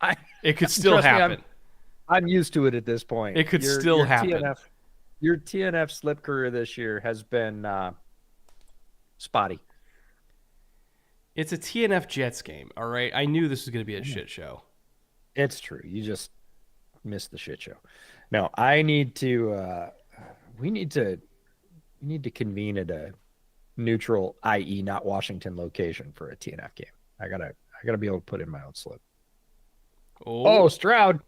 I it could still trust me, happen. I'm used to it at this point. It could still happen. Your TNF slip career this year has been spotty. It's a TNF Jets game, all right? I knew this was going to be a shit show. It's true. You just missed the shit show. No, I need to. We need to convene at a neutral, i.e., not Washington location for a TNF game. I gotta be able to put in my own slip. Oh, Stroud.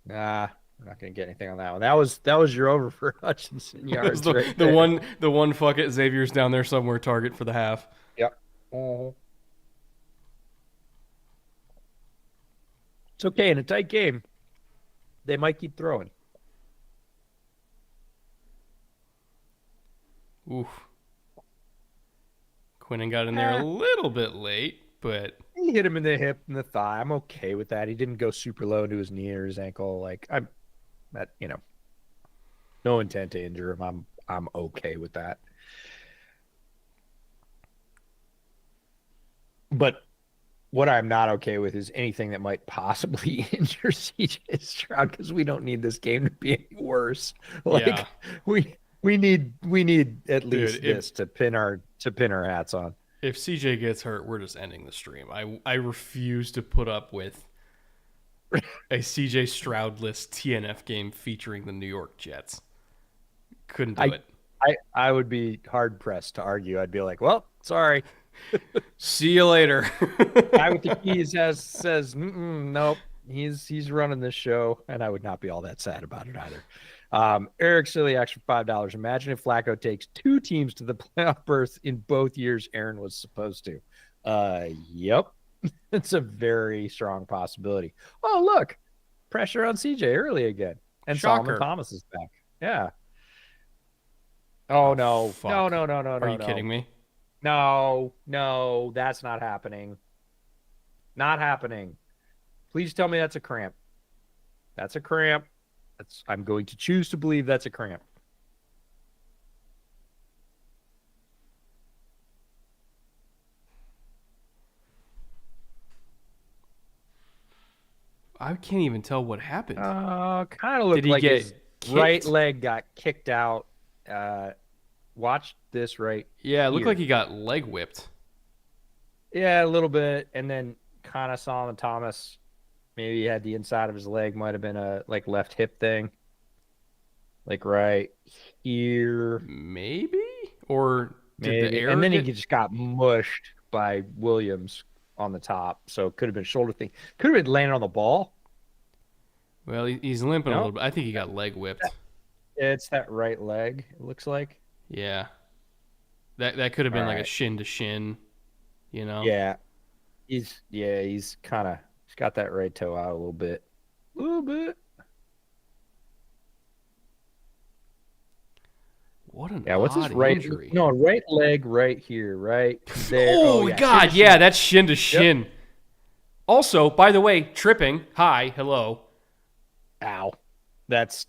Nah, I'm not gonna get anything on that one. That was your over for Hutchinson yards. the one fuck it, Xavier's down there somewhere target for the half. Yep. Uh-huh. It's okay in a tight game. They might keep throwing. Oof. Quinnen got in there a little bit late, but He hit him in the hip and the thigh. I'm okay with that. He didn't go super low into his knee or his ankle. Like I'm that, no intent to injure him. I'm okay with that. But what I'm not okay with is anything that might possibly injure CJ Stroud because we don't need this game to be any worse. Like yeah. we need at least Dude, this to pin our hats on. If CJ gets hurt, we're just ending the stream. I refuse to put up with a CJ Stroudless TNF game featuring the New York Jets. Couldn't do it. I would be hard pressed to argue. I'd be like, well, sorry. See you later. Guy with the keys says, nope, he's running this show, and I would not be all that sad about it either. Eric Ciliac for $5. Imagine if Flacco takes two teams to the playoff berth in both years Aaron was supposed to. Yep. It's a very strong possibility. Oh, look. Pressure on CJ early again. And Shocker. Solomon Thomas is back. Yeah. Oh, no. Fuck. No. Are you kidding me? No, that's not happening. Not happening. Please tell me that's a cramp. That's a cramp. I'm going to choose to believe that's a cramp. I can't even tell what happened. Kind of looked like his right leg got kicked out. Watch this right. Yeah, it looked here. like he got leg whipped. Yeah, a little bit, and then kind of Solomon Thomas. Maybe he had the inside of his leg, might have been a left hip thing. Like right here. Maybe? Or did Maybe. the air and then he just got mushed by Williams on the top, so it could have been a shoulder thing. Could have been landing on the ball. Well, he's limping a No, little bit. I think he got leg whipped. it's that right leg. It looks like. Yeah. That could have All been like a right. shin to shin, Yeah, he's got that right toe out a little bit, a little bit. What an Yeah, what's his odd right? injury. No, right leg right here, right there. Oh, Yeah, God, shin to yeah, shin. that's shin to Yep. shin. Also, by the way, tripping. Hi, hello. Ow. That's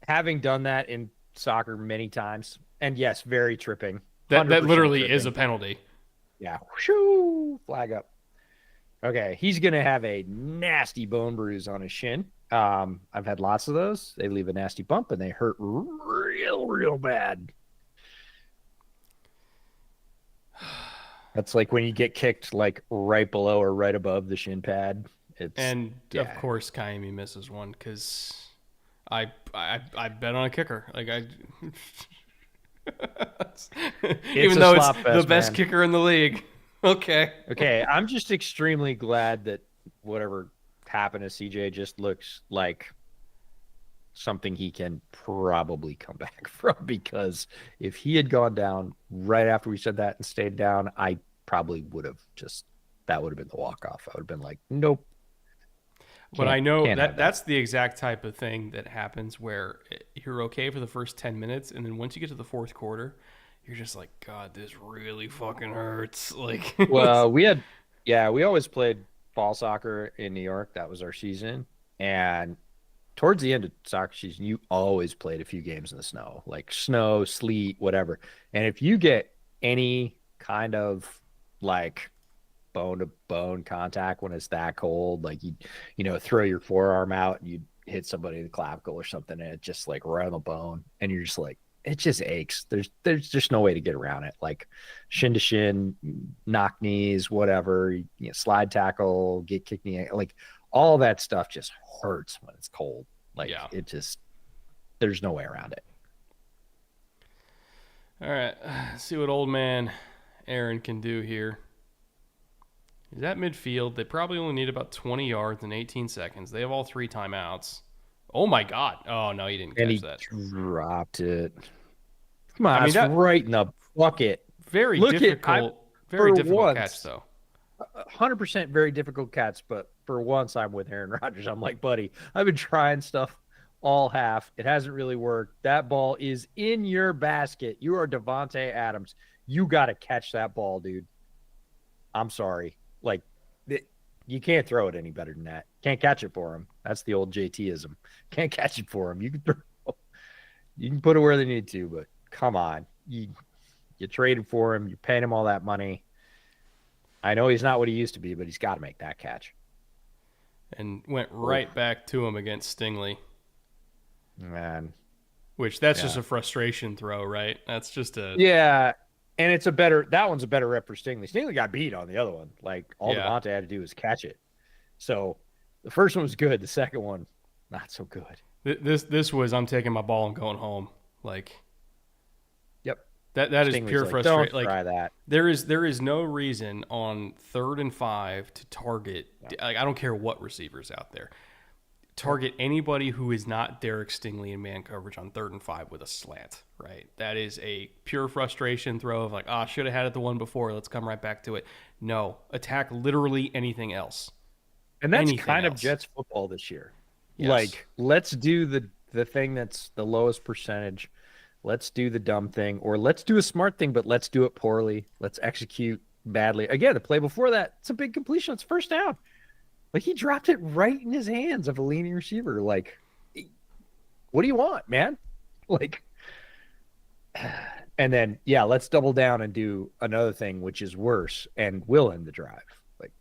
having done that in soccer many times, and yes, very tripping. That 100% literally is a tripping. penalty. Yeah. Shoo, flag up. Okay, he's gonna have a nasty bone bruise on his shin. I've had lots of those. They leave a nasty bump and they hurt real bad. That's like when you get kicked like right below or right above the shin pad. And of course, Kaimi misses one because I bet on a kicker. Like even though it's the best kicker in the league. Okay. Okay, I'm just extremely glad that whatever happened to CJ just looks like something he can probably come back from, because if he had gone down right after we said that and stayed down, I probably would have that would have been the walk-off. I would have been like, nope. But I know that's the exact type of thing that happens where you're okay for the first 10 minutes, and then once you get to the fourth quarter, you're just like, God, this really fucking hurts. Like, well, we always played fall soccer in New York. That was our season. And towards the end of soccer season, you always played a few games in the snow, like snow, sleet, whatever. And if you get any kind of like bone to bone contact when it's that cold, like you throw your forearm out and you hit somebody in the clavicle or something, and it just like right on the bone, and you're just like, it just aches. There's just no way to get around it. Like shin to shin, knock knees, whatever, slide tackle, get kicked in the ankle, like all that stuff just hurts when it's cold. Like it just, there's no way around it. All right, let's see what old man Aaron can do here. He's at midfield. They probably only need about 20 yards in 18 seconds. They have all 3 timeouts. Oh, my God. Oh, no, he didn't catch that. Dropped it. Come on, I mean, that's right in the bucket. Very difficult catch, though. 100% very difficult catch, but for once I'm with Aaron Rodgers. I'm like, buddy, I've been trying stuff all half. It hasn't really worked. That ball is in your basket. You are Devontae Adams. You got to catch that ball, dude. I'm sorry. Like, you can't throw it any better than that. Can't catch it for him. That's the old JT-ism. Can't catch it for him. You can put it where they need to, but come on. You traded for him. You're paying him all that money. I know he's not what he used to be, but he's got to make that catch. And went right back to him against Stingley. Man. Which that's just a frustration throw, right? That's just a... Yeah. And that one's a better rep for Stingley. Stingley got beat on the other one. Like, all Devontae had to do was catch it. So the first one was good. The second one, not so good. This was, I'm taking my ball and going home. Like, yep. That is Stingley's pure frustration. Don't try that. There is no reason on 3rd and 5 to target. Like, I don't care what receivers out there. Target anybody who is not Derek Stingley in man coverage on 3rd and 5 with a slant, right? That is a pure frustration throw of like, should have had it the one before. Let's come right back to it. No, attack literally anything else. And that's kind of Jets football this year. Yes. Like, let's do the thing that's the lowest percentage. Let's do the dumb thing, or let's do a smart thing, but let's do it poorly. Let's execute badly. Again, the play before that, it's a big completion. It's first down. Like, he dropped it right in his hands of a leaning receiver. Like, what do you want, man? Like, and then, let's double down and do another thing, which is worse and will end the drive. Like,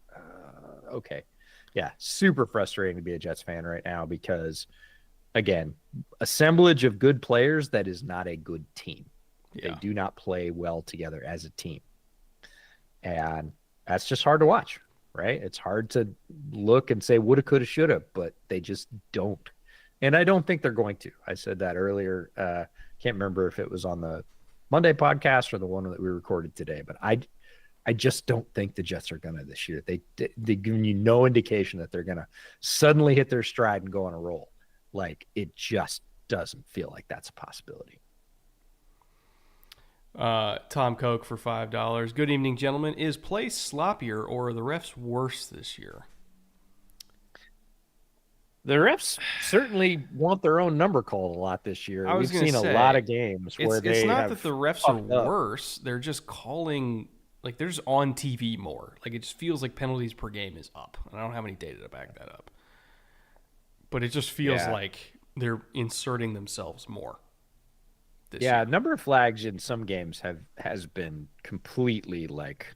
okay. Yeah, super frustrating to be a Jets fan right now because, again, assemblage of good players that is not a good team. Yeah. They do not play well together as a team. And that's just hard to watch. Right? It's hard to look and say woulda, coulda, shoulda, but they just don't. And I don't think they're going to. I said that earlier. Can't remember if it was on the Monday podcast or the one that we recorded today, but I I just don't think the Jets are gonna this year. They giving you no indication that they're gonna suddenly hit their stride and go on a roll. Like it just doesn't feel like that's a possibility. Tom Coke for $5. Good evening, gentlemen. Is play sloppier or are the refs worse this year? The refs certainly want their own number called a lot this year. I was We've going to seen a say, lot of games where it's they not have that the refs are fucked up. worse. They're just calling, like, they're just on TV more. Like, it just feels like penalties per game is up. And I don't have any data to back that up. But it just feels like they're inserting themselves more. Yeah, number of flags in some games has been completely like,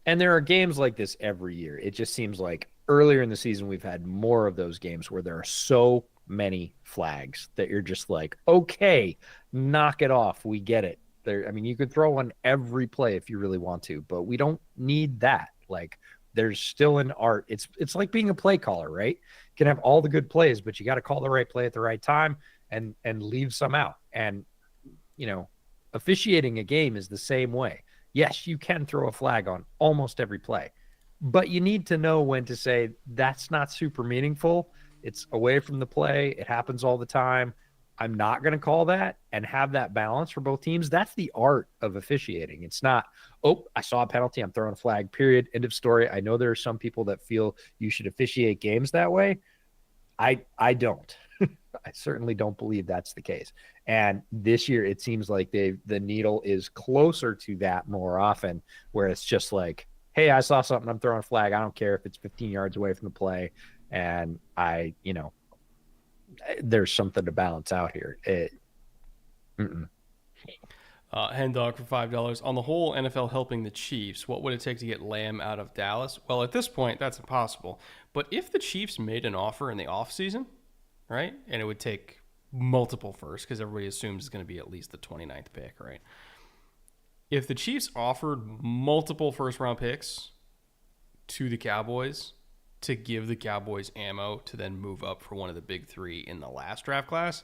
and there are games like this every year. It just seems like earlier in the season we've had more of those games where there are so many flags that you're just like, okay, knock it off. We get it. There, I mean, you could throw one every play if you really want to, but we don't need that. Like, there's still an art. It's like being a play caller, right? You can have all the good plays, but you got to call the right play at the right time and leave some out. And you know, officiating a game is the same way. Yes, you can throw a flag on almost every play, but you need to know when to say that's not super meaningful. It's away from the play. It happens all the time. I'm not going to call that, and have that balance for both teams. That's the art of officiating. It's not, oh, I saw a penalty, I'm throwing a flag, period, end of story. I know there are some people that feel you should officiate games that way. I don't. I certainly don't believe that's the case. And this year, it seems like the needle is closer to that more often, where it's just like, hey, I saw something, I'm throwing a flag. I don't care if it's 15 yards away from the play. And there's something to balance out here. Hen Dog for $5. On the whole, NFL helping the Chiefs, what would it take to get Lamb out of Dallas? Well, at this point, that's impossible. But if the Chiefs made an offer in the offseason, right, and it would take multiple firsts because everybody assumes it's going to be at least the 29th pick, right? If the Chiefs offered multiple first-round picks to the Cowboys to give the Cowboys ammo to then move up for one of the big three in the last draft class,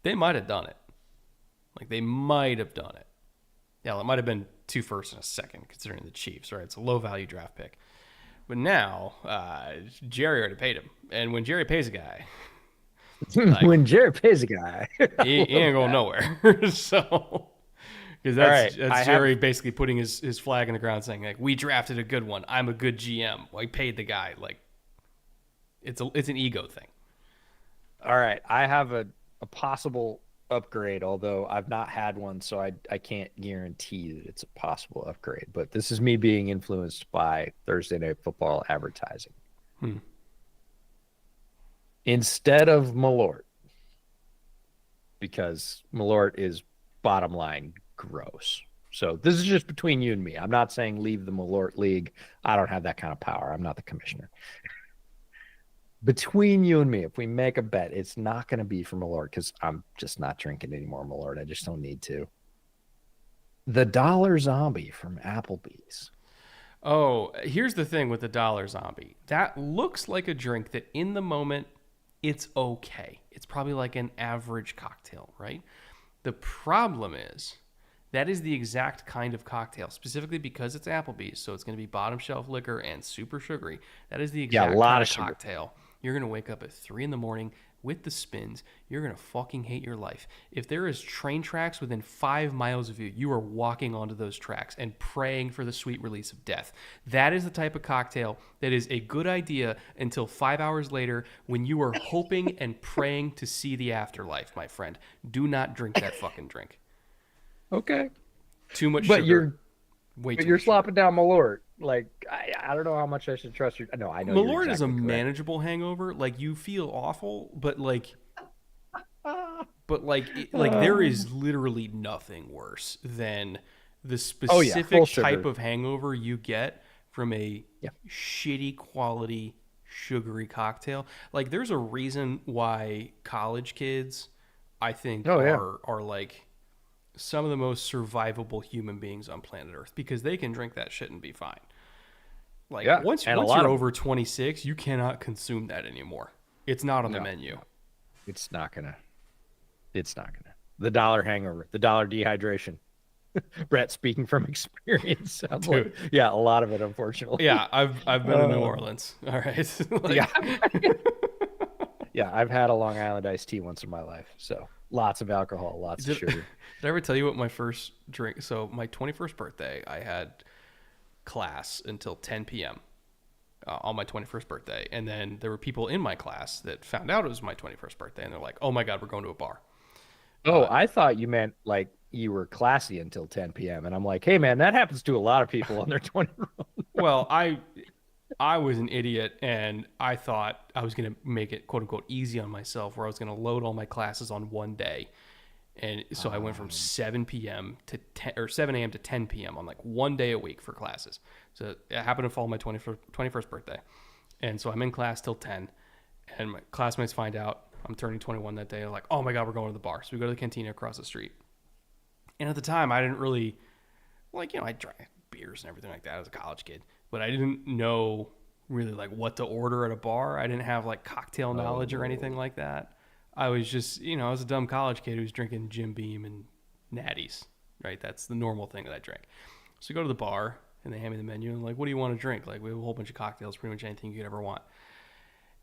they might have done it. Like, they might have done it. Yeah, it might have been 2 firsts and a second, considering the Chiefs, right? It's a low-value draft pick. But now, Jerry already paid him. And when Jerry pays a guy... like, when Jerry pays a guy... he ain't going nowhere. So... Because that's Jerry basically putting his flag in the ground saying, like, we drafted a good one. I'm a good GM. I paid the guy. Like, it's an ego thing. All right. I have a possible upgrade, although I've not had one, so I can't guarantee that it's a possible upgrade. But this is me being influenced by Thursday Night Football advertising. Instead of Malort, because Malort is bottom line gross. So this is just between you and me. I'm not saying leave the Malort league. I don't have that kind of power. I'm not the commissioner. Between you and me, if we make a bet, it's not going to be for Malort because I'm just not drinking any more Malort. I just don't need to. The Dollar Zombie from Applebee's. Oh, here's the thing with the Dollar Zombie. That looks like a drink that in the moment, it's okay. It's probably like an average cocktail, right? The problem is that is the exact kind of cocktail, specifically because it's Applebee's, so it's going to be bottom shelf liquor and super sugary. That is the exact kind of cocktail. You're going to wake up at 3 a.m. with the spins. You're going to fucking hate your life. If there is train tracks within 5 miles of you, you are walking onto those tracks and praying for the sweet release of death. That is the type of cocktail that is a good idea until 5 hours later when you are hoping and praying to see the afterlife, my friend. Do not drink that fucking drink. Okay. Too much but sugar. You're slopping down Malort. Like, I don't know how much I should trust you. No, I know Malort exactly is a correct. manageable hangover. Like, you feel awful, but like there is literally nothing worse than the specific type of hangover you get from a shitty quality sugary cocktail. Like, there's a reason why college kids, I think, are like some of the most survivable human beings on planet Earth because they can drink that shit and be fine. Like, once you're over 26, you cannot consume that anymore. It's not on the menu. It's not gonna. The dollar hangover, the dollar dehydration. Brett speaking from experience. Sounds like, Dude. yeah, a lot of it, unfortunately. Yeah, I've been to New Orleans. All right. Yeah. Like Yeah, I've had a Long Island iced tea once in my life. So lots of alcohol, lots of did, did sugar. I ever tell you what my first drink? So my 21st birthday, I had class until 10 p.m. On my 21st birthday, and then there were people in my class that found out it was my 21st birthday, and they're like, "Oh my god, we're going to a bar." Oh, I thought you meant like you were classy until 10 p.m. And I'm like, hey man, that happens to a lot of people on their 20. Well, I was an idiot, and I thought I was going to make it quote unquote easy on myself, where I was going to load all my classes on one day. And so I went from 7 p.m. to 10 or 7 a.m. to 10 p.m. on like one day a week for classes. So it happened to fall my 21st birthday. And so I'm in class till 10, and my classmates find out I'm turning 21 that day. They're like, "Oh my god, we're going to the bar." So we go to the cantina across the street. And at the time, I didn't really like, I drank beers and everything like that as a college kid, but I didn't know really like what to order at a bar. I didn't have like cocktail knowledge or anything like that. I was just, I was a dumb college kid who was drinking Jim Beam and Natties, right? That's the normal thing that I drank. So I go to the bar and they hand me the menu and like, what do you want to drink? Like, we have a whole bunch of cocktails, pretty much anything you could ever want.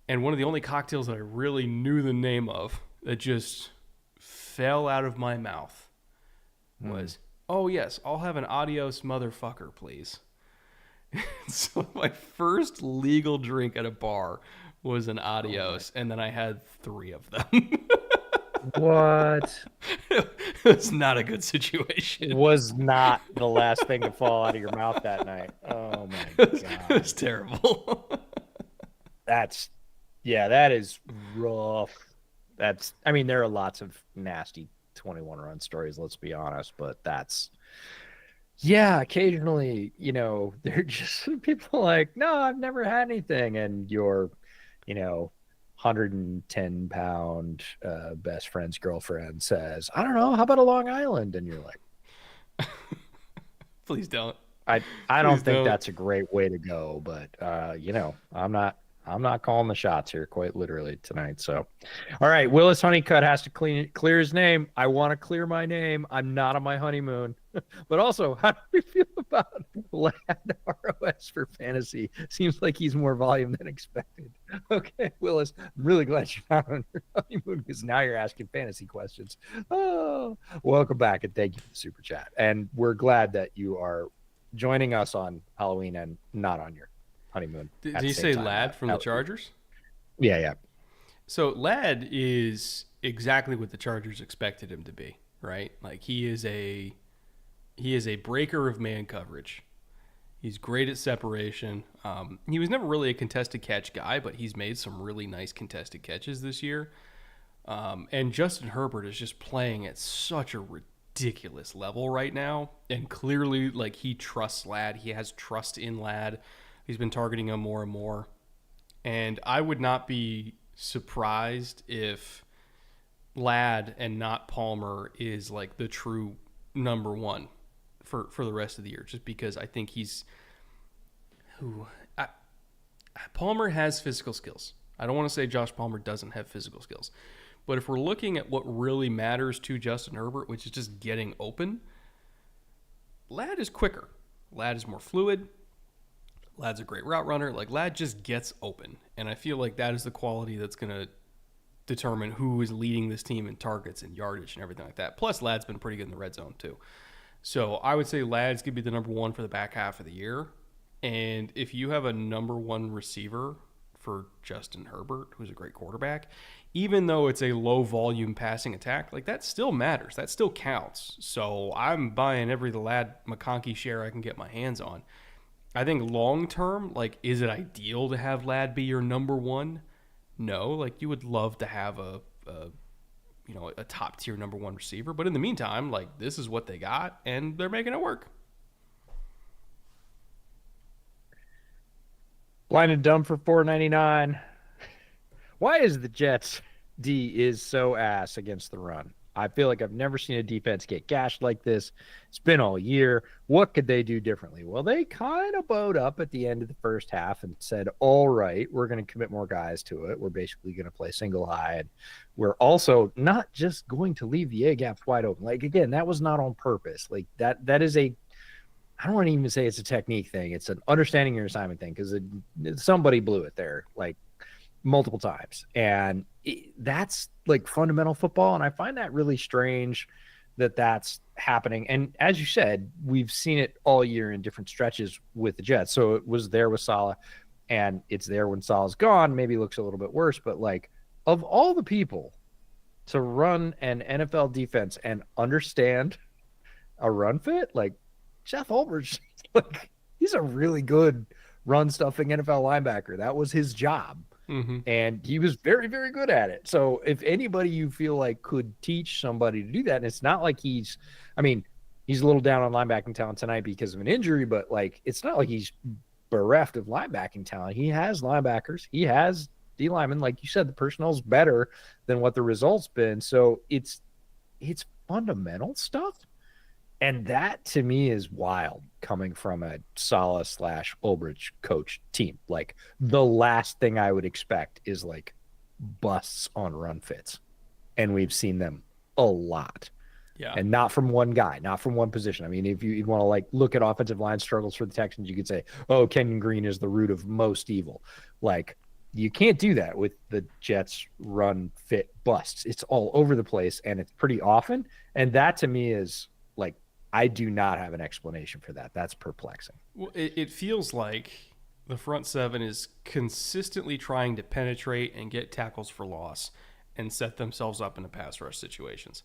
And one of the only cocktails that I really knew the name of that just fell out of my mouth was, "Oh yes, I'll have an adios motherfucker, please." So my first legal drink at a bar was an adios, and then I had 3 of them. What? It's not a good situation. Was not the last thing to fall out of your mouth that night. Oh my It God. was terrible. That is rough. I mean, there are lots of nasty 21 run stories, let's be honest, but occasionally, they're just people like, no, I've never had anything. And your, 110-pound best friend's girlfriend says, I don't know, how about a Long Island? And you're like, Please don't. I don't Please think don't. that's a great way to go, but I'm not calling the shots here, quite literally tonight. So, all right, Willis Honeycutt has to clear his name. I want to clear my name. I'm not on my honeymoon. But also, how do we feel about Lad ROS for fantasy? Seems like he's more volume than expected. Okay, Willis, I'm really glad you're not on your honeymoon because now you're asking fantasy questions. Oh, welcome back and thank you for the super chat. And we're glad that you are joining us on Halloween and not on your honeymoon. Did you say Lad from the Chargers? Yeah. So Lad is exactly what the Chargers expected him to be, right? Like he is a breaker of man coverage. He's great at separation. He was never really a contested catch guy, but he's made some really nice contested catches this year. And Justin Herbert is just playing at such a ridiculous level right now, and clearly, like, he trusts Lad. He has trust in Lad. He's been targeting him more and more. And I would not be surprised if Lad and not Palmer is like the true number one for the rest of the year, just because I think Palmer has physical skills. I don't want to say Josh Palmer doesn't have physical skills, but if we're looking at what really matters to Justin Herbert, which is just getting open, Lad is quicker. Lad is more fluid. Lad's a great route runner. Like, Lad just gets open. And I feel like that is the quality that's going to determine who is leading this team in targets and yardage and everything like that. Plus, Lad's been pretty good in the red zone, too. So I would say Lad's going to be the number one for the back half of the year. And if you have a number one receiver for Justin Herbert, who's a great quarterback, even though it's a low volume passing attack, like, that still matters. That still counts. So I'm buying every Lad McConkey share I can get my hands on. I think long term, like, is it ideal to have Lad be your number one? No. Like, you would love to have a top tier number one receiver, but in the meantime, like, this is what they got, and they're making it work. Blind and dumb for $4.99. Why is the Jets D is so ass against the run? I feel like I've never seen a defense get gashed like this. It's been all year. What could they do differently? Well, they kind of bowed up at the end of the first half and said, all right, we're going to commit more guys to it. We're basically going to play single high. And we're also not just going to leave the A gaps wide open. Like, again, that was not on purpose. Like that is a, I don't want to even say it's a technique thing. It's an understanding your assignment thing because somebody blew it there like multiple times. And that's like fundamental football. And I find that really strange that that's happening. And as you said, we've seen it all year in different stretches with the Jets. So it was there with Saleh and it's there when Saleh's gone. Maybe it looks a little bit worse, but like of all the people to run an NFL defense and understand a run fit, like Jeff Ulbrich, like he's a really good run stuffing NFL linebacker. That was his job. Mm-hmm. And he was very, very good at it. So if anybody you feel like could teach somebody to do that, and it's not like he's a little down on linebacking talent tonight because of an injury, but like it's not like he's bereft of linebacking talent. He has linebackers. He has D linemen. Like you said, the personnel's better than what the results been. So it's fundamental stuff. And that to me is wild coming from a Saleh / Ulbrich coach team. Like the last thing I would expect is like busts on run fits. And we've seen them a lot. Yeah. And not from one guy, not from one position. I mean, if you want to like look at offensive line struggles for the Texans, you could say, oh, Kenyon Green is the root of most evil. Like you can't do that with the Jets run fit busts. It's all over the place and it's pretty often. And that to me is like, I do not have an explanation for that. That's perplexing. Well, it feels like the front seven is consistently trying to penetrate and get tackles for loss and set themselves up into pass rush situations.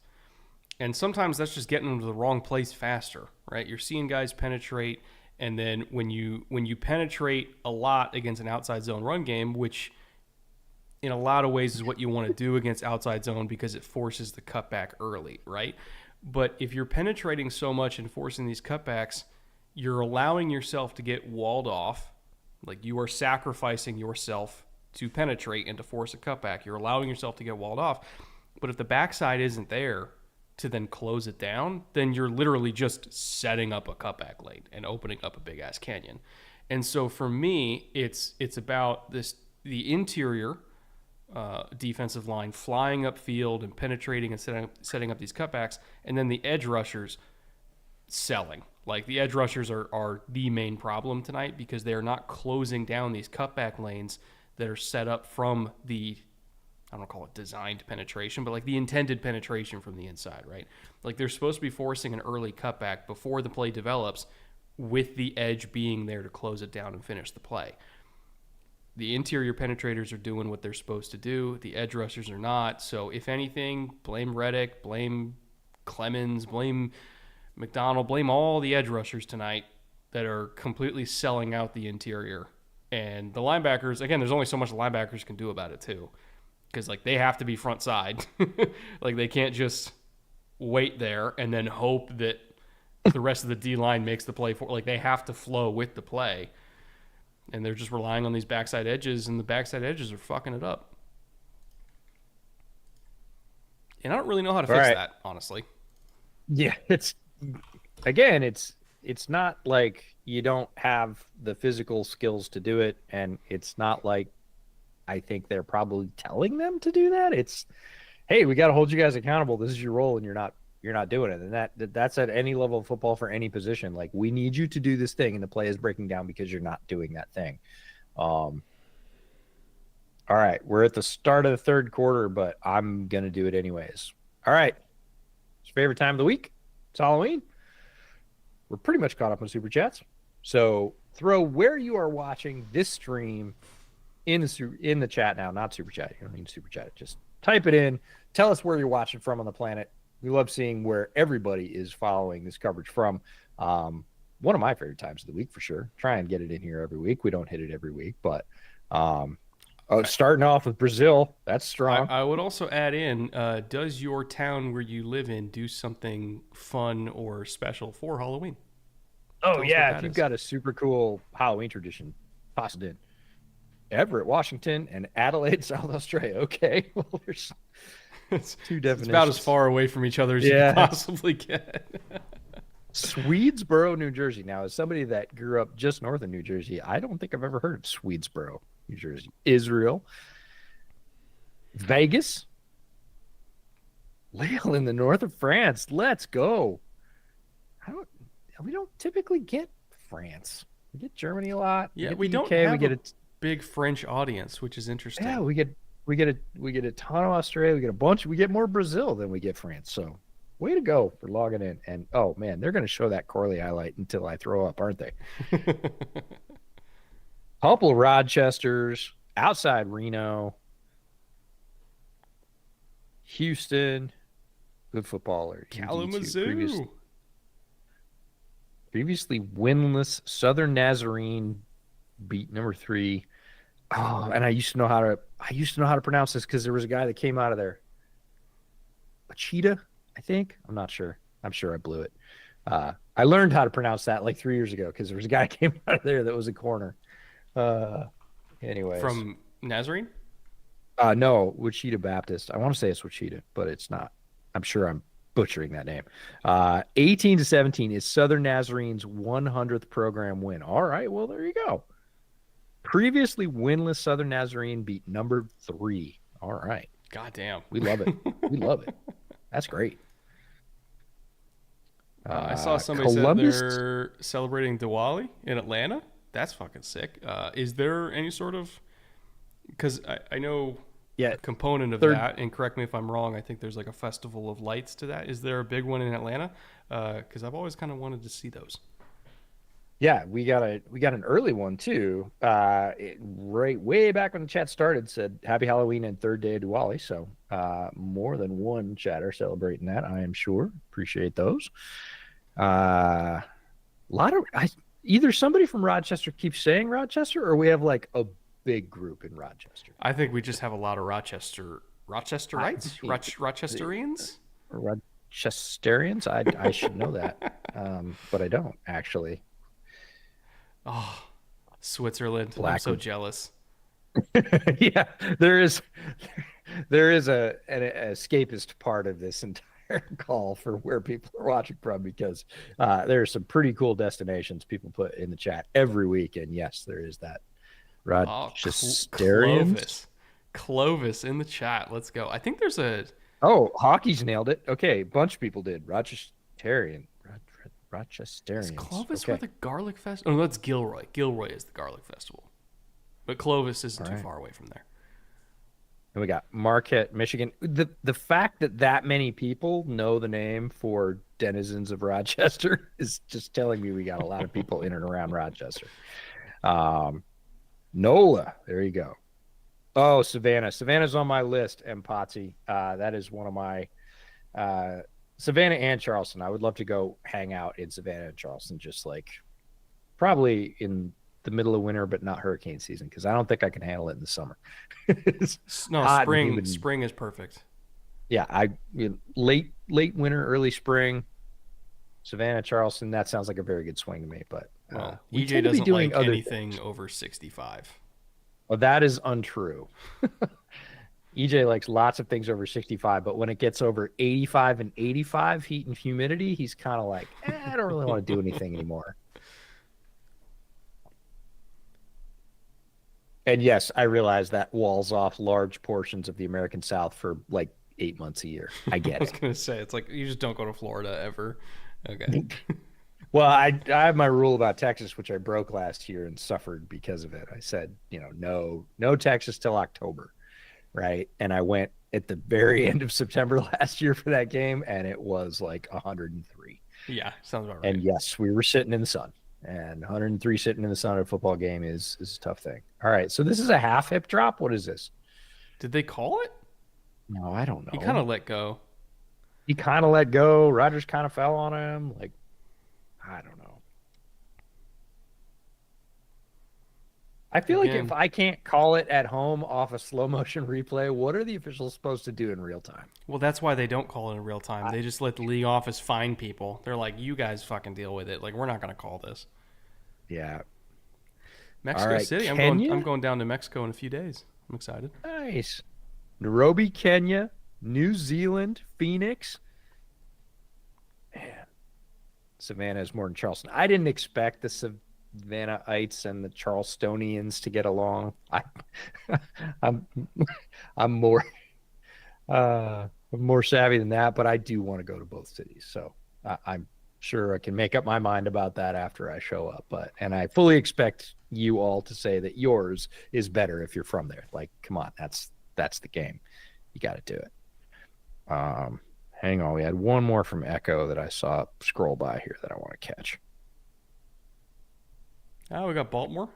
And sometimes that's just getting them to the wrong place faster, right? You're seeing guys penetrate, and then when you penetrate a lot against an outside zone run game, which in a lot of ways is what you want to do against outside zone because it forces the cutback early, right? But if you're penetrating so much and forcing these cutbacks, you're allowing yourself to get walled off. Like you are sacrificing yourself to penetrate and to force a cutback. You're allowing yourself to get walled off. But if the backside isn't there to then close it down, then you're literally just setting up a cutback lane and opening up a big ass canyon. And so for me, it's about the interior defensive line flying upfield and penetrating and setting up these cutbacks, and then the edge rushers selling. Like the edge rushers are the main problem tonight because they're not closing down these cutback lanes that are set up from the, I don't call it designed penetration, but like the intended penetration from the inside, right? Like they're supposed to be forcing an early cutback before the play develops with the edge being there to close it down and finish the play. The interior penetrators are doing what they're supposed to do. The edge rushers are not. So if anything, blame Reddick, blame Clemens, blame McDonald, blame all the edge rushers tonight that are completely selling out the interior. And the linebackers, again, there's only so much the linebackers can do about it too. Because like they have to be front side. Like they can't just wait there and then hope that the rest of the D line makes the play for. Like they have to flow with the play. And they're just relying on these backside edges, and the backside edges are fucking it up. And I don't really know how to fix that, honestly. Yeah, it's not like you don't have the physical skills to do it, and it's not like I think they're probably telling them to do that. It's, hey, we got to hold you guys accountable. This is your role, and you're not doing it. And that's at any level of football for any position. Like, we need you to do this thing, and the play is breaking down because you're not doing that thing. All right, we're at the start of the third quarter, but I'm going to do it anyways. All right. It's your favorite time of the week. It's Halloween. We're pretty much caught up on Super Chats. So throw where you are watching this stream in the chat now, not Super Chat. You don't need Super Chat. Just type it in. Tell us where you're watching from on the planet. We love seeing where everybody is following this coverage from. One of my favorite times of the week for sure. Try and get it in here every week. We don't hit it every week, but starting off with Brazil, that's strong. I would also add in, does your town where you live in do something fun or special for Halloween? Oh, yeah. If you've got a super cool Halloween tradition, toss it in. Everett, Washington, and Adelaide, South Australia. Okay. Well, It's about as far away from each other as you could possibly get. Swedesboro, New Jersey. Now, as somebody that grew up just north of New Jersey, I don't think I've ever heard of Swedesboro, New Jersey. Israel. Vegas. Lille in the north of France. Let's go. We don't typically get France. We get Germany a lot. Yeah, we don't have a big French audience, which is interesting. Yeah, we get a ton of Australia. We get more Brazil than we get France. So way to go for logging in. And oh man, they're going to show that Corley highlight until I throw up, aren't they? Couple of Rochesters outside Reno, Houston, good footballer. Kalamazoo. Previously winless Southern Nazarene beat number 3. Oh, and I used to know how to pronounce this because there was a guy that came out of there. Cheetah, I think. I'm not sure. I'm sure I blew it. I learned how to pronounce that like 3 years ago because there was a guy that came out of there that was a corner. Anyways. From Nazarene? No, Wichita Baptist. I want to say it's Wichita, but it's not. I'm sure I'm butchering that name. 18-17 is Southern Nazarene's 100th program win. All right, well, there you go. Previously winless Southern Nazarene beat number 3. All right. Goddamn. We love it. We love it. That's great. I saw somebody said they're celebrating Diwali in Atlanta. That's fucking sick. Is there any sort of... Because I know a component of that, and correct me if I'm wrong, I think there's like a festival of lights to that. Is there a big one in Atlanta? Because I've always kind of wanted to see those. Yeah, we got an early one too. Right way back when the chat started, said Happy Halloween and third day of Diwali. So more than one chatter celebrating that, I am sure. Appreciate those. A lot of either somebody from Rochester keeps saying Rochester, or we have like a big group in Rochester. I think we just have a lot of Rochesterites, Rochesterians. Rochesterians. I should know that, but I don't actually. Oh, Switzerland. I'm so jealous. Yeah, there is an escapist part of this entire call for where people are watching from, because there are some pretty cool destinations people put in the chat every week, and yes, there is that. Rochesterians. Clovis in the chat. Let's go. I think there's a... Oh, hockey's nailed it. Okay, a bunch of people did. Rochesterian. Rochesterians. Is Clovis where the garlic festival? Oh, no, that's Gilroy. Gilroy is the garlic festival. But Clovis isn't too far away from there. And we got Marquette, Michigan. The fact that many people know the name for denizens of Rochester is just telling me we got a lot of people in and around Rochester. NOLA, there you go. Oh, Savannah. Savannah's on my list, and Potsy. That is one of my Savannah and Charleston. I would love to go hang out in Savannah and Charleston, just like probably in the middle of winter, but not hurricane season, because I don't think I can handle it in the summer. No, spring is perfect. Yeah, late winter, early spring, Savannah, Charleston. That sounds like a very good swing to me. But EJ doesn't like anything over 65. Well, that is untrue. EJ likes lots of things over 65, but when it gets over 85 and 85 heat and humidity, he's kind of like, I don't really want to do anything anymore. And yes, I realize that walls off large portions of the American South for like 8 months a year. I get it. I was going to say, it's like you just don't go to Florida ever. Okay. Well, I have my rule about Texas, which I broke last year and suffered because of it. I said, no Texas till October. Right. And I went at the very end of September last year for that game, and it was like 103. Yeah, sounds about right. And yes, we were sitting in the sun, and 103 sitting in the sun at a football game is a tough thing. All right. So this is a half hip drop. What is this? Did they call it? No, I don't know. He kind of let go. Rodgers kind of fell on him. Like, I don't know. I feel like if I can't call it at home off a slow motion replay, what are the officials supposed to do in real time? Well, that's why they don't call it in real time. They just let the league office fine people. They're like, you guys fucking deal with it. Like, we're not going to call this. Yeah. Mexico City. I'm going down to Mexico in a few days. I'm excited. Nice. Nairobi, Kenya, New Zealand, Phoenix. Man, Savannah is more than Charleston. I didn't expect the Savannaites and the Charlestonians to get along. I'm I'm more more savvy than that, but I do want to go to both cities. So I'm sure I can make up my mind about that after I show up. And I fully expect you all to say that yours is better if you're from there. Like, come on, that's the game. You got to do it. Hang on, we had one more from Echo that I saw scroll by here that I want to catch. Oh, we got Baltimore.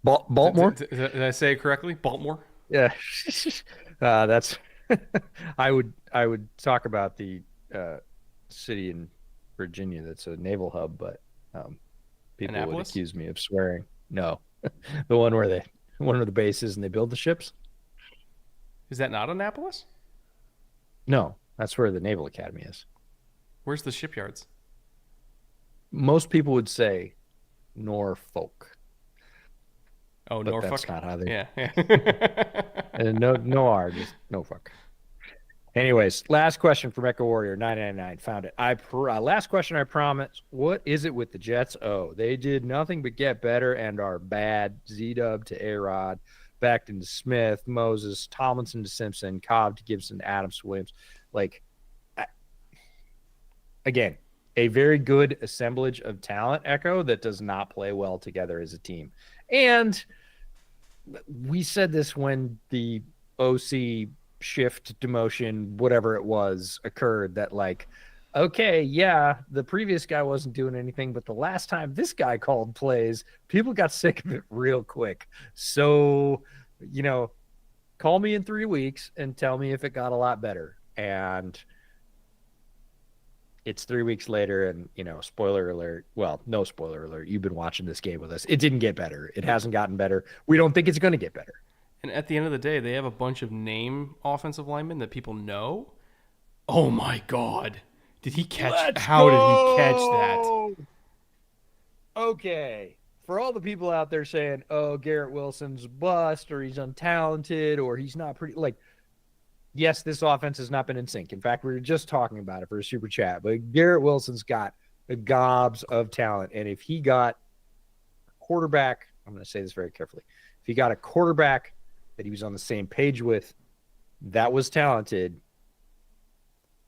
Baltimore? Did I say it correctly? Baltimore. Yeah, that's. I would talk about the city in Virginia that's a naval hub, but people Annapolis? would accuse me of swearing. No, the one where the base is and they build the ships. Is that not Annapolis? No, that's where the Naval Academy is. Where's the shipyards? Most people would say Norfolk. Oh, but Norfolk. That's not how they. Yeah. And no R, just Norfolk. Anyways, last question from Echo Warrior 999. Found it. Last question. I promise. What is it with the Jets? Oh, they did nothing but get better and are bad. Z-Dub to A-Rod, Becton to Smith, Moses, Tomlinson to Simpson, Cobb to Gibson, Adams to Williams. Like, again, a very good assemblage of talent, Echo, that does not play well together as a team. And we said this when the OC shift, demotion, whatever it was, occurred, that like, okay, yeah, the previous guy wasn't doing anything, but the last time this guy called plays, people got sick of it real quick. So, call me in 3 weeks and tell me if it got a lot better. And it's 3 weeks later, and spoiler alert. Well, no spoiler alert. You've been watching this game with us. It didn't get better. It hasn't gotten better. We don't think it's going to get better. And at the end of the day, they have a bunch of name offensive linemen that people know. Oh my God. Did he catch? How did he catch that? Okay. For all the people out there saying, oh, Garrett Wilson's a bust, or he's untalented, or he's not pretty, like, yes, this offense has not been in sync. In fact, we were just talking about it for a super chat, but Garrett Wilson's got the gobs of talent. And if he got a quarterback, I'm going to say this very carefully, if he got a quarterback that he was on the same page with, that was talented,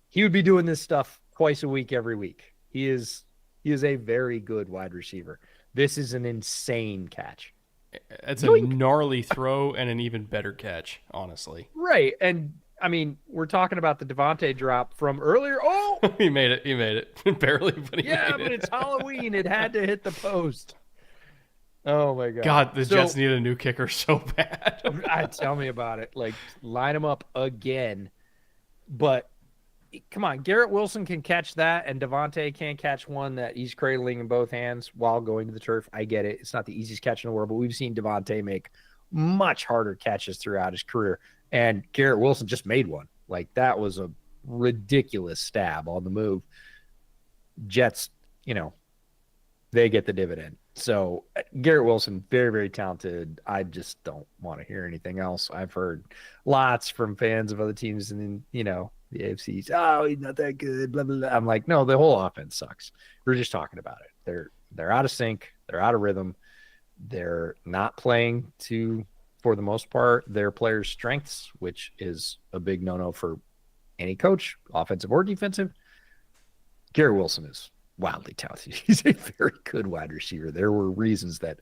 he would be doing this stuff twice a week, every week. He is a very good wide receiver. This is an insane catch. It's a gnarly throw and an even better catch, honestly. Right. And I mean, we're talking about the Devontae drop from earlier. Oh, he made it. Barely, but he made it. But it's Halloween. It had to hit the post. Oh my God. God, the Jets need a new kicker so bad. Tell me about it. Like, line him up again. But come on, Garrett Wilson can catch that, and Devontae can't catch one that he's cradling in both hands while going to the turf. I get it. It's not the easiest catch in the world, but we've seen Devontae make much harder catches throughout his career. And Garrett Wilson just made one. Like, that was a ridiculous stab on the move. Jets, they get the dividend. So Garrett Wilson, very, very talented. I just don't want to hear anything else. I've heard lots from fans of other teams, and then, the AFC's, oh, he's not that good, blah, blah, blah. I'm like, no, the whole offense sucks. We're just talking about it. They're out of sync. They're out of rhythm. They're not playing for the most part, their players' strengths, which is a big no-no for any coach, offensive or defensive. Garrett Wilson is wildly talented. He's a very good wide receiver. There were reasons that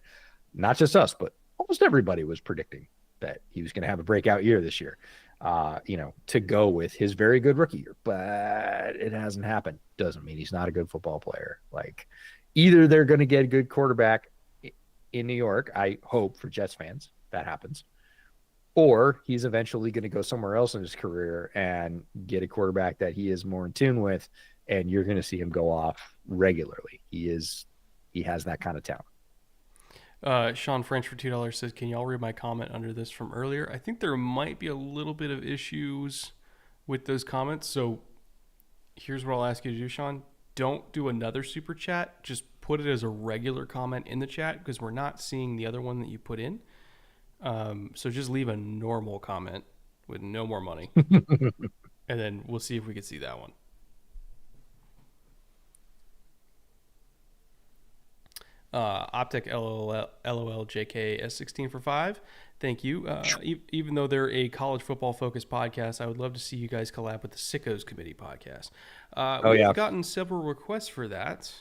not just us, but almost everybody was predicting that he was going to have a breakout year this year, to go with his very good rookie year. But it hasn't happened. Doesn't mean he's not a good football player. Like, either they're going to get a good quarterback in New York, I hope for Jets fans that happens, or he's eventually going to go somewhere else in his career and get a quarterback that he is more in tune with, and you're going to see him go off regularly. He has that kind of talent. Sean French for $2 says, can y'all read my comment under this from earlier? I think there might be a little bit of issues with those comments. So here's what I'll ask you to do, Sean. Don't do another super chat. Just put it as a regular comment in the chat, because we're not seeing the other one that you put in. So just leave a normal comment with no more money. And then we'll see if we can see that one. Optic LOL JK S16 for 5. Thank you. Even though they're a college football focused podcast, I would love to see you guys collab with the Sickos Committee podcast. We've gotten several requests for that.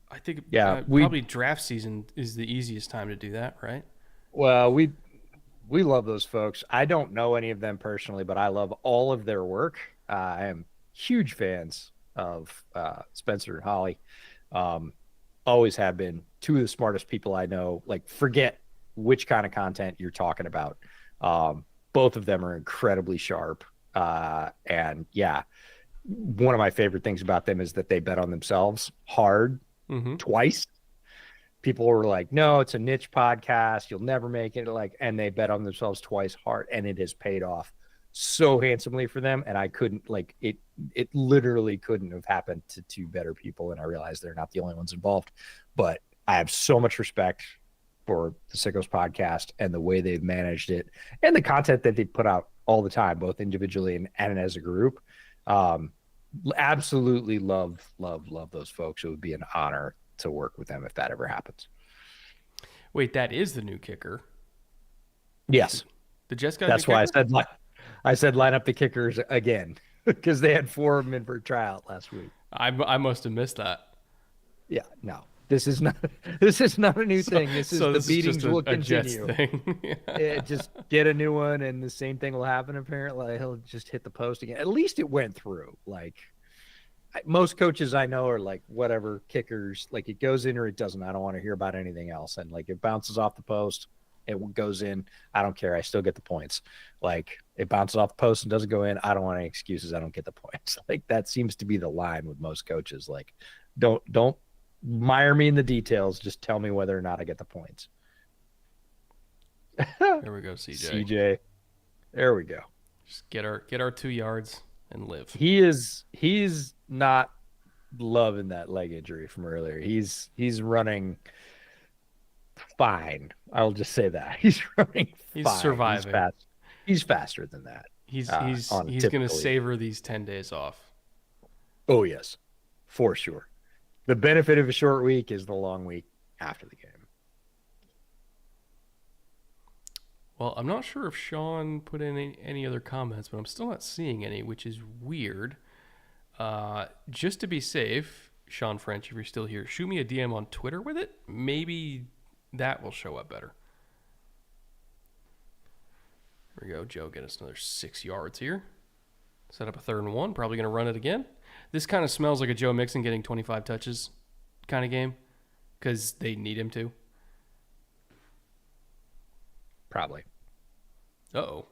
I think probably draft season is the easiest time to do that, right? Well, we love those folks. I don't know any of them personally, but I love all of their work. I am huge fans of Spencer and Holly. Always have been. Two of the smartest people I know. Like, forget which kind of content you're talking about. Both of them are incredibly sharp. And yeah, one of my favorite things about them is that they bet on themselves hard twice. People were like, no, it's a niche podcast. You'll never make it. And they bet on themselves twice hard, and it has paid off so handsomely for them. And I couldn't it literally couldn't have happened to two better people. And I realize they're not the only ones involved, but I have so much respect for the Sickos podcast and the way they've managed it and the content that they put out all the time, both individually and as a group. Absolutely love those folks. It would be an honor to work with them if that ever happens. Wait, that is the new kicker. Yes. The Jets got. That's why I said line up the kickers again, because they had 4 of them in for a tryout last week. I must have missed that. Yeah, no. This is not a new thing. This is the beatings will continue. Just get a new one, and the same thing will happen. Apparently, he'll just hit the post again. At least it went through. Most coaches I know are like, whatever, kickers. Like, it goes in or it doesn't. I don't want to hear about anything else. And it bounces off the post, it goes in. I don't care. I still get the points. It bounces off the post and doesn't go in. I don't want any excuses. I don't get the points. That seems to be the line with most coaches. Don't mire me in the details. Just tell me whether or not I get the points. There we go, CJ. There we go. Just get our 2 yards and live. He's not loving that leg injury from earlier. He's running fine. I'll just say that. He's running fine. He's surviving. He's faster than that. He's going to savor these 10 days off. Oh, yes, for sure. The benefit of a short week is the long week after the game. Well, I'm not sure if Sean put in any other comments, but I'm still not seeing any, which is weird. Just to be safe, Sean French, if you're still here, shoot me a DM on Twitter with it. Maybe that will show up better. Here we go. Joe, get us another 6 yards here. Set up a 3rd and 1. Probably going to run it again. This kind of smells like a Joe Mixon getting 25 touches kind of game because they need him to. Probably. Uh-oh.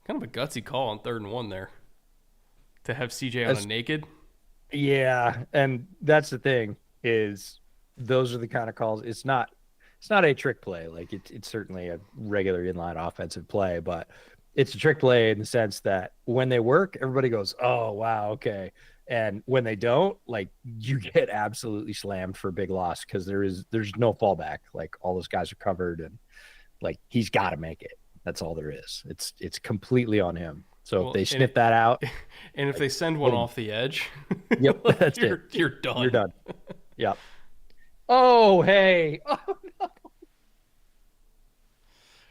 Kind of a gutsy call on 3rd and 1 there to have CJ on a naked. Yeah, and that's the thing is those are the kind of calls. It's not a trick play. It's certainly a regular inline offensive play, but it's a trick play in the sense that when they work, everybody goes, oh, wow, okay. And when they don't, you get absolutely slammed for a big loss because there's no fallback. All those guys are covered, and he's got to make it. That's all there is. It's completely on him. So if they sniff that out. And if they send one off the edge, yep, that's it. You're done. You're done. Yep. Oh, hey. Oh, no.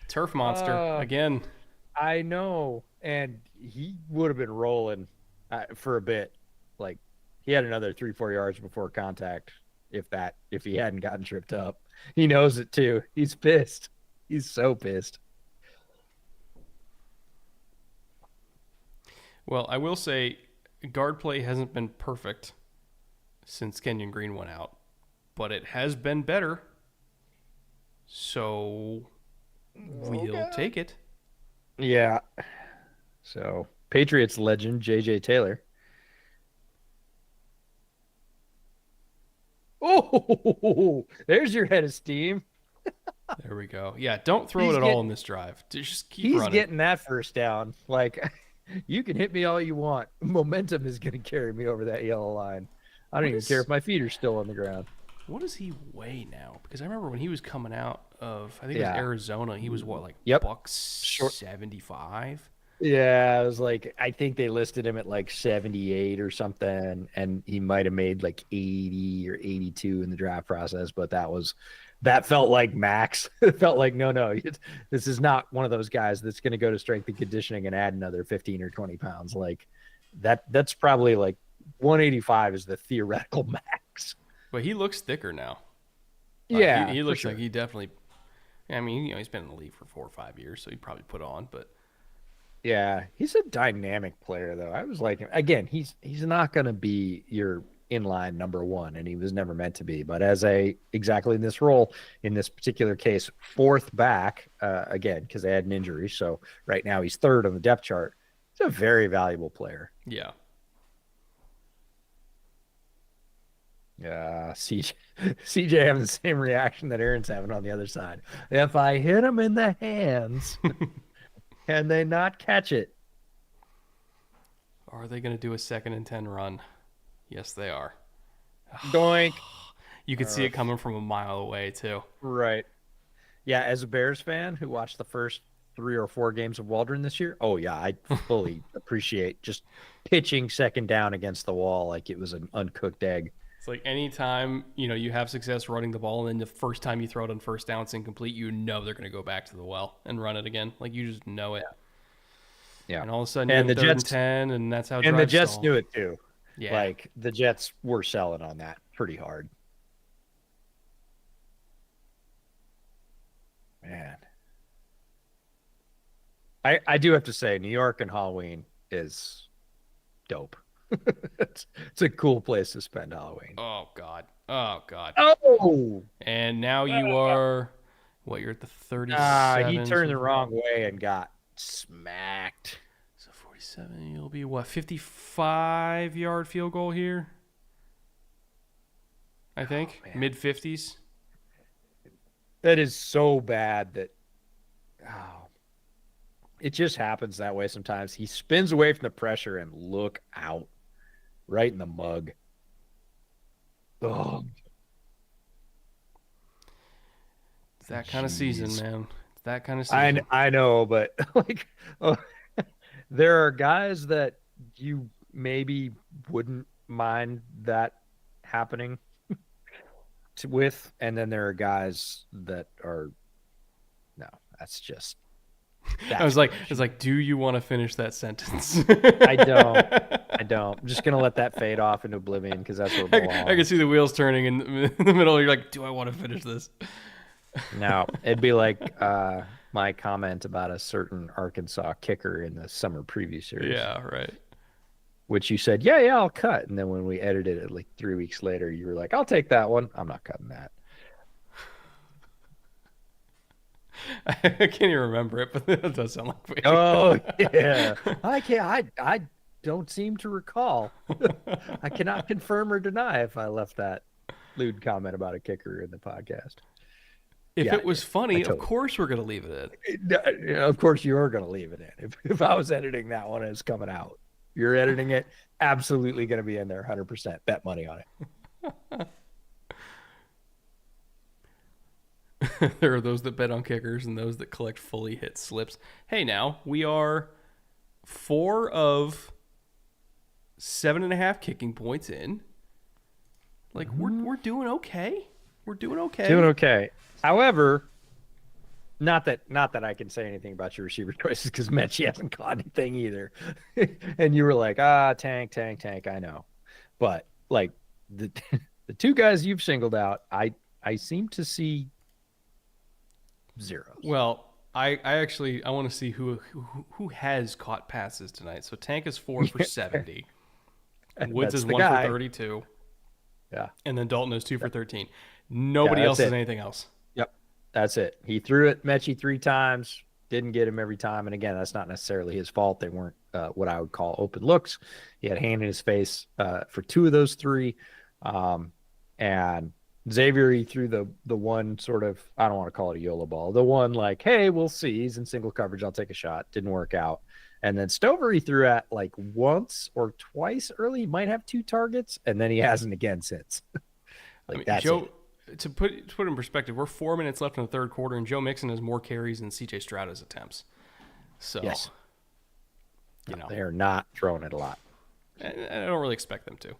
Turf monster again. I know. And he would have been rolling for a bit. He had another 3-4 yards before contact, if he hadn't gotten tripped up. He knows it too. He's pissed. He's so pissed. Well, I will say guard play hasn't been perfect since Kenyon Green went out, but it has been better. So we'll take it. Yeah. So Patriots legend J.J. Taylor. Oh, there's your head of steam. There we go. Yeah, don't throw it at all in this drive. Just keep running. He's getting that first down. You can hit me all you want. Momentum is going to carry me over that yellow line. I don't even care if my feet are still on the ground. What does he weigh now? Because I remember when he was coming out of, I think it was Yeah. Arizona, he was what, like Yep. buck 75? Yeah, it was like I think they listed him at like 78 or something, and he might have made like 80 or 82 in the draft process, but that felt like max. It felt like no, this is not one of those guys that's going to go to strength and conditioning and add another 15 or 20 pounds. Like that's probably like 185 is the theoretical max. But he looks thicker now. Yeah, he for looks sure. like he definitely. I mean, he's been in the league for 4 or 5 years, so he probably put on. But Yeah, he's a dynamic player though. I was like, again, he's not going to be your inline number one, and he was never meant to be. But as exactly in this role, in this particular case, fourth back, again, because they had an injury. So right now he's third on the depth chart. He's a very valuable player. yeah, Yeah, CJ having the same reaction that Aaron's having on the other side. If I hit him in the hands, can they not catch it? are they going to do a 2nd and 10 run? Yes, they are. Doink. You could see it coming from a mile away too. Right. Yeah, as a Bears fan who watched the first 3 or 4 games of Waldron this year, oh yeah, I fully appreciate just pitching second down against the wall like it was an uncooked egg. It's like anytime you have success running the ball, and then the first time you throw it on first down, it's incomplete. You know they're going to go back to the well and run it again. Like you just know it. Yeah. And all of a sudden, And you have the 3rd and Jets 10, and that's how. and the drives Jets stall. knew it too. Yeah. Like the Jets were selling on that pretty hard. Man. I do have to say, New York and Halloween is dope. It's a cool place to spend Halloween. Oh God. Oh God. Oh, And now you are, what? You're at the 37. he turned the wrong way and got smacked. So 47. You'll be what? 55-yard field goal here. I think mid 50s. That is so bad that it just happens that way sometimes. He spins away from the pressure and look out right in the mug. Oh, It's that kind of season, jeez. man. It's that kind of season. I know, but like there are guys that you maybe wouldn't mind that happening with, and then there are guys that are no, that's just I was like, do you want to finish that sentence? I don't. I'm just gonna let that fade off into oblivion because that's where it belongs. I can see the wheels turning in the middle. You're like, do I want to finish this? No, it'd be like my comment about a certain Arkansas kicker in the summer preview series. Yeah, right. Which you said, yeah, I'll cut. And then when we edited it like 3 weeks later, you were like, I'll take that one. I'm not cutting that. I can't even remember it, but that does sound like me. Oh yeah. I don't seem to recall. I cannot confirm or deny if I left that lewd comment about a kicker in the podcast. If Yeah, it was funny, totally. of course we're going to leave it in. Of course you're going to leave it in. If I was editing that one and it's coming out, you're editing it, absolutely going to be in there 100%. Bet money on it. There are those that bet on kickers and those that collect fully hit slips. Hey, now we are 4 of 7.5 kicking points in. Like we're doing okay. We're doing okay. Doing okay. However, not that I can say anything about your receiver choices because Mechie hasn't caught anything either. And you were like, tank. I know, but like the 2 guys you've singled out, I seem to see zeros. Well, I actually want to see who has caught passes tonight. So Tank is 4 for 70. Woods is 1 for 32. Yeah. And then Dalton is 2 for 13. Nobody else has anything else. Yep. That's it. He threw it Mechie 3 times, didn't get him every time. And again, that's not necessarily his fault. They weren't what I would call open looks. He had a hand in his face for 2 of those 3. And Xavier, he threw the one sort of, I don't want to call it a YOLO ball. The one like, hey, we'll see. He's in single coverage. I'll take a shot. Didn't work out. And then Stover, he threw at like once or twice early. He might have 2 targets, and then he hasn't again since. Like, I mean, To put in perspective, we're 4 minutes left in the third quarter, and Joe Mixon has more carries than C.J. Stroud has attempts. So, Yes. you know, They're not throwing it a lot. I don't really expect them to.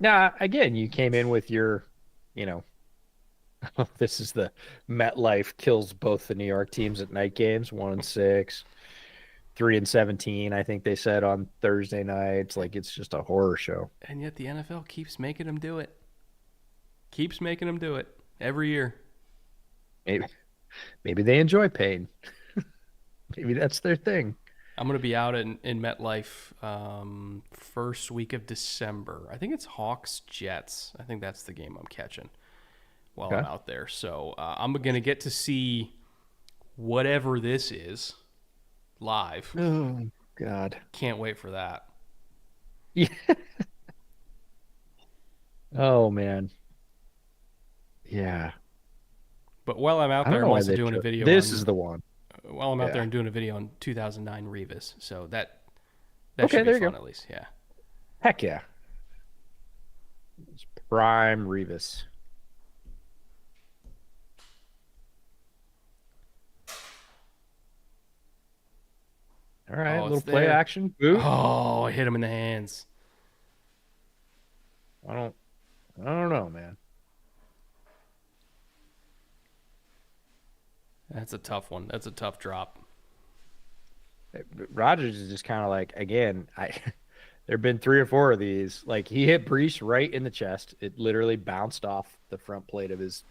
Now, again, you came in with your, you know, this is the MetLife kills both the New York teams at night games, 1-6, 3-17. I think they said on Thursday nights, like it's just a horror show. And yet the NFL keeps making them do it. Keeps making them do it every year. Maybe they enjoy pain. Maybe that's their thing. I'm going to be out in MetLife first week of December. I think it's Hawks Jets. I think that's the game I'm catching while I'm out there. So I'm going to get to see whatever this is live. Oh, God. Can't wait for that. Yeah. Oh, man. Yeah. But while I'm out there, I'm also doing a video. This is the one. While I'm out there, I'm doing a video on 2009 Revis. So that should be fun at least. Yeah. Heck yeah. It's prime Revis. All right, a little play action. Boot. Oh, I hit him in the hands. I don't know, man. That's a tough one. That's a tough drop. Rodgers is just kind of like, again, there've been 3 or 4 of these. Like he hit Brees right in the chest. It literally bounced off the front plate of his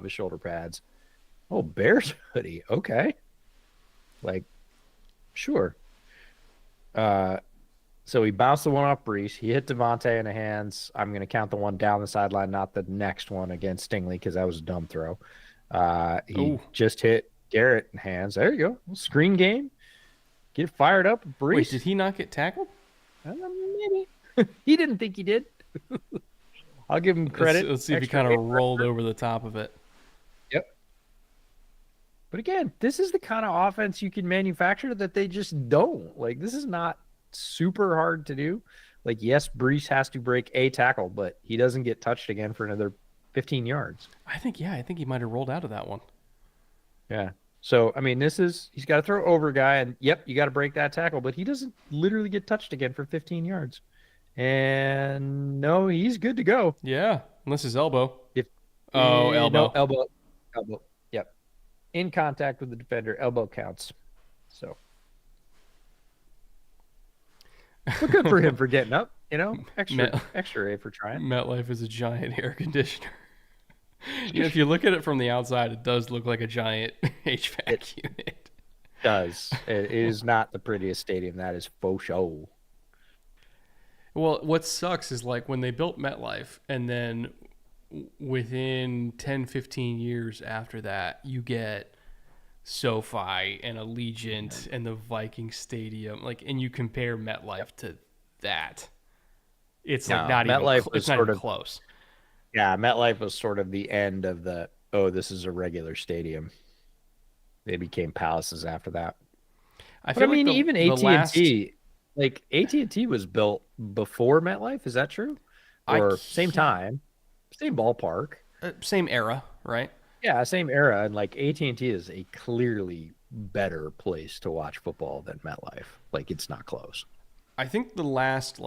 shoulder pads. Oh, Bears hoodie. Okay. Like, sure. So he bounced the one off Brees. He hit Devontae in the hands. I'm going to count the one down the sideline, not the next one against Stingley because that was a dumb throw. He just hit Garrett in hands. There you go. Screen game. Get fired up, Brees. Wait, did he not get tackled? Maybe. He didn't think he did. I'll give him credit. Let's see if he kind of rolled over the top of it. Yep. But again, this is the kind of offense you can manufacture that they just don't. Like, this is not super hard to do. Like, yes, Brees has to break a tackle, but he doesn't get touched again for another 15 yards. I think he might have rolled out of that one. Yeah. So, I mean, he's got to throw over a guy, and yep, you got to break that tackle, but he doesn't literally get touched again for 15 yards. And no, he's good to go. Yeah, unless his elbow. Elbow. No, elbow. Yep. In contact with the defender, elbow counts. So. But good for him for getting up, extra A for trying. MetLife is a giant air conditioner. If you look at it from the outside, it does look like a giant HVAC unit. It does. It is not the prettiest stadium. That is faux show. Well, what sucks is like when they built MetLife and then within 10, 15 years after that, you get SoFi and Allegiant and the Viking Stadium, and you compare MetLife to that. It's not even close. Yeah, MetLife was sort of the end of this is a regular stadium. They became palaces after that. Even AT&T, AT&T was built before MetLife. Is that true? Or same time, same ballpark, same era, right? Yeah, same era, and AT&T is a clearly better place to watch football than MetLife. It's not close. I think the last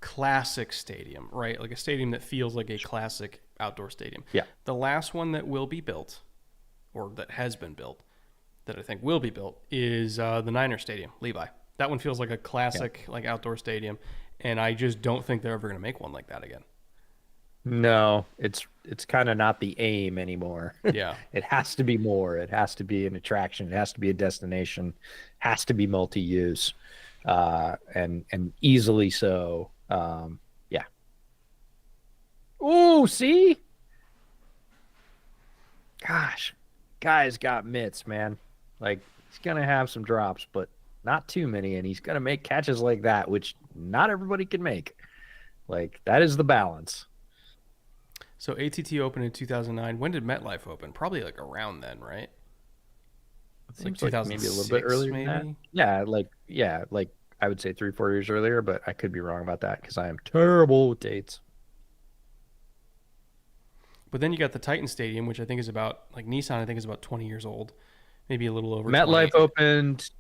classic stadium, right? Like a stadium that feels like a classic outdoor stadium. Yeah. The last one that will be built, or that has been built, that I think will be built, is the Niner Stadium, Levi. That one feels like a classic outdoor stadium, and I just don't think they're ever going to make one like that again. No, it's kind of not the aim anymore. Yeah. It has to be more. It has to be an attraction. It has to be a destination. It has to be multi-use, and easily so. Yeah. Oh, see? Gosh, guy's got mitts, man. He's going to have some drops, but not too many, and he's going to make catches like that, which not everybody can make. That is the balance. So ATT opened in 2009. When did MetLife open? Probably around then, right? It seems maybe a little bit earlier than that. Yeah, I would say 3-4 years earlier, but I could be wrong about that because I am terrible with dates. But then you got the Titan Stadium, which I think is about, like Nissan, I think is about 20 years old, maybe a little over 20. MetLife opened.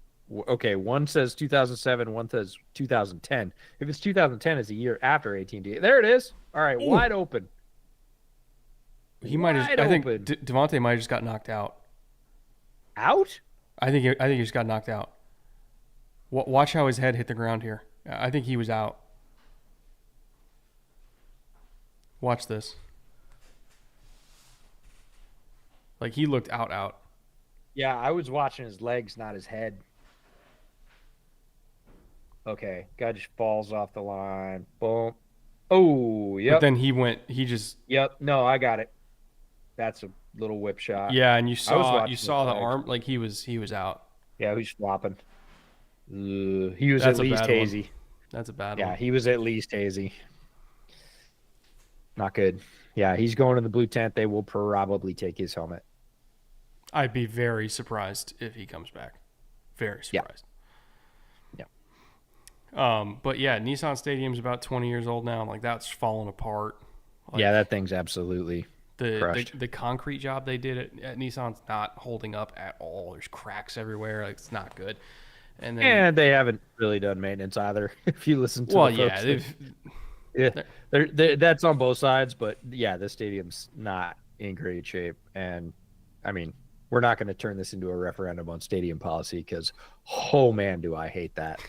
Okay, one says 2007, one says 2010. If it's 2010, it's a year after AT&T. There it is. All right, Ooh. wide open. He might have. I think Devontae might have just got knocked out. Out? I think he just got knocked out. Watch how his head hit the ground here. I think he was out. Watch this. Like he looked out. Yeah, I was watching his legs, not his head. Okay, guy just falls off the line. Boom. Oh, yep. But then he just. Yep. No, I got it. That's a little whip shot. Yeah, and you saw the legs. arm, like he was out. Yeah, he's flopping. He was at least hazy. That's a bad one. Yeah, he was at least hazy. Not good. Yeah, he's going in the blue tent. They will probably take his helmet. I'd be very surprised if he comes back. Very surprised. Yeah. But yeah, Nissan Stadium's about 20 years old now. Like that's falling apart. Like, yeah, that thing's absolutely crushed. The concrete job they did at Nissan's not holding up at all. There's cracks everywhere. Like, it's not good. And they haven't really done maintenance either. If you listen to the folks that's on both sides. But yeah, the stadium's not in great shape. And I mean, we're not going to turn this into a referendum on stadium policy because, oh man, do I hate that.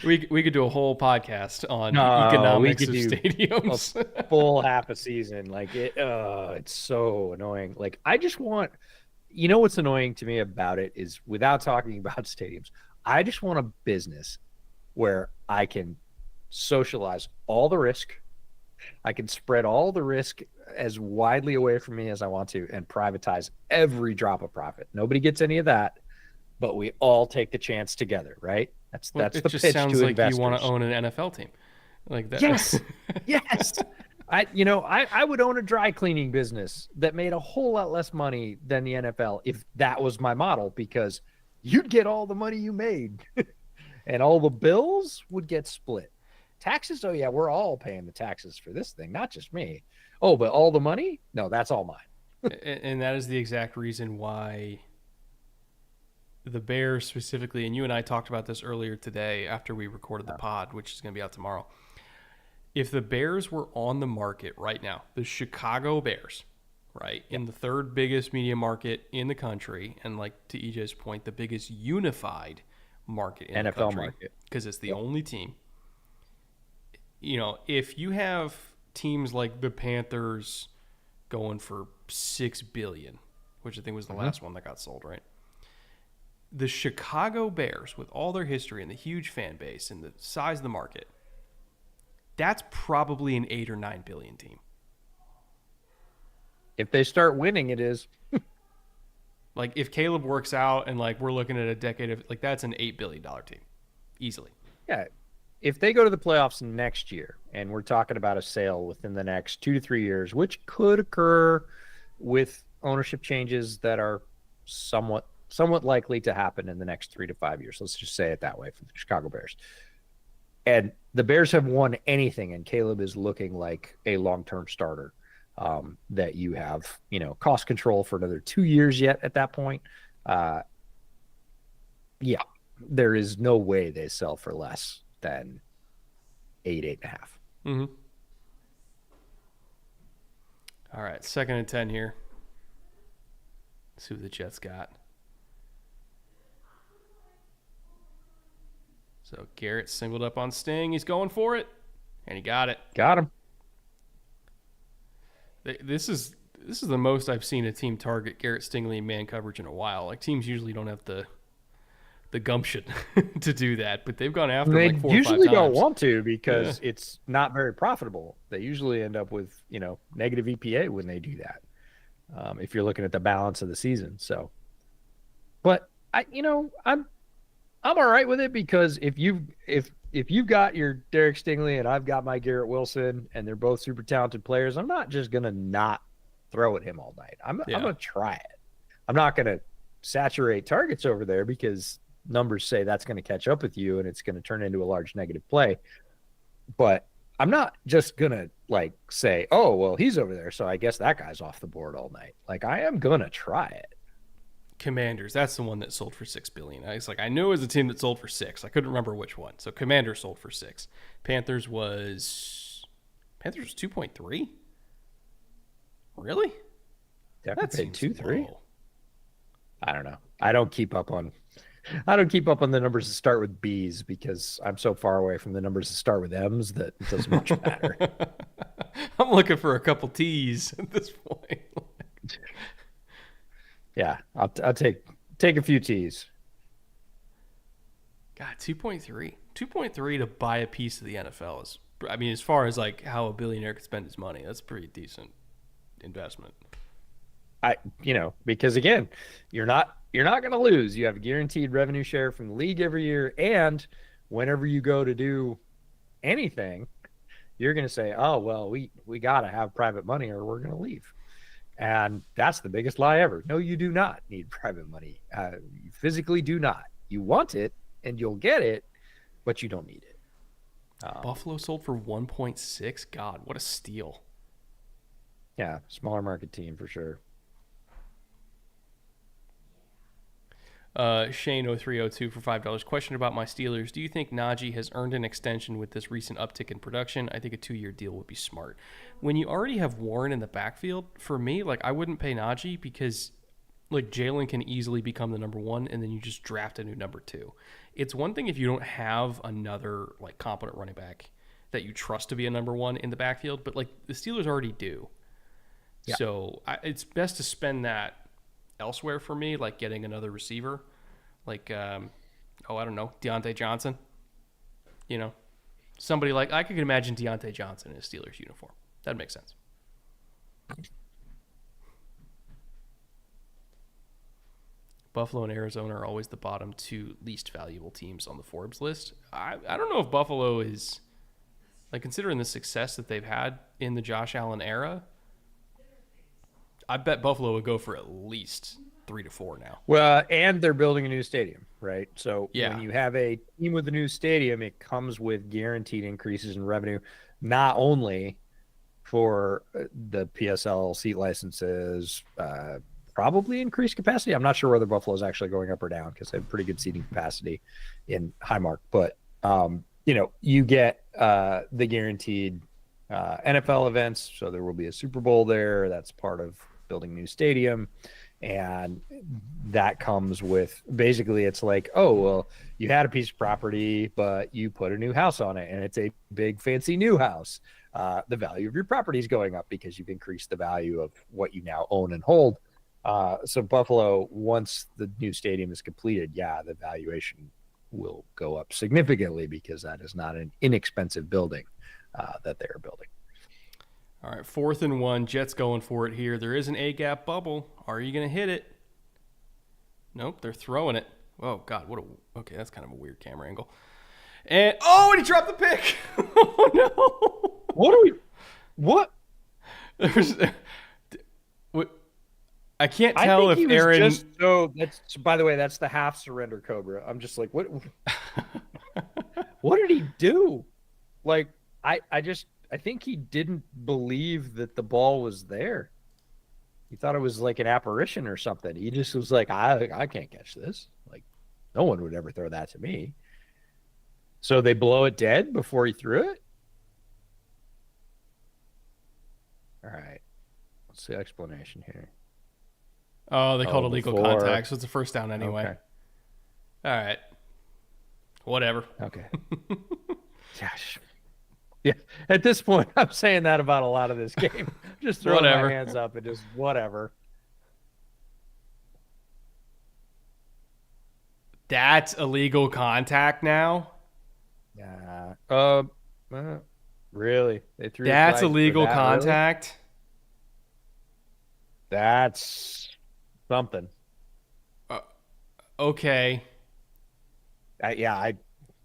we could do a whole podcast on economics of stadiums. A full half a season. Like it's so annoying. Like I just want, what's annoying to me about it is without talking about stadiums, I just want a business where I can socialize all the risk. I can spread all the risk as widely away from me as I want to and privatize every drop of profit. Nobody gets any of that, but we all take the chance together, right? That's the pitch to investors. It just sounds like you want to own an NFL team. Like that. Yes. Yes. I would own a dry cleaning business that made a whole lot less money than the NFL if that was my model, because you'd get all the money you made and all the bills would get split. Taxes, oh yeah, we're all paying the taxes for this thing, not just me. Oh, but all the money? No, that's all mine. And that is the exact reason why the Bears specifically, and you and I talked about this earlier today after we recorded the pod, which is going to be out tomorrow. If the Bears were on the market right now, the Chicago Bears, right, in the third biggest media market in the country, and like to EJ's point, the biggest unified market in the country, market, because it's the only team. If you have teams like the Panthers going for $6 billion, which I think was the last one that got sold, right? The Chicago Bears, with all their history and the huge fan base and the size of the market, that's probably an 8 or 9 billion team. If they start winning, it is. Like if Caleb works out and like we're looking at a decade of like that's an $8 billion team, easily. Yeah. If they go to the playoffs next year, and we're talking about a sale within the next 2 to 3 years, which could occur with ownership changes that are somewhat likely to happen in the next 3 to 5 years. Let's just say it that way for the Chicago Bears. And the Bears have won anything, and Caleb is looking like a long-term starter that you have, cost control for another 2 years yet at that point. Yeah, there is no way they sell for less than 8.5. Mm-hmm. All right, 2nd and 10 here. Let's see what the Jets got. So Garrett singled up on Sting. He's going for it, and he got it. Got him. This is the most I've seen a team target Garrett Stingley in man coverage in a while. Like teams usually don't have the gumption to do that, but they've gone after him like 4 or 5 times. They usually don't want to because it's not very profitable. They usually end up with, negative EPA when they do that. If you're looking at the balance of the season. So, but I'm all right with it, because if you've got your Derek Stingley and I've got my Garrett Wilson and they're both super talented players, I'm not just going to not throw at him all night. I'm going to try it. I'm not going to saturate targets over there because numbers say that's going to catch up with you and it's going to turn into a large negative play. But I'm not just going to like say, oh, well, he's over there, so I guess that guy's off the board all night. Like, I am going to try it. Commanders, that's the one that sold for $6 billion. I was like, I knew it was a team that sold for 6. I couldn't remember which one. So Commanders sold for 6. Panthers was 2.3. Really? That paid 2-3. I don't know. I don't keep up on the numbers that start with B's because I'm so far away from the numbers that start with M's that it doesn't much matter. I'm looking for a couple T's at this point. Yeah, I'll take a few T's. God, 2.3. 2.3 to buy a piece of the NFL is, I mean, as far as like how a billionaire could spend his money, that's a pretty decent investment. Because again, you're not going to lose. You have a guaranteed revenue share from the league every year, and whenever you go to do anything, you're going to say, "Oh, well, we got to have private money or we're going to leave." And that's the biggest lie ever. No, you do not need private money. You physically do not. You want it and you'll get it, but you don't need it. Buffalo sold for 1.6. God, what a steal. Yeah, smaller market team for sure. Shane0302 for $5. Question about my Steelers. Do you think Najee has earned an extension with this recent uptick in production? I think a 2-year deal would be smart. When you already have Warren in the backfield, for me, like I wouldn't pay Najee because like Jalen can easily become the number 1 and then you just draft a new number 2. It's one thing if you don't have another like competent running back that you trust to be a number 1 in the backfield, but like the Steelers already do. Yeah. So it's best to spend that elsewhere for me, like getting another receiver, like I don't know, Deontay Johnson. Somebody like I could imagine Deontay Johnson in a Steelers uniform. That makes sense. Buffalo and Arizona are always the bottom 2 least valuable teams on the Forbes list. I don't know if Buffalo is, like, considering the success that they've had in the Josh Allen era, I bet Buffalo would go for at least 3 to 4 now. Well, and they're building a new stadium, right? So yeah. When you have a team with a new stadium, it comes with guaranteed increases in revenue, not only for the PSL seat licenses, probably increased capacity. I'm not sure whether Buffalo is actually going up or down because they have pretty good seating capacity in Highmark. But, you get the guaranteed NFL events. So there will be a Super Bowl there. That's part of building a new stadium. And that comes with basically it's like, oh, well, you had a piece of property, but you put a new house on it and it's a big fancy new house. The value of your property is going up because you've increased the value of what you now own and hold. So Buffalo, once the new stadium is completed, the valuation will go up significantly because that is not an inexpensive building that they are building. All right, 4th and 1. Jets going for it here. There is an A-gap bubble. Are you going to hit it? Nope, they're throwing it. Oh, God, okay, that's kind of a weird camera angle. And he dropped the pick. Oh, no. What? I can't tell if Aaron. That's, by the way, that's the half surrender Cobra. I'm just like, what? What did he do? Like, I think he didn't believe that the ball was there. He thought it was like an apparition or something. He just was like, I can't catch this. Like, no one would ever throw that to me. So they blow it dead before he threw it? All right. What's the explanation here? Oh, they called illegal contact, so it's a first down anyway. Okay. All right. Whatever. Okay. Gosh. Yeah. At this point, I'm saying that about a lot of this game. Just throwing my hands up and just whatever. That's illegal contact now? Yeah. Really? They threw That's illegal contact? Really? That's something. Okay.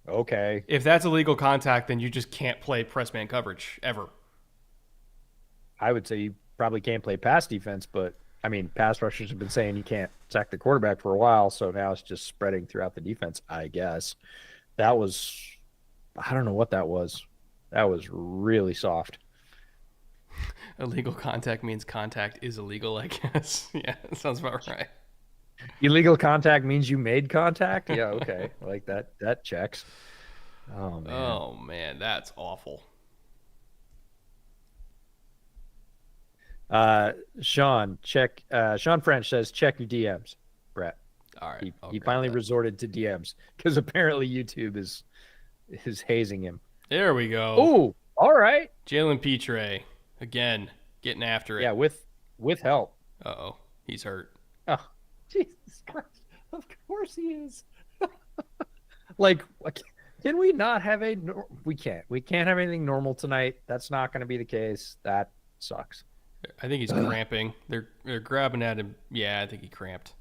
Okay. If that's illegal contact, then you just can't play press man coverage ever. I would say you probably can't play pass defense, but I mean, pass rushers have been saying you can't sack the quarterback for a while, so now it's just spreading throughout the defense, I guess. I don't know what that was. That was really soft. Illegal contact means contact is illegal, I guess. Yeah, that sounds about right. Illegal contact means you made contact? Yeah, okay. Like that checks. Oh man. Oh man, that's awful. Sean, Sean French says check your DMs, Brett. All right, He finally resorted to DMs because apparently YouTube is hazing him. There we go. Oh, all right. Jalen Petre again getting after it. Yeah, with help. Uh-oh, he's hurt. Oh, Jesus Christ! Of course he is. Like, can we not have we can't. We can't have anything normal tonight. That's not going to be the case. That sucks. I think he's cramping. They're grabbing at him. Yeah, I think he cramped.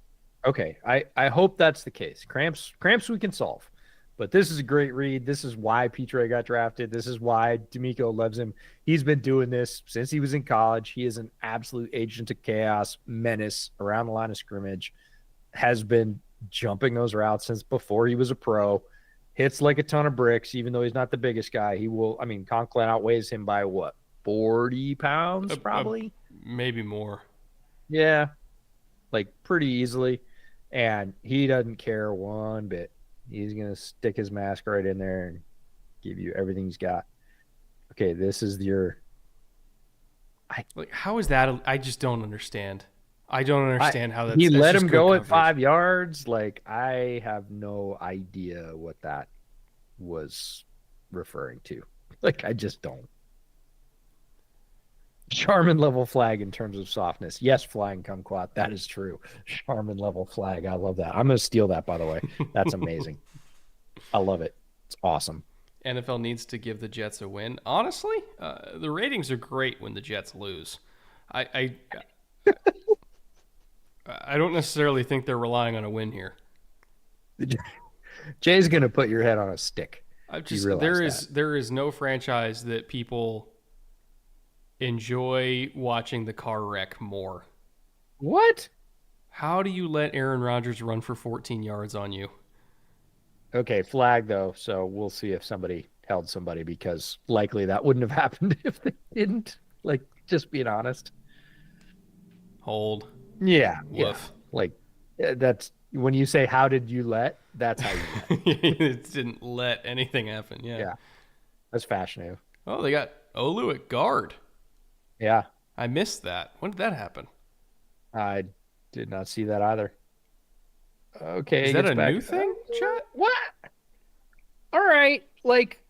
Okay, I hope that's the case. Cramps we can solve. But this is a great read. This is why Petre got drafted. This is why D'Amico loves him. He's been doing this since he was in college. He is an absolute agent of chaos, menace around the line of scrimmage, has been jumping those routes since before he was a pro, hits like a ton of bricks, even though he's not the biggest guy. Conklin outweighs him by what, 40 pounds probably? Maybe more. Yeah, like pretty easily. And he doesn't care one bit. He's going to stick his mask right in there and give you everything he's got. Okay, this is your... How is that? I just don't understand. I don't understand how that's... He let him go coverage. at 5 yards. Like, I have no idea what that was referring to. Like, I just don't. Charmin level flag in terms of softness. Yes, flying kumquat. That is true. Charmin level flag. I love that. I'm going to steal that, by the way. That's amazing. I love it. It's awesome. NFL needs to give the Jets a win. Honestly, the ratings are great when the Jets lose. I don't necessarily think they're relying on a win here. Jay's going to put your head on a stick. There is no franchise that people enjoy watching the car wreck more. What? How do you let Aaron Rodgers run for 14 yards on you? Okay, flag though, so we'll see if somebody held somebody, because likely that wouldn't have happened if they didn't. Like, just being honest. Hold. Yeah. Woof. Yeah. Like, that's when you say, how did you let? That's how you let. It didn't let anything happen. Yeah. Yeah. That's fascinating. Oh, they got Olu at guard. Yeah. I missed that. When did that happen? I did not see that either. Okay. Is that a new thing, chat? What? All right. Like,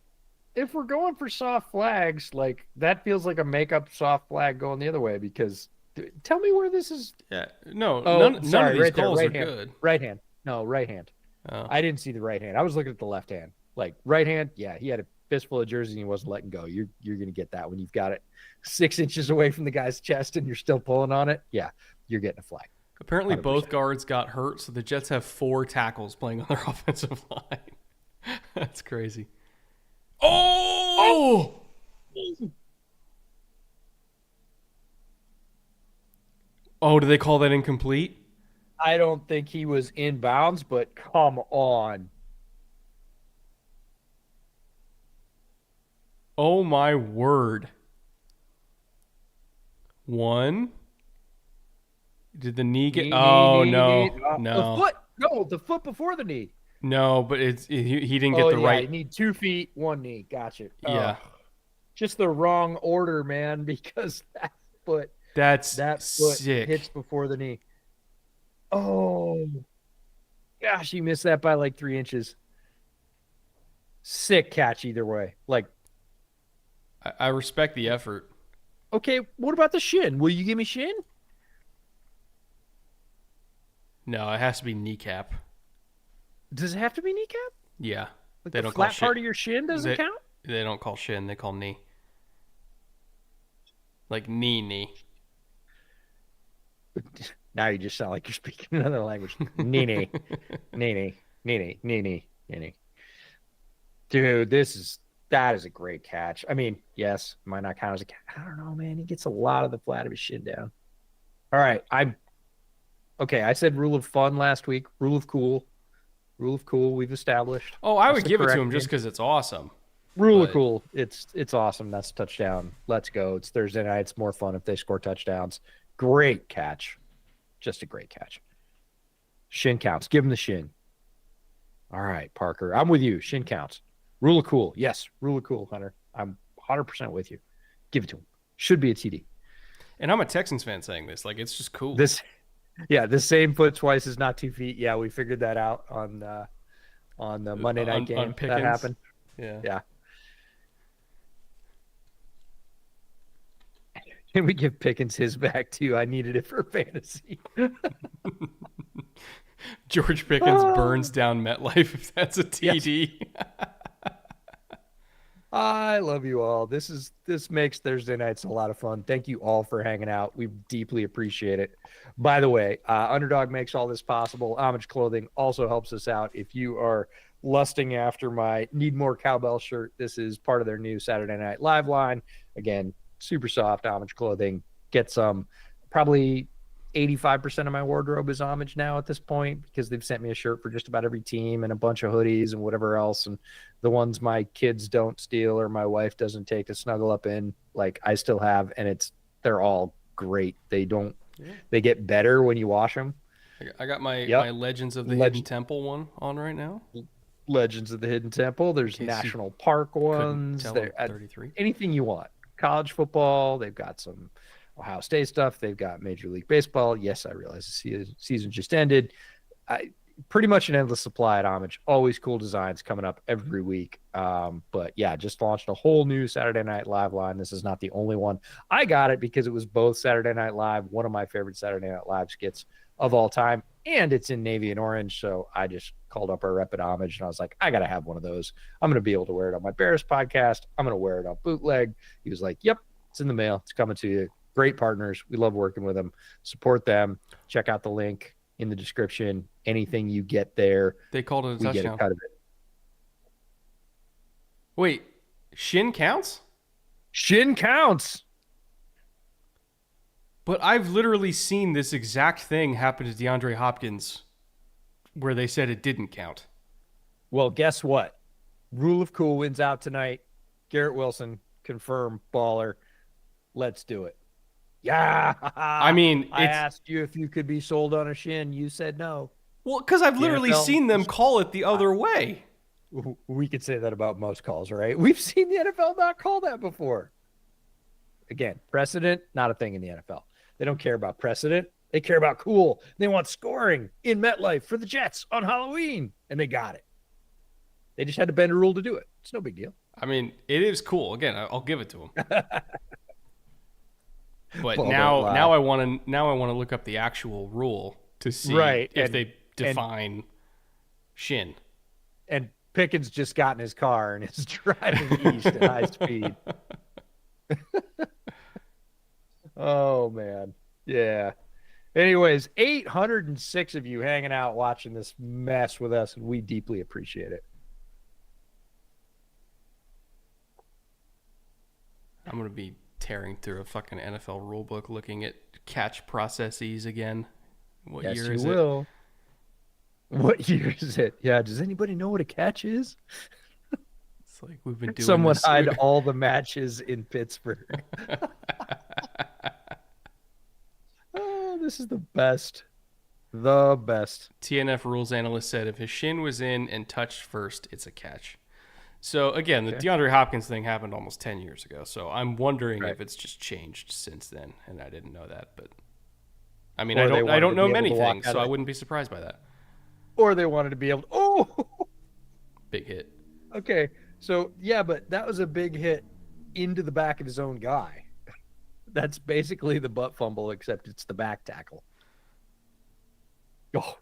if we're going for soft flags, like, that feels like a makeup soft flag going the other way, because tell me where this is. Yeah. No, none of these right calls there, are good. Right hand. No, right hand. Oh. I didn't see the right hand. I was looking at the left hand. Like, right hand, yeah, he had a fistful of jerseys and he wasn't letting go. You're going to get that when you've got it 6 inches away from the guy's chest and you're still pulling on it. Yeah, you're getting a flag. Apparently 100%. Both guards got hurt, so the Jets have 4 tackles playing on their offensive line. That's crazy. Oh! Oh, do they call that incomplete? I don't think he was in bounds, but come on. Oh, my word. 1. Did the knee get... No. The foot. No, the foot before the knee. No, but he didn't get the right... You need 2 feet, 1 knee. Gotcha. Yeah. Just the wrong order, man, because that foot sick. hits before the knee. Oh, gosh, he missed that by like 3 inches. Sick catch either way. Like, I respect the effort. Okay, what about the shin? Will you give me shin? No, it has to be kneecap. Does it have to be kneecap? Yeah. Like they the don't flat call part of your shin doesn't count? They don't call shin, they call knee. Like knee. Now you just sound like you're speaking another language. Nene. Dude, that is a great catch. I mean, yes, might not count as a catch. I don't know, man. He gets a lot of the flat of his shin down. All right, I said rule of fun last week. Rule of cool we've established. Oh, I would give it to him just because it's awesome. Rule of But cool. It's awesome. That's a touchdown. Let's go. It's Thursday night. It's more fun if they score touchdowns. Great catch. Just a great catch. Shin counts. Give him the shin. All right, Parker. I'm with you. Shin counts. Rule of cool. Yes, rule of cool, Hunter. I'm 100% with you. Give it to him. Should be a TD. and I'm a Texans fan saying this. Like, it's just cool. The same foot twice is not 2 feet. Yeah, we figured that out on the Monday night game. On That happened. Yeah. Yeah. Can we give Pickens his back too? I needed it for fantasy. George Pickens burns down MetLife if that's a TD. Yes. I love you all. This makes Thursday nights a lot of fun. Thank you all for hanging out. We deeply appreciate it. By the way, Underdog makes all this possible. Homage Clothing also helps us out. If you are lusting after my Need More Cowbell shirt, this is part of their new Saturday Night Live line. Again, super soft Homage Clothing. Get some. Probably 85% of my wardrobe is Homage now at this point because they've sent me a shirt for just about every team and a bunch of hoodies and whatever else. And the ones my kids don't steal or my wife doesn't take to snuggle up in, like I still have, and they're all great. They get better when you wash them. I got my Legends of the Hidden Temple one on right now. Legends of the Hidden Temple. There's National Park ones. There, 33. Anything you want. College football. They've got some Ohio State stuff. They've got Major League Baseball. Yes, I realize the season just ended. Pretty much an endless supply at Homage. Always cool designs coming up every week. But yeah, just launched a whole new Saturday Night Live line. This is not the only one. I got it because it was both Saturday Night Live, one of my favorite Saturday Night Live skits of all time, and it's in navy and orange. So I just called up our rep at Homage, and I was like, I got to have one of those. I'm going to be able to wear it on my Bears podcast. I'm going to wear it on Bootleg. He was like, yep, it's in the mail. It's coming to you. Great partners. We love working with them. Support them. Check out the link in the description. Anything you get there, they called it a touchdown. Get a cut of it. Wait, shin counts? Shin counts. But I've literally seen this exact thing happen to DeAndre Hopkins where they said it didn't count. Well, guess what? Rule of cool wins out tonight. Garrett Wilson, confirmed baller. Let's do it. Yeah. I mean, I asked you if you could be sold on a shin. You said no. Well, because I've literally seen them call it the other way. We could say that about most calls, right? We've seen the NFL not call that before. Again, precedent, not a thing in the NFL. They don't care about precedent. They care about cool. They want scoring in MetLife for the Jets on Halloween, and they got it. They just had to bend a rule to do it. It's no big deal. I mean, it is cool. Again, I'll give it to them. But now I want to look up the actual rule to see if they define shin. And Pickens just got in his car and is driving east at high speed. Oh man, yeah. Anyways, 806 of you hanging out watching this mess with us, and we deeply appreciate it. I'm gonna be tearing through a fucking NFL rulebook looking at catch processes again. What year is it? Will. What year is it? Yeah, does anybody know what a catch is? It's like we've been doing Someone this. hide all the matches in Pittsburgh. Oh, this is the best. The best. TNF rules analyst said if his shin was in and touched first, it's a catch. So, again, the DeAndre Hopkins thing happened almost 10 years ago. So, I'm wondering if it's just changed since then. And I didn't know that. But, I mean, I don't know many things, so I wouldn't be surprised by that. Or they wanted to be able to... Oh! Big hit. Okay. So, yeah, but that was a big hit into the back of his own guy. That's basically the butt fumble, except it's the back tackle. Oh,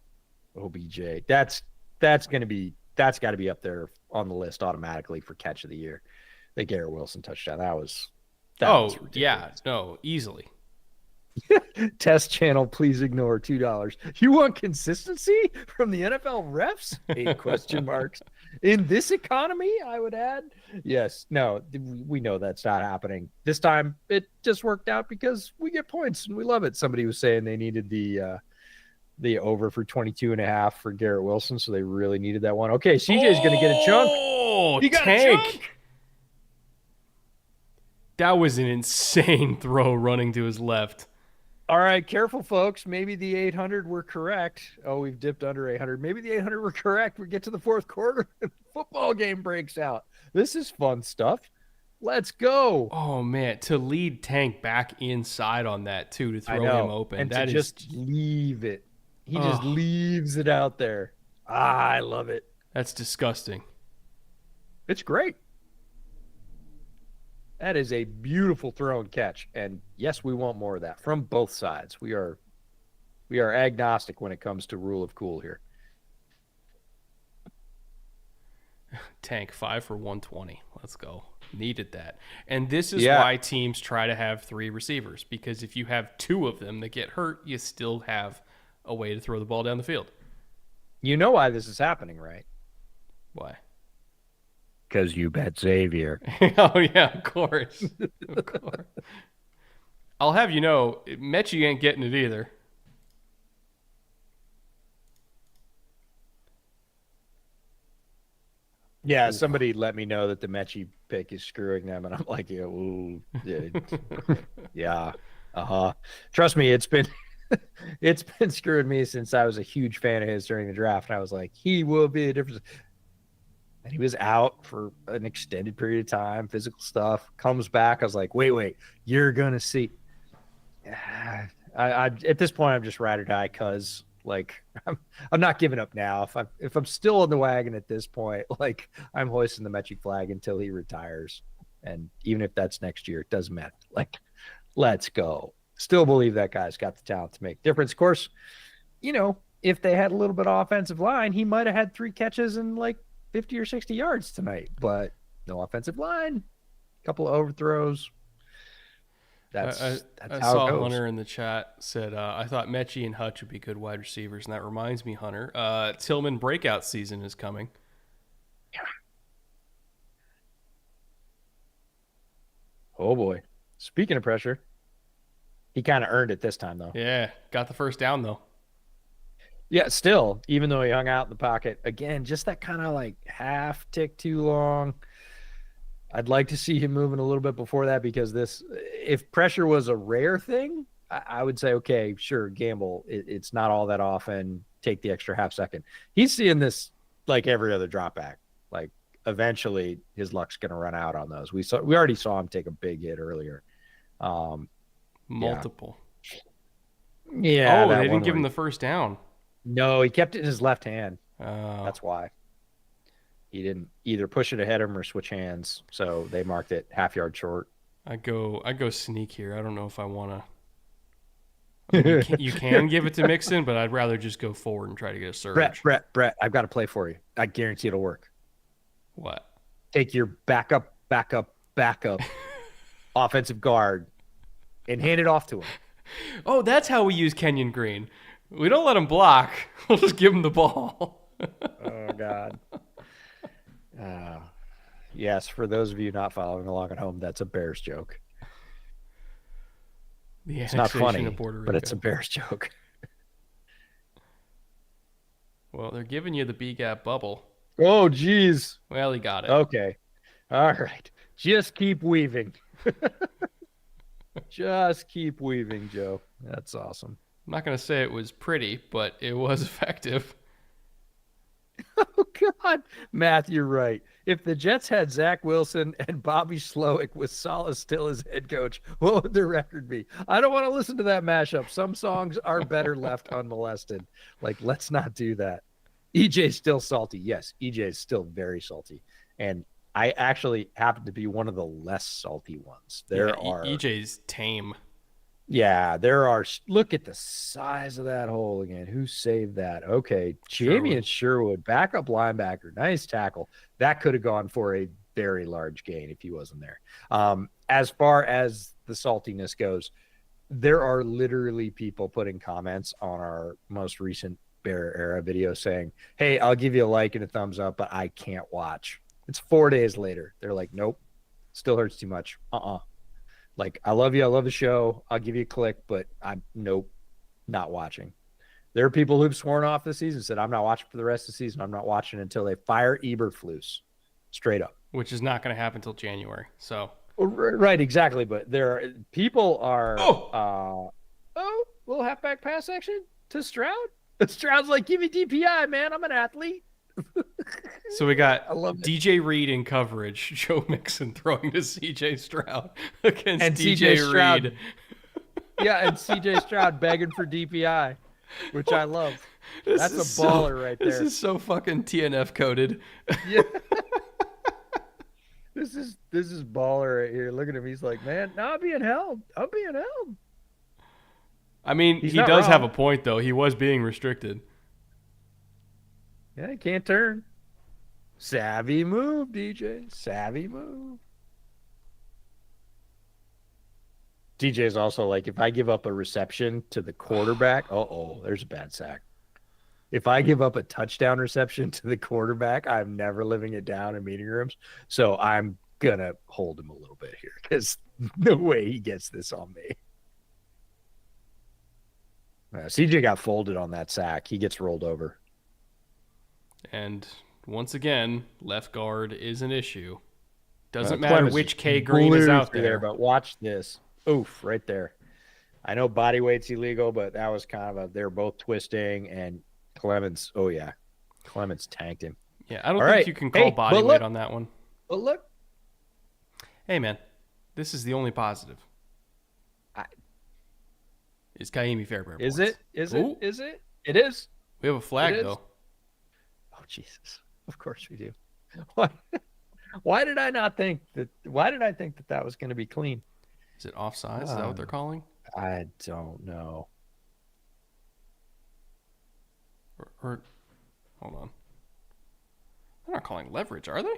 OBJ. That's going to be... That's got to be up there on the list automatically for catch of the year. The Garrett Wilson touchdown. That was ridiculous. Easily. Test channel, please ignore $2. You want consistency from the NFL refs? 8 question marks. In this economy, I would add. Yes. No, we know that's not happening. This time it just worked out because we get points and we love it. Somebody was saying they needed the over for 22.5 for Garrett Wilson, so they really needed that one. Okay, CJ's going to get a chunk. Oh, he got a chunk. That was an insane throw running to his left. All right, careful, folks. Maybe the 800 were correct. Oh, we've dipped under 800. Maybe the 800 were correct. We get to the fourth quarter, and the football game breaks out. This is fun stuff. Let's go. Oh man, to lead Tank back inside on that too, to I throw know. him open. And That to is just leave it. He just Oh. leaves it out there. I love it. That's disgusting. It's great. That is a beautiful throw and catch. And yes, we want more of that from both sides. We are agnostic when it comes to rule of cool here. Tank 5 for 120. Let's go. Needed that. And this is Yeah. why teams try to have 3 receivers, because if you have 2 of them that get hurt, you still have a way to throw the ball down the field. You know why this is happening, right? Why? Because you bet Xavier. Oh yeah, of course. Of course. I'll have you know, Mechie ain't getting it either. Yeah, somebody let me know that the Mechie pick is screwing them, and I'm like, yeah, ooh, yeah, Trust me, it's been it's been screwing me since I was a huge fan of his during the draft, and I was like, he will be a difference. And he was out for an extended period of time, physical stuff. Comes back, I was like, wait, you're gonna see. I at this point, I'm just ride or die, cuz like I'm not giving up now. If I'm still in the wagon at this point, like I'm hoisting the Mechie flag until he retires, and even if that's next year, it doesn't matter. Like, let's go. Still believe that guy's got the talent to make a difference. Of course, you know, if they had a little bit of offensive line, he might have had 3 catches and like 50 or 60 yards tonight, but no offensive line, a couple of overthrows. That's I how saw it goes. Hunter in the chat said, I thought Mechie and Hutch would be good wide receivers, and that reminds me, Hunter, Tillman breakout season is coming. Oh boy. Speaking of pressure, he kind of earned it this time though. Yeah, got the first down though. Yeah, still, even though he hung out in the pocket, again, just that kind of like half tick too long. I'd like to see him moving a little bit before that, because if pressure was a rare thing, I would say, okay, sure, gamble. It's not all that often. Take the extra half second. He's seeing this like every other drop back. Like eventually his luck's going to run out on those. We already saw him take a big hit earlier. Multiple. Yeah. Oh, they didn't give him the first down. No, he kept it in his left hand. Oh. That's why. He didn't either push it ahead of him or switch hands, so they marked it half yard short. I go sneak here. I don't know if I want to. I mean, you can give it to Mixon, but I'd rather just go forward and try to get a surge. Brett, I've got a play for you. I guarantee it'll work. What? Take your backup offensive guard and hand it off to him. Oh, that's how we use Kenyon Green. We don't let him block. We'll just give him the ball. Oh, God. Yes, for those of you not following along at home, that's a Bears joke. It's not funny, but it's a Bears joke. Well, they're giving you the B-gap bubble. Oh, geez. Well, he got it. Okay. All right. Just keep weaving. Just keep weaving, Joe. That's awesome. I'm not going to say it was pretty, but it was effective. Oh, God. Matt, you're right. If the Jets had Zach Wilson and Bobby Slowick with Saleh still as head coach, what would the record be? I don't want to listen to that mashup. Some songs are better left unmolested. Like, let's not do that. EJ's still salty. Yes, EJ is still very salty. And I actually happen to be one of the less salty ones. EJ's tame. Yeah, there are. Look at the size of that hole again. Who saved that? Okay, Jamian Sherwood, backup linebacker, nice tackle. That could have gone for a very large gain if he wasn't there. As far as the saltiness goes, there are literally people putting comments on our most recent Bear Era video saying, "Hey, I'll give you a like and a thumbs up, but I can't watch." It's 4 days later. They're like, "Nope, still hurts too much." Like, I love you. I love the show. I'll give you a click, but nope, not watching. There are people who've sworn off the season, said, I'm not watching for the rest of the season. I'm not watching until they fire Eberflus. Straight up. Which is not going to happen until January. So, Right, exactly. But people are Oh, little halfback pass action to Stroud. Stroud's like, give me DPI, man. I'm an athlete. so we I got love it. DJ Reed in coverage. Joe Mixon throwing to CJ Stroud against And CJ DJ Reed. Stroud, yeah, and CJ Stroud begging for DPI, which I love. This That's a is so. baller right This there. is so fucking TNF coded. Yeah. This is baller right here. Look at him. He's like, man, no, I'm being held. I'm being held. I mean, He's he not does have wrong. a point though. He was being restricted. Yeah, he can't turn. Savvy move, DJ. Savvy move. DJ's also like, if I give up a reception to the quarterback, there's a bad sack. If I give up a touchdown reception to the quarterback, I'm never living it down in meeting rooms. So I'm going to hold him a little bit here because no way he gets this on me. CJ got folded on that sack. He gets rolled over. And once again, left guard is an issue. Doesn't Clem matter is which K Green is blue out through there. but watch this. Oof, right there. I know body weight's illegal, but that was kind of they're both twisting and Clemens. Oh yeah, Clemens tanked him. Yeah, I don't All think right. you can call Hey, body but weight look- on that one. But look, Hey man, this is the only positive. Is Kaimi Fairbairn is points. it? Is Ooh. it? Is it? It is. We have a flag It is. though. Oh Jesus! Of course we do. Why did I not think that? Why did I think that that was going to be clean? Is it offsides? Is that what they're calling? I don't know. Or hold on. They're not calling leverage, are they?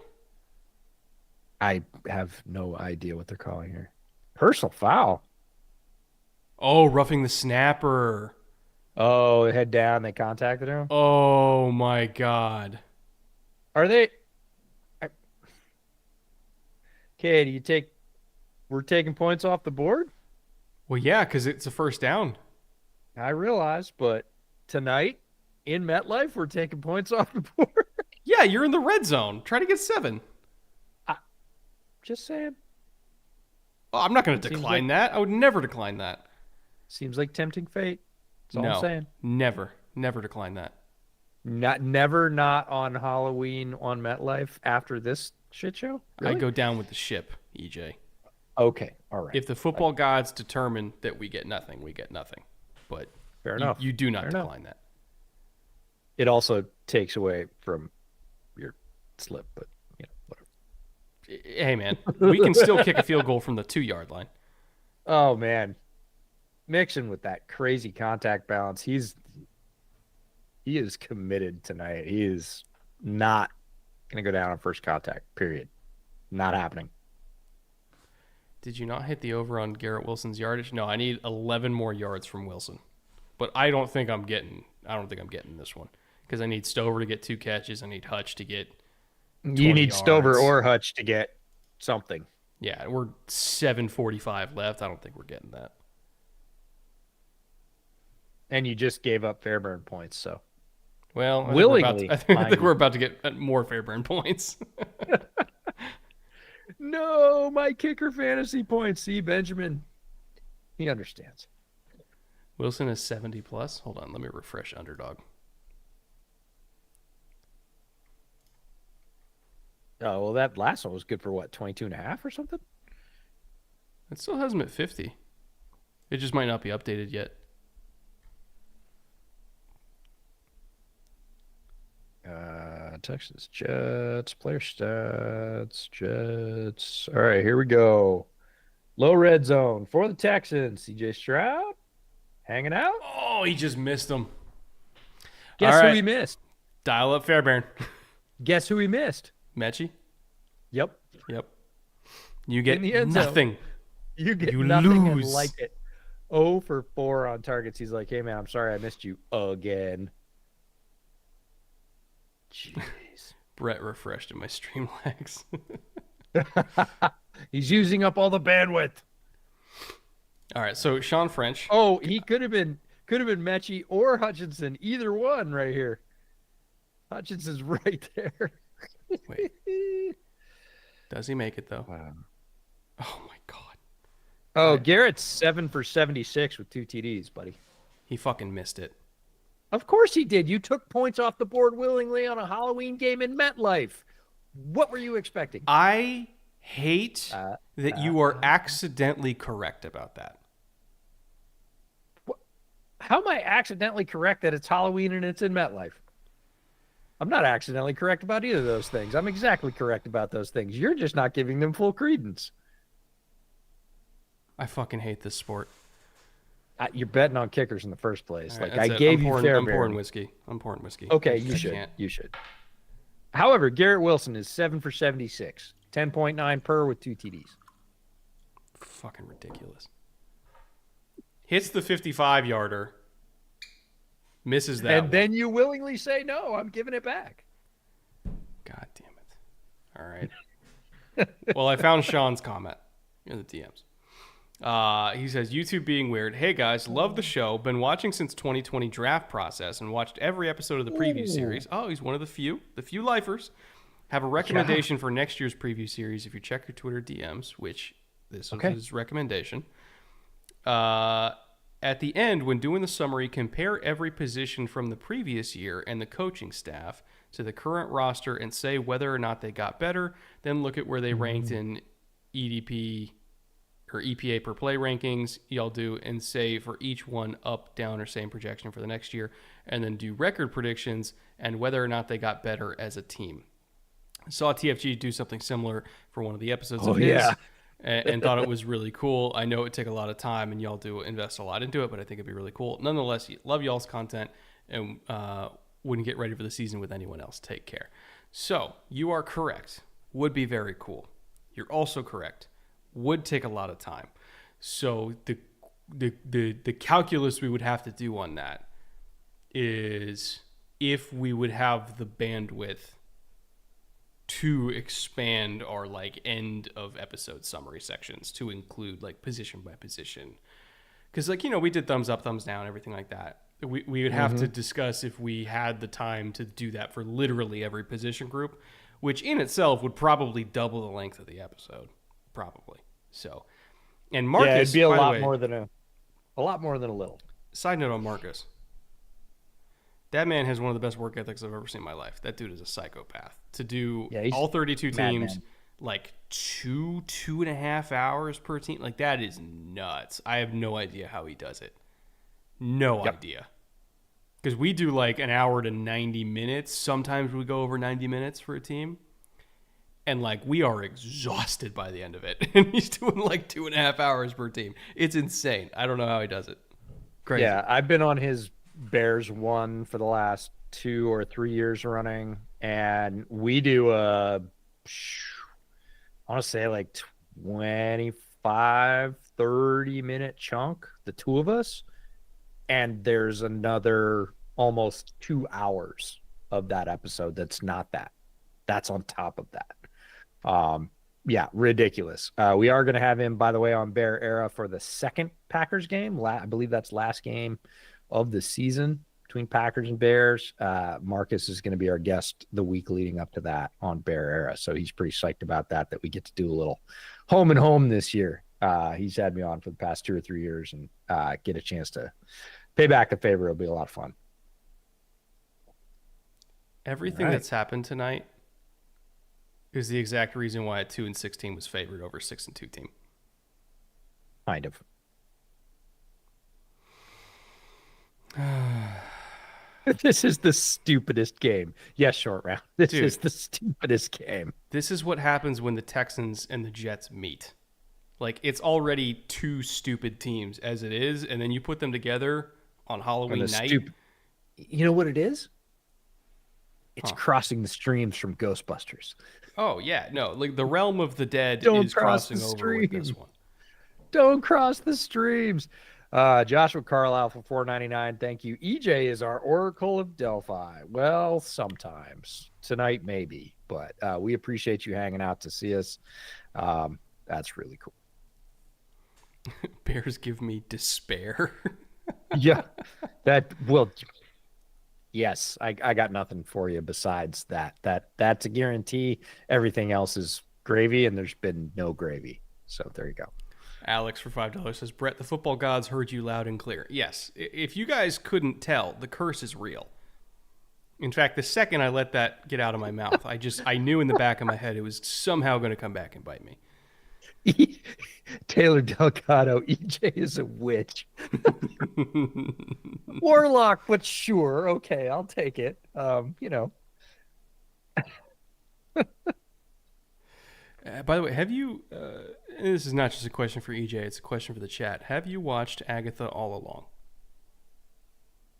I have no idea what they're calling here. Personal foul. Oh, roughing the snapper. Oh, head down. They contacted him. Oh my god. Are they? Okay, we're taking points off the board? Well, yeah, because it's a first down. I realize, but tonight in MetLife, we're taking points off the board. Yeah, you're in the red zone. Try to get 7. Just saying. Oh, I'm not going to Seems decline like- that. I would never decline that. Seems like tempting fate. That's all No, I'm saying. never decline that. Not on Halloween on MetLife after this shit show? Really? I go down with the ship, EJ. Okay, all right. If the football gods determine that we get nothing, we get nothing. But Fair enough. You do not Fair decline enough. that. It also takes away from your slip, but whatever. Hey, man, we can still kick a field goal from the 2-yard line. Oh man, Mixon with that crazy contact balance. He is committed tonight. He is not going to go down on first contact. Period. Not happening. Did you not hit the over on Garrett Wilson's yardage? No, I need 11 more yards from Wilson. But I don't think I'm getting this one because I need Stover to get 2 catches. I need Hutch to get 20 You need Stover yards. or Hutch to get something. Yeah, we're 7:45 left. I don't think we're getting that. And you just gave up Fairburn points, so Well, willingly. I think we're about to get more Fairburn points. No, my kicker fantasy points. See, Benjamin, he understands. Wilson is 70 plus. Hold on, let me refresh Underdog. Oh, well, that last one was good for what, 22.5 or something? It still has him at 50. It just might not be updated yet. Texas Jets, player stats, Jets. All right, here we go. Low red zone for the Texans. CJ Stroud hanging out. Oh, he just missed him. Guess All who right. he missed? Dial up Fairbairn. Guess who he missed? Mechie? Yep. Yep. You get In the end zone. nothing. You get You nothing and lose. like it. 0 for 4 on targets. He's like, hey, man, I'm sorry I missed you again. Jeez. Brett refreshed in my stream lags. He's using up all the bandwidth. All right, so Sean French. Oh, he could have been Mechie or Hutchinson, either one right here. Hutchinson's right there. Wait, does he make it though? Oh my God. Oh, Garrett's 7 for 76 with 2 TDs, buddy. He fucking missed it. Of course he did. You took points off the board willingly on a Halloween game in MetLife. What were you expecting? I hate that you are accidentally correct about that. How am I accidentally correct that it's Halloween and it's in MetLife? I'm not accidentally correct about either of those things. I'm exactly correct about those things. You're just not giving them full credence. I fucking hate this sport. You're betting on kickers in the first place. Right, like I gave you fair. I'm pouring whiskey. I'm pouring whiskey. Okay, you should. Can't. You should. However, Garrett Wilson is 7 for 76, 10.9 per with 2 TDs. Fucking ridiculous. Hits the 55-yarder. Misses that. And then you willingly say, no, I'm giving it back. God damn it. All right. Well, I found Sean's comment in the DMs. He says, YouTube being weird. Hey, guys, love the show. Been watching since 2020 draft process and watched every episode of the preview series. Oh, he's one of the few lifers. Have a recommendation for next year's preview series if you check your Twitter DMs, which this is his recommendation. At the end, when doing the summary, compare every position from the previous year and the coaching staff to the current roster and say whether or not they got better. Then look at where they ranked in EDP or EPA per play rankings. Y'all do, and say for each one up, down, or same projection for the next year. And then do record predictions and whether or not they got better as a team. I saw TFG do something similar for one of the episodes of his. And thought it was really cool. I know it take a lot of time, and y'all do invest a lot into it, but I think it'd be really cool. Nonetheless, love y'all's content, and wouldn't get ready for the season with anyone else. Take care. So you are correct. Would be very cool. You're also correct. Would take a lot of time. So the calculus we would have to do on that is if we would have the bandwidth to expand our like end of episode summary sections to include like position by position, because like, you know, we did thumbs up, thumbs down, everything like that. We would have to discuss if we had the time to do that for literally every position group, which in itself would probably double the length of the episode, probably. So, and Marcus, it'd be a lot more than a little. Side note on Marcus. That man has one of the best work ethics I've ever seen in my life. That dude is a psychopath. To do all 32 teams, like 2.5 hours per team, like that is nuts. I have no idea how he does it. No idea. Because we do like an hour to 90 minutes. Sometimes we go over 90 minutes for a team. And like we are exhausted by the end of it. And he's doing like 2.5 hours per team. It's insane. I don't know how he does it. Crazy. Yeah, I've been on his Bears one for the last 2 or 3 years running, and we do I want to say like 25-30 minute chunk, the two of us, and there's another almost 2 hours of that episode that's on top of that. Ridiculous. We are going to have him, by the way, on Bear Era for the second Packers game. I believe that's last game of the season between Packers and Bears. Marcus is going to be our guest the week leading up to that on Bear Era. So he's pretty psyched about that we get to do a little home and home this year. He's had me on for the past 2 or 3 years, and get a chance to pay back the favor. It'll be a lot of fun. Everything that's happened tonight is the exact reason why a 2-6 team was favored over a 6-2 team. Kind of. This is the stupidest game. Yes, short round. This is the stupidest game. This is what happens when the Texans and the Jets meet. Like, it's already 2 stupid teams as it is, and then you put them together on Halloween night. You know what it is? It's crossing the streams from Ghostbusters. Oh, yeah. No, like the realm of the dead is crossing over with this one. Don't cross the streams. Joshua Carlisle for $4.99. Thank you. EJ is our Oracle of Delphi. Well, sometimes. Tonight, maybe. But we appreciate you hanging out to see us. That's really cool. Bears give me despair. Yeah. Yes, I got nothing for you besides that. That's a guarantee. Everything else is gravy, and there's been no gravy So there you go. Alex for $5 says, Brett, the football gods heard you loud and clear. Yes, if you guys couldn't tell, the curse is real. In fact, the second I let that get out of my mouth, I knew in the back of my head it was somehow going to come back and bite me. Taylor Delgado, EJ is a witch. Warlock, but sure. Okay, I'll take it. By the way, have you, this is not just a question for EJ, it's a question for the chat. Have you watched Agatha all along?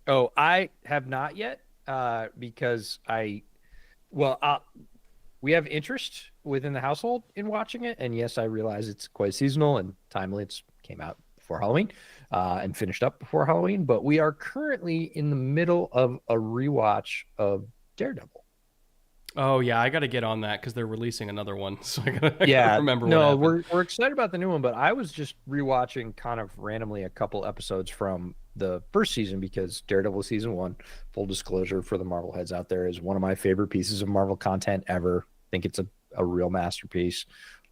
Oh, I have not yet because we have interest within the household in watching it. And yes, I realize it's quite seasonal and timely. It's came out before Halloween and finished up before Halloween. But we are currently in the middle of a rewatch of Daredevil. Oh, yeah, I got to get on that because they're releasing another one. So I gotta remember what happened. We're excited about the new one, but I was just rewatching kind of randomly a couple episodes from the first season because Daredevil season 1, full disclosure for the Marvel heads out there, is one of my favorite pieces of Marvel content ever. I think it's a real masterpiece.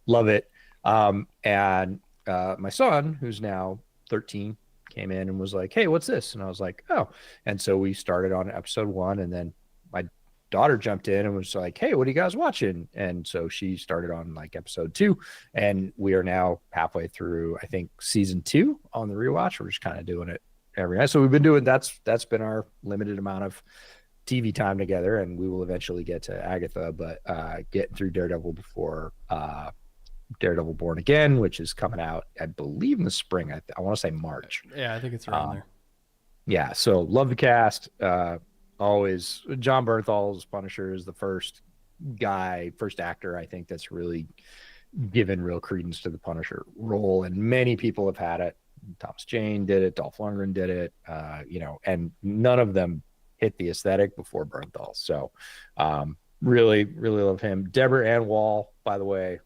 Love it. And my son, who's now 13, came in and was like, hey, what's this? And I was like, oh. And so we started on episode 1, and then my daughter jumped in and was like, hey, what are you guys watching? And so she started on like episode 2, and we are now halfway through, I think, season 2 on the rewatch. We're just kind of doing it every night. So we've been doing, that's been our limited amount of TV time together, and we will eventually get to Agatha, but getting through Daredevil before Daredevil Born Again, which is coming out, I believe, in the spring. I want to say March. Yeah, I think it's around there. Yeah, so love the cast. Always John Bernthal's Punisher is the first actor I think that's really given real credence to the Punisher role, and many people have had it. Thomas Jane did it, Dolph Lundgren did it, and none of them hit the aesthetic before Bernthal. So really, really love him. Deborah Ann Wall, by the way,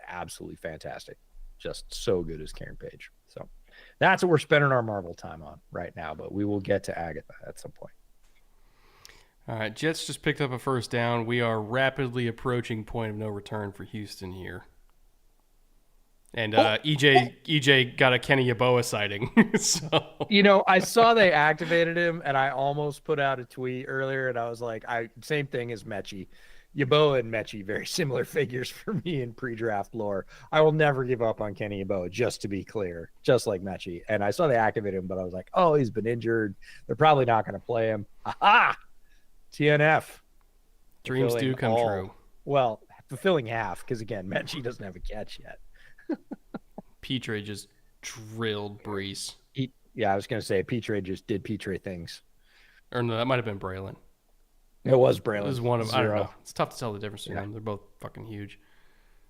absolutely fantastic. Just so good as Karen Page. So that's what we're spending our Marvel time on right now, but we will get to Agatha at some point. All right, Jets just picked up a first down. We are rapidly approaching point of no return for Houston here. And EJ got a Kenny Yeboah sighting. So I saw they activated him, and I almost put out a tweet earlier, and I was like, same thing as Mechie. Yeboah and Mechie, very similar figures for me in pre-draft lore. I will never give up on Kenny Yeboah, just to be clear, just like Mechie. And I saw they activated him, but I was like, oh, he's been injured. They're probably not going to play him. Aha! TNF. Dreams do come true. Well, fulfilling half, because again, Mechie doesn't have a catch yet. Petrie just drilled Brees. I was going to say Petrie just did Petrie things. Or no, that might have been Braylon. It was Braylon. It was one of, 0. I don't know. It's tough to tell the difference between them. They're both fucking huge.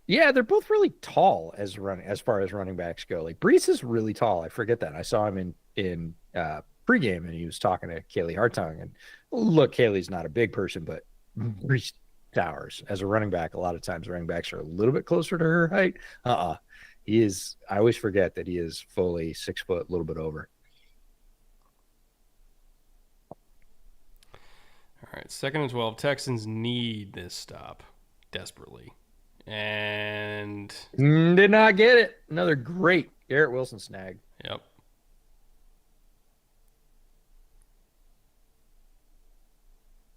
Yeah, they're both really tall as far as running backs go. Like Brees is really tall. I forget that. I saw him in pregame, and he was talking to Kaylee Hartung. And look, Kaylee's not a big person, but Brees towers as a running back. A lot of times running backs are a little bit closer to her height. He is. I always forget that he is fully 6 foot, a little bit over. All right, 2nd and 12. Texans need this stop desperately, and did not get it. Another great Garrett Wilson snag. Yep.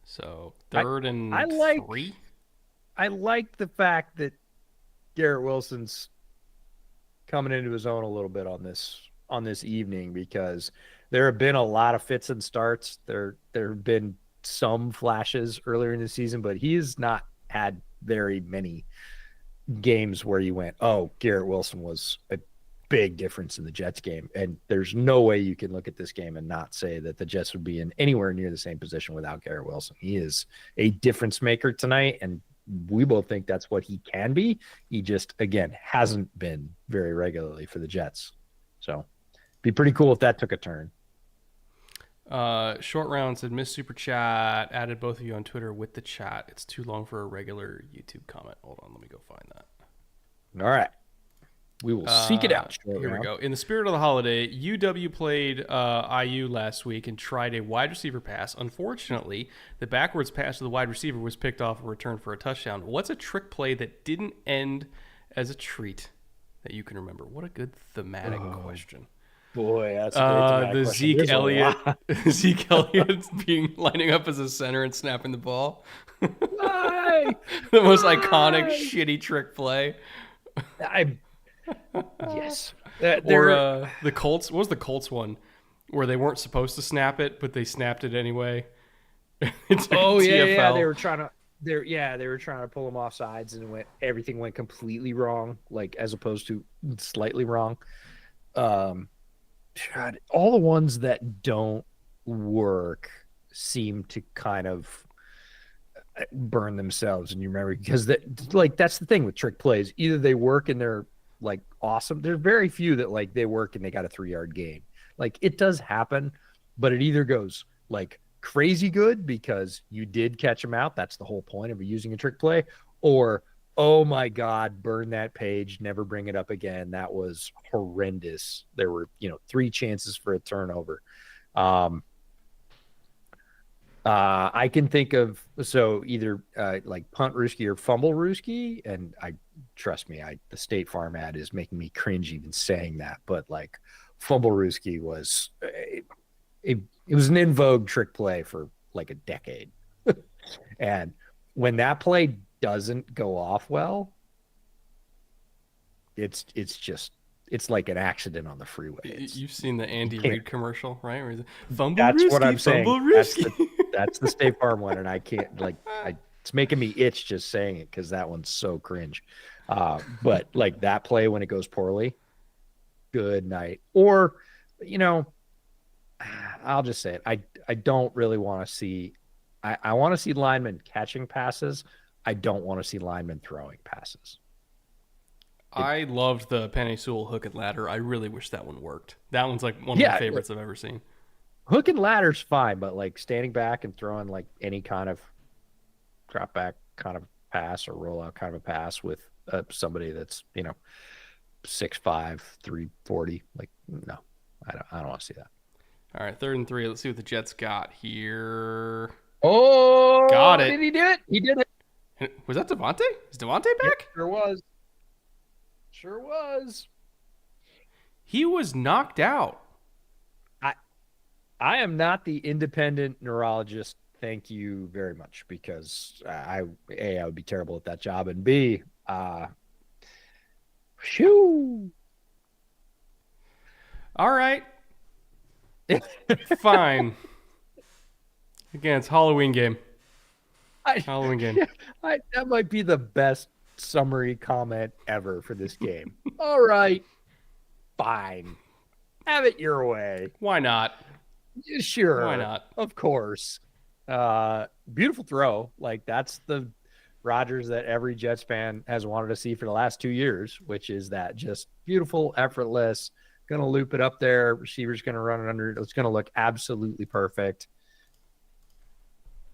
So 3rd and 3. I like the fact that Garrett Wilson's coming into his own a little bit on this evening, because there have been a lot of fits and starts. There have been some flashes earlier in the season, but he has not had very many games where you went, oh, Garrett Wilson was a big difference in the Jets game. And there's no way you can look at this game and not say that the Jets would be in anywhere near the same position without Garrett Wilson. He is a difference maker tonight, and we both think that's what he can be. He just, again, hasn't been very regularly for the Jets. So be pretty cool if that took a turn. Short Round said, Miss Super Chat, added both of you on Twitter with the chat. It's too long for a regular YouTube comment. Hold on, let me go find that. All right. We will seek it out. Here we go. In the spirit of the holiday, UW played IU last week and tried a wide receiver pass. Unfortunately, the backwards pass to the wide receiver was picked off and returned for a touchdown. What's a trick play that didn't end as a treat? that you can remember? What a good thematic question. Boy, that's a great thematic The question. Zeke There's a Elliott, lot. Zeke Elliott being lining up as a center and snapping the ball. Why? The most iconic Why? shitty trick play. I yes. Or There. the Colts. What was the Colts one where they weren't supposed to snap it, but they snapped it anyway? It's like a Oh yeah, yeah. They TFL. were trying to. They were trying to pull them off sides, and everything went completely wrong, like as opposed to slightly wrong. Um, God, all the ones that don't work seem to kind of burn themselves in your memory because that's the thing with trick plays. Either they work and they're like awesome. There's very few that like they work and they got a 3-yard gain. Like it does happen, but it either goes like crazy good because you did catch them out. That's the whole point of using a trick play. Or oh my God, burn that page, never bring it up again. That was horrendous. There were 3 chances for a turnover. I can think of either like punt Rooski or fumble Rooski, and I trust me, the State Farm ad is making me cringe even saying that. But like fumble Rooski was it was an in vogue trick play for like a decade, and when that play doesn't go off well, it's just it's like an accident on the freeway. You've seen the Andy Reid commercial, right? Where he's like, fumble That's what I'm Rooski, saying. fumble Rooski. That's the State Farm one, and I can't it's making me itch just saying it because that one's so cringe. But like that play when it goes poorly, good night. Or, I'll just say it. I don't really want to see. I want to see linemen catching passes. I don't want to see linemen throwing passes. I loved the Penny Sewell hook and ladder. I really wish that one worked. That one's like one of my favorites I've ever seen. Hook and ladder's fine, but like standing back and throwing like any kind of drop back kind of pass or roll out kind of a pass with somebody that's 6'5", 340, like no, I don't want to see that. All right, 3rd and 3. Let's see what the Jets got here. Oh, got it. Did he do it? He did it. Was that Devontae? Is Devontae back? Yep, sure was. Sure was. He was knocked out. I am not the independent neurologist. Thank you very much, because I would be terrible at that job, and B, shoo. All right. Fine. Again, it's Halloween game. Halloween game. That might be the best summary comment ever for this game. All right. Fine. Have it your way. Why not? Sure. Why not? Of course. Beautiful throw. Like that's the Rodgers that every Jets fan has wanted to see for the last 2 years, which is that just beautiful, effortless, going to loop it up there. Receiver's going to run it under. It's going to look absolutely perfect.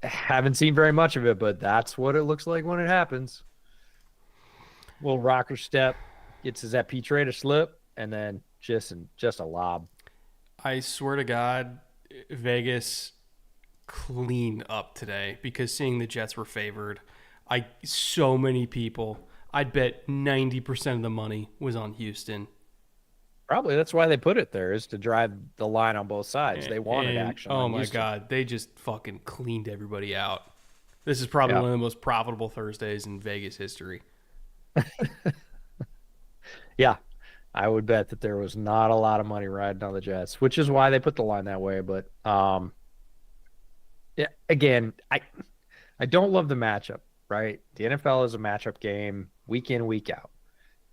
Haven't seen very much of it, but that's what it looks like when it happens. Little rocker step, gets his Petre to slip, and then just a lob. I swear to God, Vegas cleaned up today because seeing the Jets were favored. So many people, I'd bet 90% of the money was on Houston. Probably that's why they put it there, is to drive the line on both sides. They wanted action. Oh my God, they just fucking cleaned everybody out. This is probably one of the most profitable Thursdays in Vegas history. Yeah, I would bet that there was not a lot of money riding on the Jets, which is why they put the line that way. But yeah, again, I don't love the matchup, right? The NFL is a matchup game week in, week out.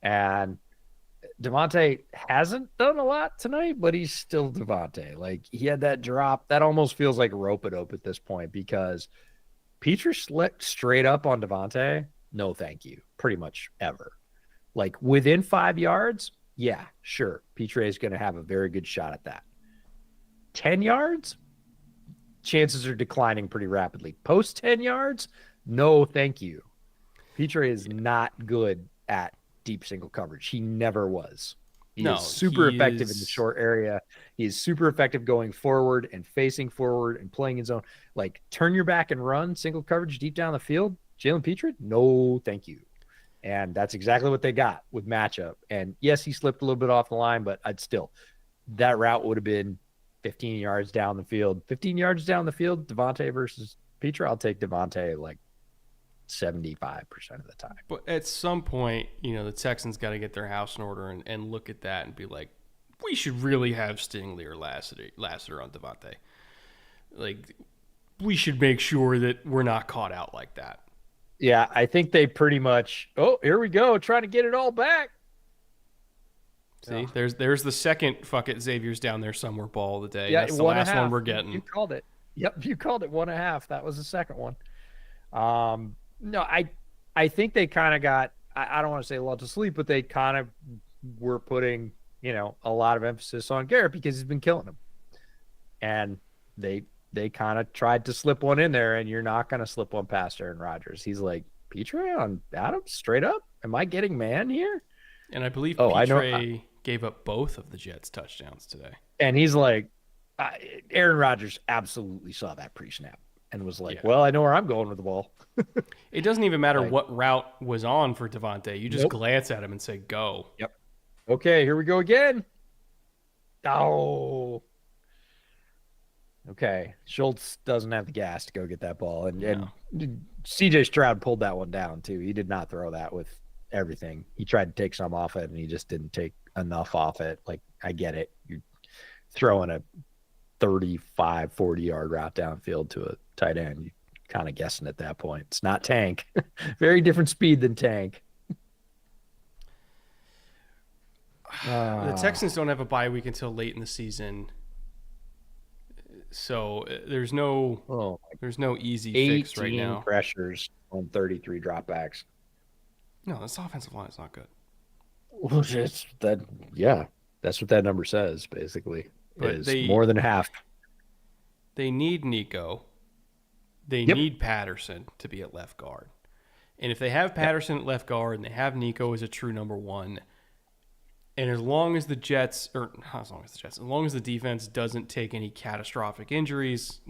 And Devontae hasn't done a lot tonight, but he's still Devontae. Like he had that drop that almost feels like rope-a-dope at this point, because Peter slipped straight up on Devontae. No, thank you. Pretty much ever. Like within 5 yards, yeah, sure. Petre is going to have a very good shot at that. 10 yards, chances are declining pretty rapidly. Post 10 yards, no, thank you. Petre is not good at deep single coverage. He never was. He is super effective in the short area. He's super effective going forward and facing forward and playing his own. Like turn your back and run single coverage deep down the field. Jalen Petre, no, thank you. And that's exactly what they got with matchup. And yes, he slipped a little bit off the line, but that route would have been 15 yards down the field. 15 yards down the field, Devontae versus Petra, I'll take Devontae like 75% of the time. But at some point, the Texans got to get their house in order and look at that and be like, we should really have Stingley or Lassiter on Devontae. Like, we should make sure that we're not caught out like that. Yeah, I think they pretty much, here we go, trying to get it all back. See, there's the second fuck it, Xavier's down there somewhere ball of the day. Yeah, that's the last one we're getting. You called it. Yep, you called it 1.5. That was the second one. No, I think they kind of got, I don't want to say lulled to sleep, but they kind of were putting, a lot of emphasis on Garrett because he's been killing them. And they kind of tried to slip one in there, and you're not going to slip one past Aaron Rodgers. He's like, Petre on Adams, straight up? Am I getting man here? And I believe Petre gave up both of the Jets' touchdowns today. And he's like, Aaron Rodgers absolutely saw that pre-snap and was like, well, I know where I'm going with the ball. It doesn't even matter what route was on for Devontae. You just glance at him and say, go. Yep. Okay, here we go again. Oh. Okay. Schultz doesn't have the gas to go get that ball. And CJ Stroud pulled that one down, too. He did not throw that with everything. He tried to take some off it, and he just didn't take enough off it. Like, I get it. You're throwing a 35, 40-yard route downfield to a tight end. You're kind of guessing at that point. It's not Tank. Very different speed than Tank. The Texans don't have a bye week until late in the season. So there's no easy fix right now. 18 pressures on 33 dropbacks. No, this offensive line is not good. Well, that's what that number says, basically. But more than half. They need Nico. They need Patterson to be at left guard. And if they have Patterson at left guard and they have Nico as a true number one, and as long as the defense doesn't take any catastrophic injuries,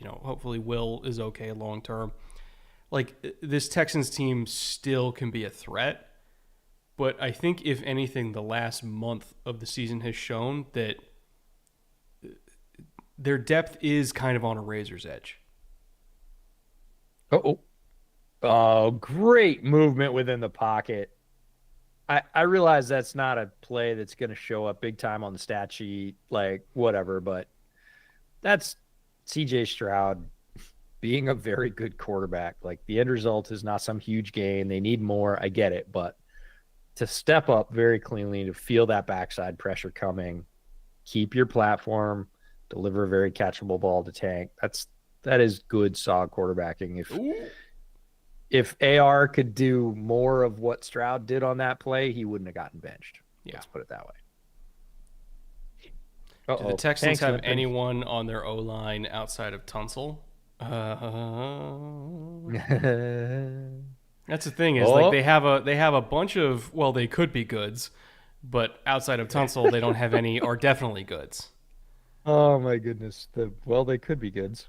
hopefully Will is okay long term, this Texans team still can be a threat. But I think, if anything, the last month of the season has shown that their depth is kind of on a razor's edge. Oh, great movement within the pocket. I realize that's not a play that's going to show up big time on the stat sheet, whatever, but that's CJ Stroud being a very good quarterback. The end result is not some huge gain. They need more. I get it, but to step up very cleanly, to feel that backside pressure coming, keep your platform, deliver a very catchable ball to Tank. That is good, solid quarterbacking. If AR could do more of what Stroud did on that play, he wouldn't have gotten benched. Yeah. Let's put it that way. Do the Texans have anyone on their O-line outside of Tunsil? That's the thing is, they have a bunch of, they could be goods, but outside of Tunsil, they don't have any are definitely goods. Oh my goodness. They could be goods.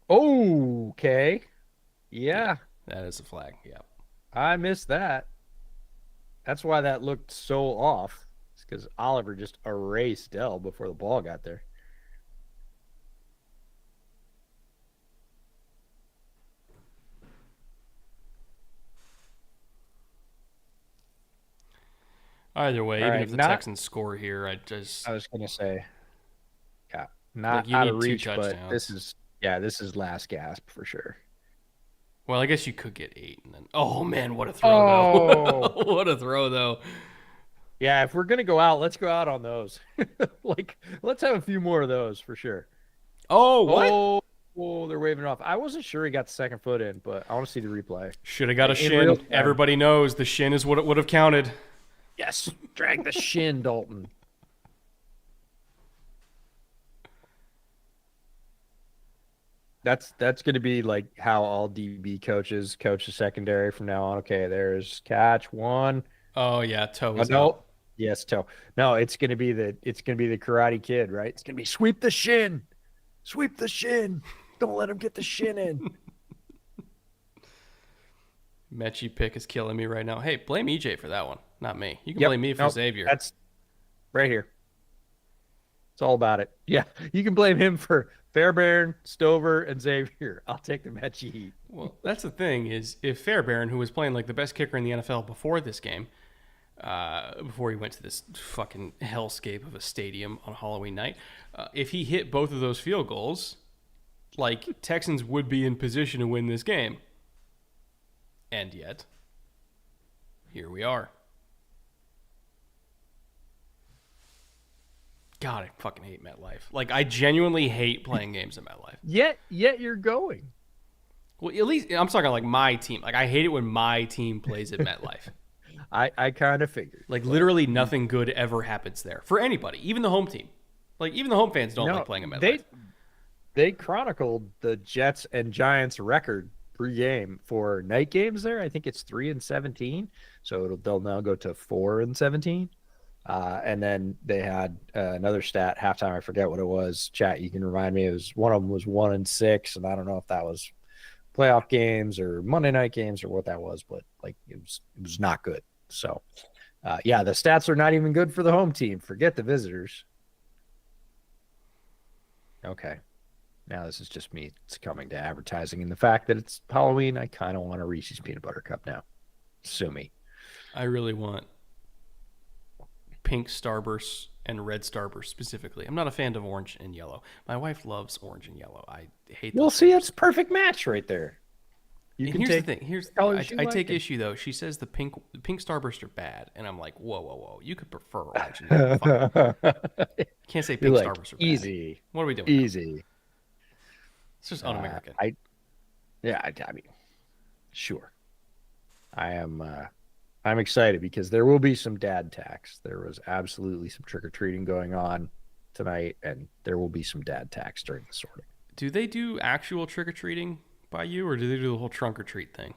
Okay. Yeah. That is a flag. Yeah. I missed that. That's why that looked so off. It's because Oliver just erased Dell before the ball got there. Either way, even if the Texans score here, I was going to say, yeah, not out of reach, but this is last gasp for sure. Well, I guess you could get 8 and then. Oh man, what a throw though! What a throw though! Yeah, if we're gonna go out, let's go out on those. Let's have a few more of those for sure. Oh, what? Oh, they're waving it off. I wasn't sure he got the second foot in, but I want to see the replay. Should have got a shin. Everybody knows the shin is what it would have counted. Yes, drag the shin, Dalton. That's going to be how all DB coaches coach the secondary from now on. Okay, there's catch one. Oh yeah, toe. No, yes, toe. No, it's going to be the Karate Kid, right? It's going to be sweep the shin. Don't let him get the shin in. Mechie pick is killing me right now. Hey, blame EJ for that one, not me. You can Yep. blame me for Nope. Xavier. That's right here. It's all about it. Yeah. You can blame him for Fairbairn, Stover, and Xavier. I'll take the Mechie heat. Well, that's the thing is if Fairbairn, who was playing like the best kicker in the NFL before this game, before he went to this fucking hellscape of a stadium on Halloween night, if he hit both of those field goals, like Texans would be in position to win this game. And yet, here we are. God, I fucking hate MetLife. Like, I genuinely hate playing games at MetLife. Yet you're going. Well, at least I'm talking like my team. Like, I hate it when my team plays at MetLife. I kind of figured. Like, literally nothing good ever happens there for anybody, even the home team. Like, even the home fans don't like playing at MetLife. They chronicled the Jets and Giants record pre-game for night games there. I think it's 3-17, so they'll now go to 4-17. And then they had another stat halftime. I forget what it was. Chat, you can remind me. It was one of them was 1-6, and I don't know if that was playoff games or Monday night games or what that was, but like it was not good. So, yeah, the stats are not even good for the home team. Forget the visitors. Okay. Now this is just me succumbing to advertising and the fact that it's Halloween. I kind of want a Reese's peanut butter cup now. Sue me. I really want pink Starburst and red Starburst specifically. I'm not a fan of orange and yellow. My wife loves orange and yellow. I hate those. Well, see, it's a perfect match right there. And here's the thing. I take issue though. She says the pink Starburst are bad, and I'm like, whoa. You could prefer orange and yellow. Can't say pink Starburst are bad. Easy. What are we doing? Easy. Now? It's just un-American. I mean, sure. I'm excited because there will be some dad tax. There was absolutely some trick-or-treating going on tonight, and there will be some dad tax during the sorting. Do they do actual trick-or-treating by you, or do they do the whole trunk-or-treat thing?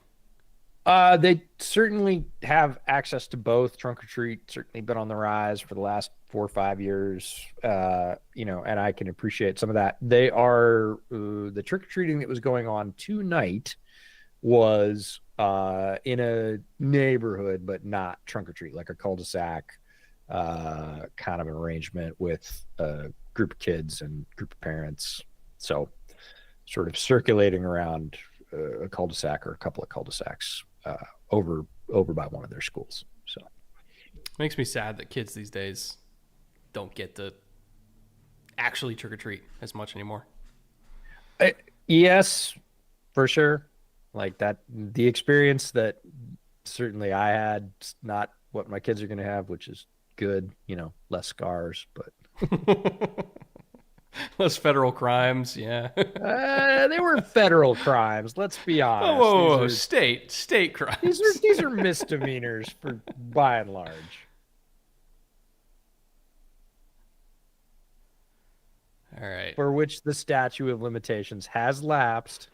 They certainly have access to both. Trunk or treat certainly been on the rise for the last 4 or 5 years. And I can appreciate some of that. They are the trick or treating that was going on tonight was in a neighborhood, but not trunk or treat, like a cul-de-sac kind of an arrangement with a group of kids and group of parents. So sort of circulating around a cul-de-sac or a couple of cul-de-sacs over by one of their schools. So makes me sad that kids these days don't get to actually trick or treat as much anymore. Yes, for sure. Like that, the experience that certainly I had, not what my kids are going to have, which is good, less scars, but less federal crimes. Yeah. They were federal crimes. Let's be honest. Whoa. State crimes. These are misdemeanors for by and large. All right. For which the statute of limitations has lapsed.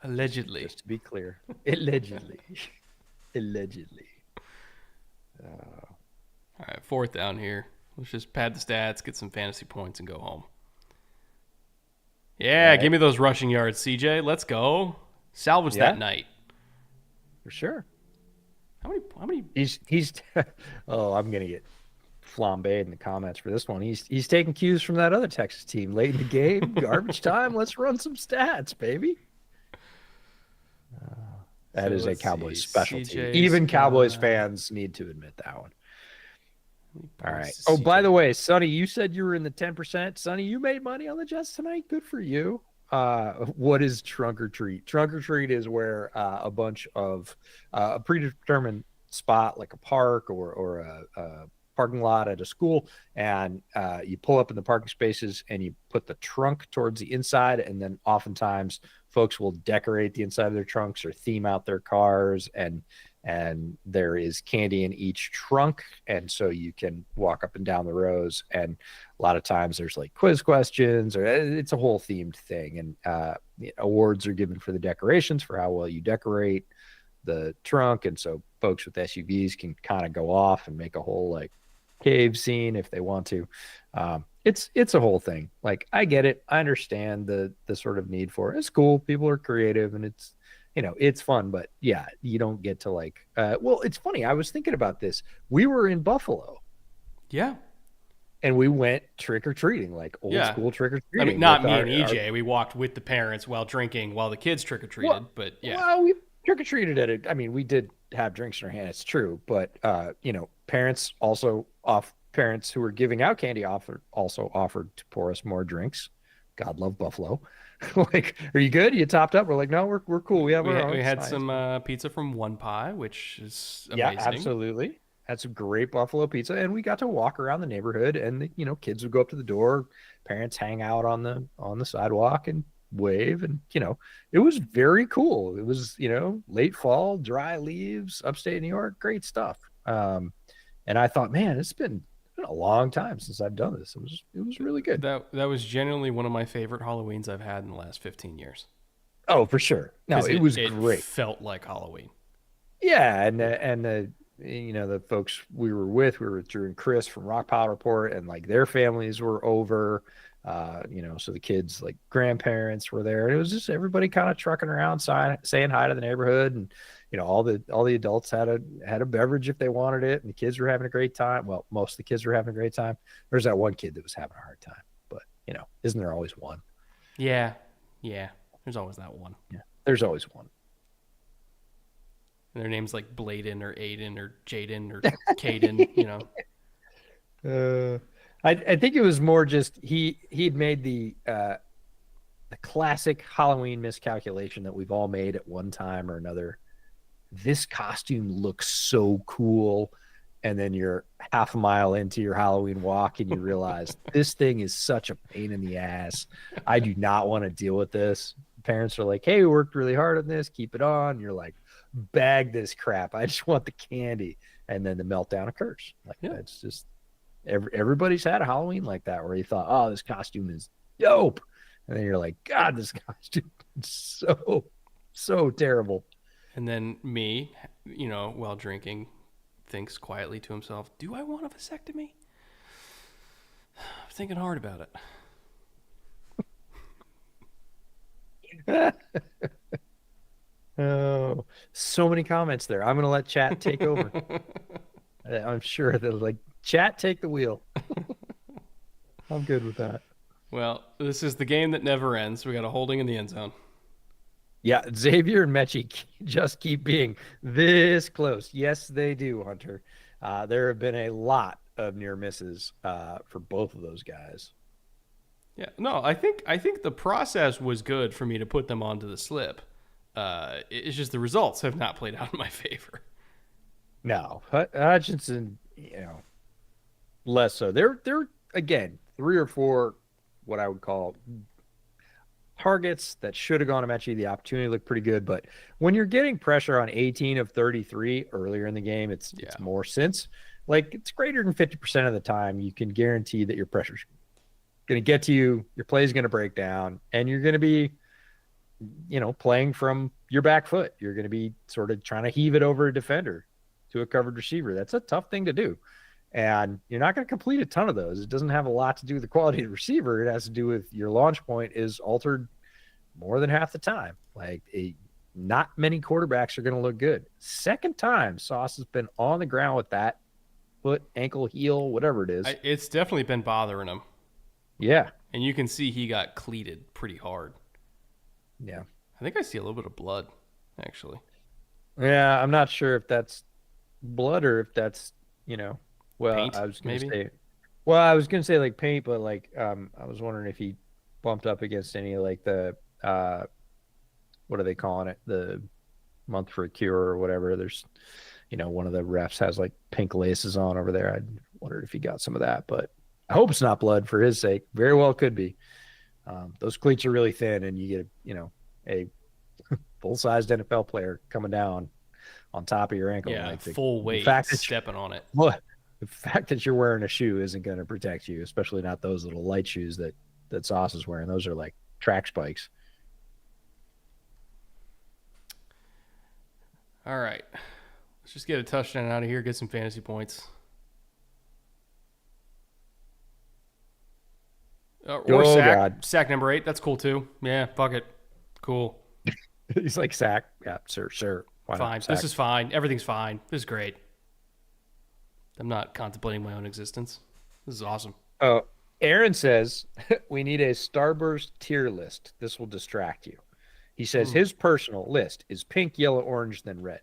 Allegedly. Just to be clear. Allegedly. All right. 4th down here. Let's just pad the stats, get some fantasy points, and go home. Yeah, right. Give me those rushing yards, CJ. Let's go. Salvage that night. For sure. How many? He's oh, I'm gonna get flambéed in the comments for this one. He's taking cues from that other Texas team late in the game. Garbage time. Let's run some stats, baby. That is a Cowboys specialty. CJ's even Cowboys fans need to admit that one. All right. Oh, by the way, Sonny, you said you were in the 10%. Sonny, you made money on the Jets tonight. Good for you. What is trunk or treat? Trunk or treat is where a bunch of a predetermined spot, like a park or a parking lot at a school, and you pull up in the parking spaces and you put the trunk towards the inside, and then oftentimes folks will decorate the inside of their trunks or theme out their cars, and there is candy in each trunk, and so you can walk up and down the rows, and a lot of times there's like quiz questions, or it's a whole themed thing, and awards are given for the decorations, for how well you decorate the trunk, and so folks with SUVs can kind of go off and make a whole like cave scene if they want to. It's a whole thing. Like, I get it. I understand the sort of need for it. It's cool. People are creative, and it's it's fun, but yeah, you don't get to like, well, it's funny. I was thinking about this. We were in Buffalo Yeah. and we went trick or treating, like old Yeah. school trick or I mean, treating not with me and our EJ. We walked with the parents while drinking while the kids trick or well, treated, but yeah. well, we trick or treated at it. I mean, we did have drinks in our hand. It's true, but parents who were giving out candy also offered to pour us more drinks. God love Buffalo. Like, are you good? You topped up? We're like, no, we're cool. We have our own. We It's had fine. some pizza from One Pie, which is Yeah, amazing. absolutely. Had some great buffalo pizza, and we got to walk around the neighborhood. And kids would go up to the door, parents hang out on the sidewalk and wave, and it was very cool. It was late fall, dry leaves, upstate New York, great stuff. And I thought, man, it's been a long time since I've done this. It was really good. That was genuinely one of my favorite Halloweens I've had in the last 15 years Oh, for sure. No, because it it was it great. felt like Halloween. Yeah, and the folks we were with, we were with Drew and Chris from Rock Pile Report, and like their families were over. So the kids, like grandparents, were there. And it was just everybody kind of trucking around, saying hi to the neighborhood, and all the adults had a beverage if they wanted it, and the kids were having a great time. Well, most of the kids were having a great time. There's that one kid that was having a hard time, but isn't there always one? Yeah, yeah. There's always that one. Yeah, there's always one. And their names like Bladen or Aiden or Jaden or Caden. I think it was more just he'd made the classic Halloween miscalculation that we've all made at one time or another. This costume looks so cool, and then you're half a mile into your Halloween walk and you realize this thing is such a pain in the ass. I do not want to deal with this. Parents are like, hey, we worked really hard on this, keep it on. You're like, bag this crap. I just want the candy. And then the meltdown occurs. Like, Yeah. that's just everybody's had a Halloween like that where you thought, oh, this costume is dope. And then you're like, God, this costume is so terrible. And then me, while drinking, thinks quietly to himself, do I want a vasectomy? I'm thinking hard about it. Oh, so many comments there. I'm going to let chat take over. I'm sure that like chat take the wheel. I'm good with that. Well, this is the game that never ends. We got a holding in the end zone. Yeah, Xavier and Mechie just keep being this close. Yes, they do, Hunter. There have been a lot of near misses for both of those guys. Yeah, no, I think the process was good for me to put them onto the slip. It's just the results have not played out in my favor. No, Hutchinson, less so. They're again 3 or 4 what I would call targets that should have gone to Mechie. The opportunity looked pretty good, but when you're getting pressure on 18 of 33 earlier in the game, it's more since like it's greater than 50% of the time you can guarantee that your pressure's going to get to you, your play is going to break down, and you're going to be playing from your back foot. You're going to be sort of trying to heave it over a defender to a covered receiver. That's a tough thing to do. And you're not going to complete a ton of those. It doesn't have a lot to do with the quality of the receiver. It has to do with your launch point is altered more than half the time. Like not many quarterbacks are going to look good. Second time Sauce has been on the ground with that foot, ankle, heel, whatever it is. It's definitely been bothering him. Yeah. And you can see he got cleated pretty hard. Yeah. I think I see a little bit of blood, actually. Yeah, I'm not sure if that's blood or if that's, well, Paint, I was going to maybe? say, well, I was going to say like paint, but like, I was wondering if he bumped up against any like the, what are they calling it? The month for a cure or whatever. There's, one of the refs has like pink laces on over there. I wondered if he got some of that, but I hope it's not blood for his sake. Very well could be. Those cleats are really thin, and you get, a full-sized NFL player coming down on top of your ankle. Yeah, like full weight, stepping on it. Well, the fact that you're wearing a shoe isn't going to protect you, especially not those little light shoes that Sauce is wearing. Those are like track spikes. All right. Let's just get a touchdown out of here, get some fantasy points. Or Oh, sack. God. Sack number 8. That's cool, too. Yeah, fuck it. Cool. He's like, Zach, yeah, sure. Why Fine. not, This Zach? is fine. Everything's fine. This is great. I'm not contemplating my own existence. This is awesome. Oh, Aaron says we need a Starburst tier list. This will distract you. He says Hmm. his personal list is pink, yellow, orange, then red.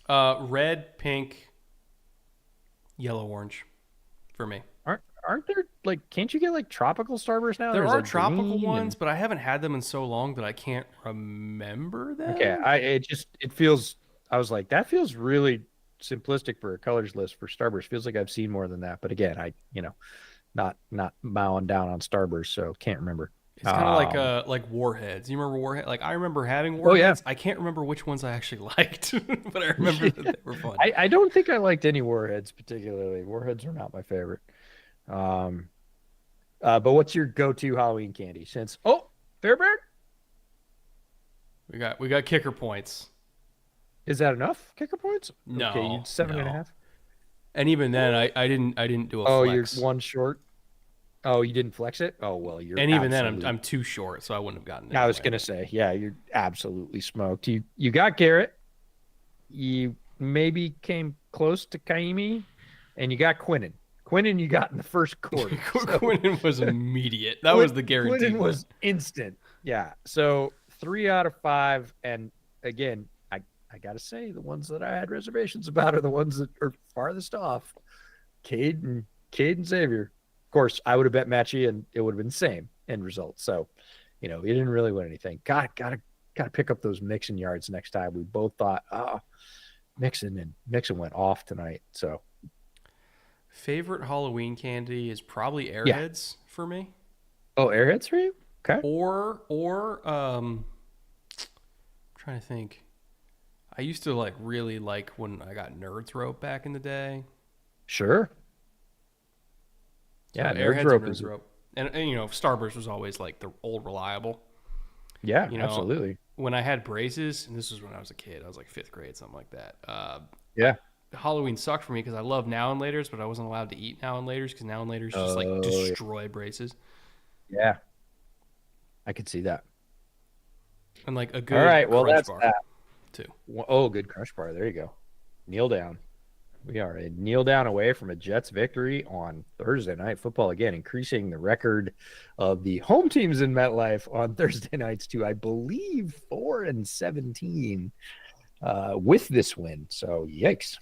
Red, pink, yellow, orange for me. Aren't there like can't you get like tropical Starburst now? There There's are like tropical green ones, and but I haven't had them in so long that I can't remember okay. them. It feels I was like, that feels really simplistic for a colors list for Starburst. Feels like I've seen more than that. But again, not mowing down on Starburst, so can't remember. It's kind of Um like warheads. You remember warhead? Like I remember having oh yeah. warheads. I can't remember which ones I actually liked, but I remember that they were fun. I don't think I liked any warheads particularly. Warheads are not my favorite. Um but what's your go-to Halloween candy? Since Fairburn? We got kicker points. Is that enough kicker points? Okay, you No, seven and a no. half. And even then, I didn't do a Oh, you're flex. one short. Oh, you didn't flex it? Oh, well, you're And even then, I'm absolute. I'm too short, so I wouldn't have gotten it I was anyway. gonna say, yeah, you're absolutely smoked. You got Garrett. You maybe came close to Kaimi, and you got Quinnen. Quinnen you got in the first quarter. So Quinnen was immediate. That was the guaranteed Quinnen one. was instant. Yeah. So 3 out of 5, and again, I gotta say the ones that I had reservations about are the ones that are farthest off. Cade and Xavier. Of course, I would have bet Matchy, and it would have been the same end result. So, he didn't really win anything. Gotta pick up those Mixon yards next time. We both thought, Mixon went off tonight. So Favorite Halloween candy is probably yeah. Airheads for me, Airheads for you? Okay. or I'm trying to think. I used to really like when I got Nerds Rope back in the day. Sure. So Yeah, Nerds Airheads or Rope Nerds is Rope, and Starburst was always like the old reliable. yeah, You know, absolutely. when I had braces, and this was when I was a kid, I was like fifth grade, something like that. Yeah. Halloween sucked for me because I love now and laters, but I wasn't allowed to eat now and laters because now and laters just like Oh destroy braces. yeah. I could see that. And like a All good right. Well, crunch that's bar that. too. Oh, good crush bar. There you go. Kneel down. We are a kneel down away from a Jets victory on Thursday night football again, increasing the record of the home teams in MetLife on Thursday nights to, I believe, 4-17 with this win. So yikes.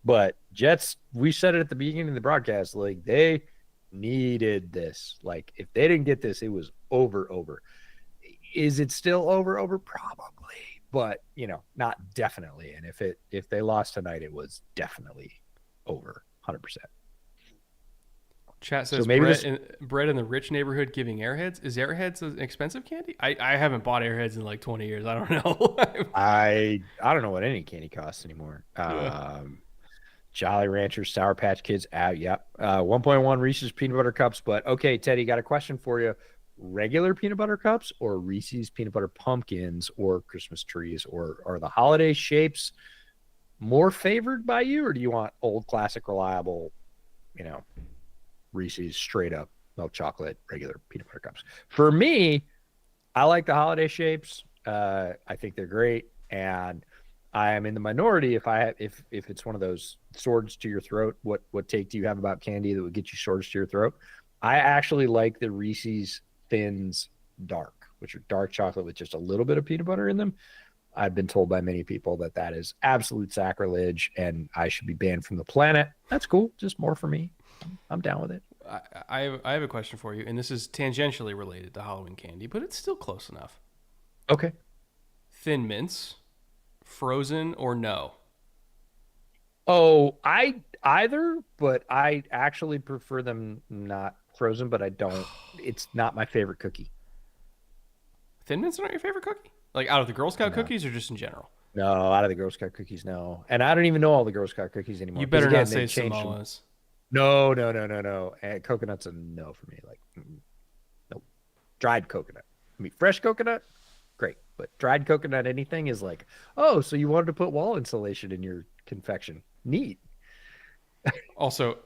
But Jets, we said it at the beginning of the broadcast, like they needed this. Like if they didn't get this, it was over. Is it still over? Probably, but not definitely. And if they lost tonight, it was definitely over 100%. Chat So says maybe this. bread in the rich neighborhood giving Airheads. Is Airheads an expensive candy? I haven't bought Airheads in like 20 years. I don't know. I don't know what any candy costs anymore. Yeah. Jolly Ranchers, Sour Patch Kids out. Yep. 1.1 Reese's peanut butter cups. But okay, Teddy, got a question for you. Regular peanut butter cups or Reese's peanut butter pumpkins or Christmas trees, or are the holiday shapes more favored by you, or do you want old classic reliable, you know, Reese's straight up milk chocolate regular peanut butter cups? For me, I like the holiday shapes. I think they're great, and I am in the minority if it's one of those swords to your throat. What take do you have about candy that would get you swords to your throat? I actually like the Reese's Thins Dark, which are dark chocolate with just a little bit of peanut butter in them. I've been told by many people that is absolute sacrilege and I should be banned from the planet. That's cool. Just more for me. I'm down with it. I have a question for you, and this is tangentially related to Halloween candy, but it's still close enough. Okay. Thin Mints, frozen or no? Oh, I either, but I actually prefer them not frozen, but I don't. It's not my favorite cookie. Thin Mints are not your favorite cookie? Like out of the Girl Scout No. cookies or just in general? No, out of the Girl Scout cookies, no. And I don't even know all the Girl Scout cookies anymore. You 'Cause better again, not say they've changed them. Samoas. No. And coconut's a no for me. Like, nope. Dried coconut. I mean, fresh coconut, great. But dried coconut, anything is like, oh, so you wanted to put wall insulation in your confection. Neat. Also,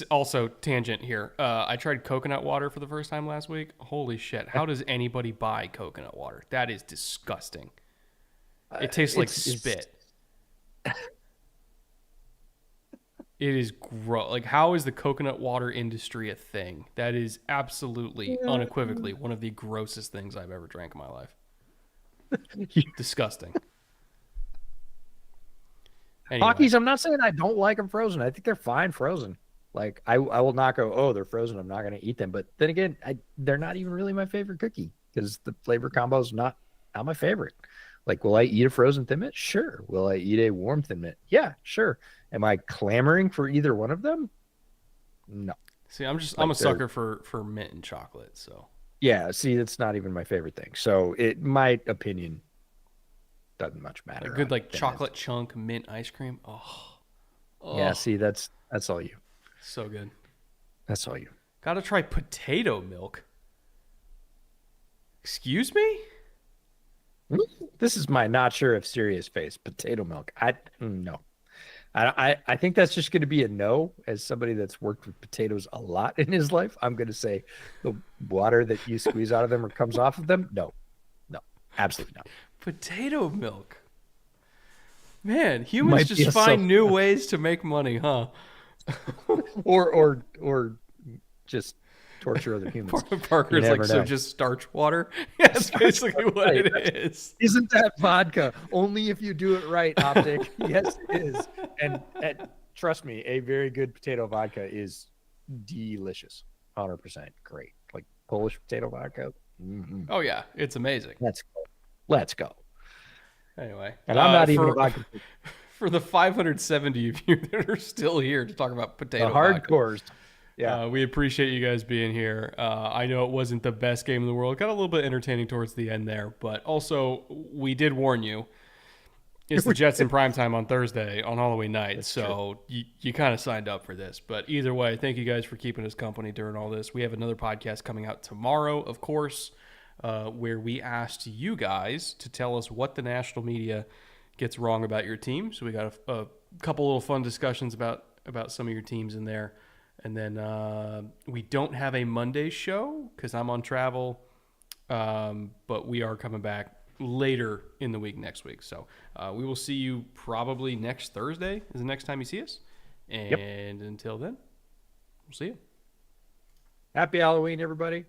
Also, tangent here. I tried coconut water for the first time last week. Holy shit! How does anybody buy coconut water? That is disgusting. It tastes like spit. It is gross. Like, how is the coconut water industry a thing? That is absolutely, unequivocally, one of the grossest things I've ever drank in my life. Disgusting. Anyway. Hockeys, I'm not saying I don't like them frozen. I think they're fine frozen. Like, I will not go, oh, they're frozen, I'm not going to eat them. But then again, they're not even really my favorite cookie because the flavor combo is not my favorite. Like, will I eat a frozen Thin Mint? Sure. Will I eat a warm Thin Mint? Yeah, sure. Am I clamoring for either one of them? No. See, I'm a sucker for mint and chocolate, so. Yeah, see, that's not even my favorite thing. So my opinion doesn't much matter. A good like chocolate chunk mint ice cream. Oh. Yeah, see, that's all you. So good. That's all you. Gotta try potato milk. Excuse me? This is my not sure if serious face. Potato milk. No. I think that's just going to be a no. As somebody that's worked with potatoes a lot in his life, I'm going to say the water that you squeeze out of them or comes off of them, no, absolutely not. Potato milk. Man, humans just find new ways to make money, huh? or just torture other humans. Parker's like, so just starch water? Yeah, that's basically what it is. Isn't that vodka? Only if you do it right, Optic. Yes, it is. And trust me, a very good potato vodka is delicious. 100% great. Like Polish potato vodka. Mm-hmm. Oh, yeah. It's amazing. Let's go. Anyway. And I'm not even a vodka. For the 570 of you that are still here to talk about potato the hardcores. Yeah, we appreciate you guys being here. I know it wasn't the best game in the world. Got a little bit entertaining towards the end there, but also we did warn you. It's the Jets in primetime on Thursday on Halloween night, that's so you kind of signed up for this. But either way, thank you guys for keeping us company during all this. We have another podcast coming out tomorrow, of course, where we asked you guys to tell us what the national media gets wrong about your team. So we got a couple little fun discussions about some of your teams in there. And then we don't have a Monday show because I'm on travel, but we are coming back later in the week next week. So we will see you probably next Thursday is the next time you see us. And until then, we'll see you. Happy Halloween, everybody.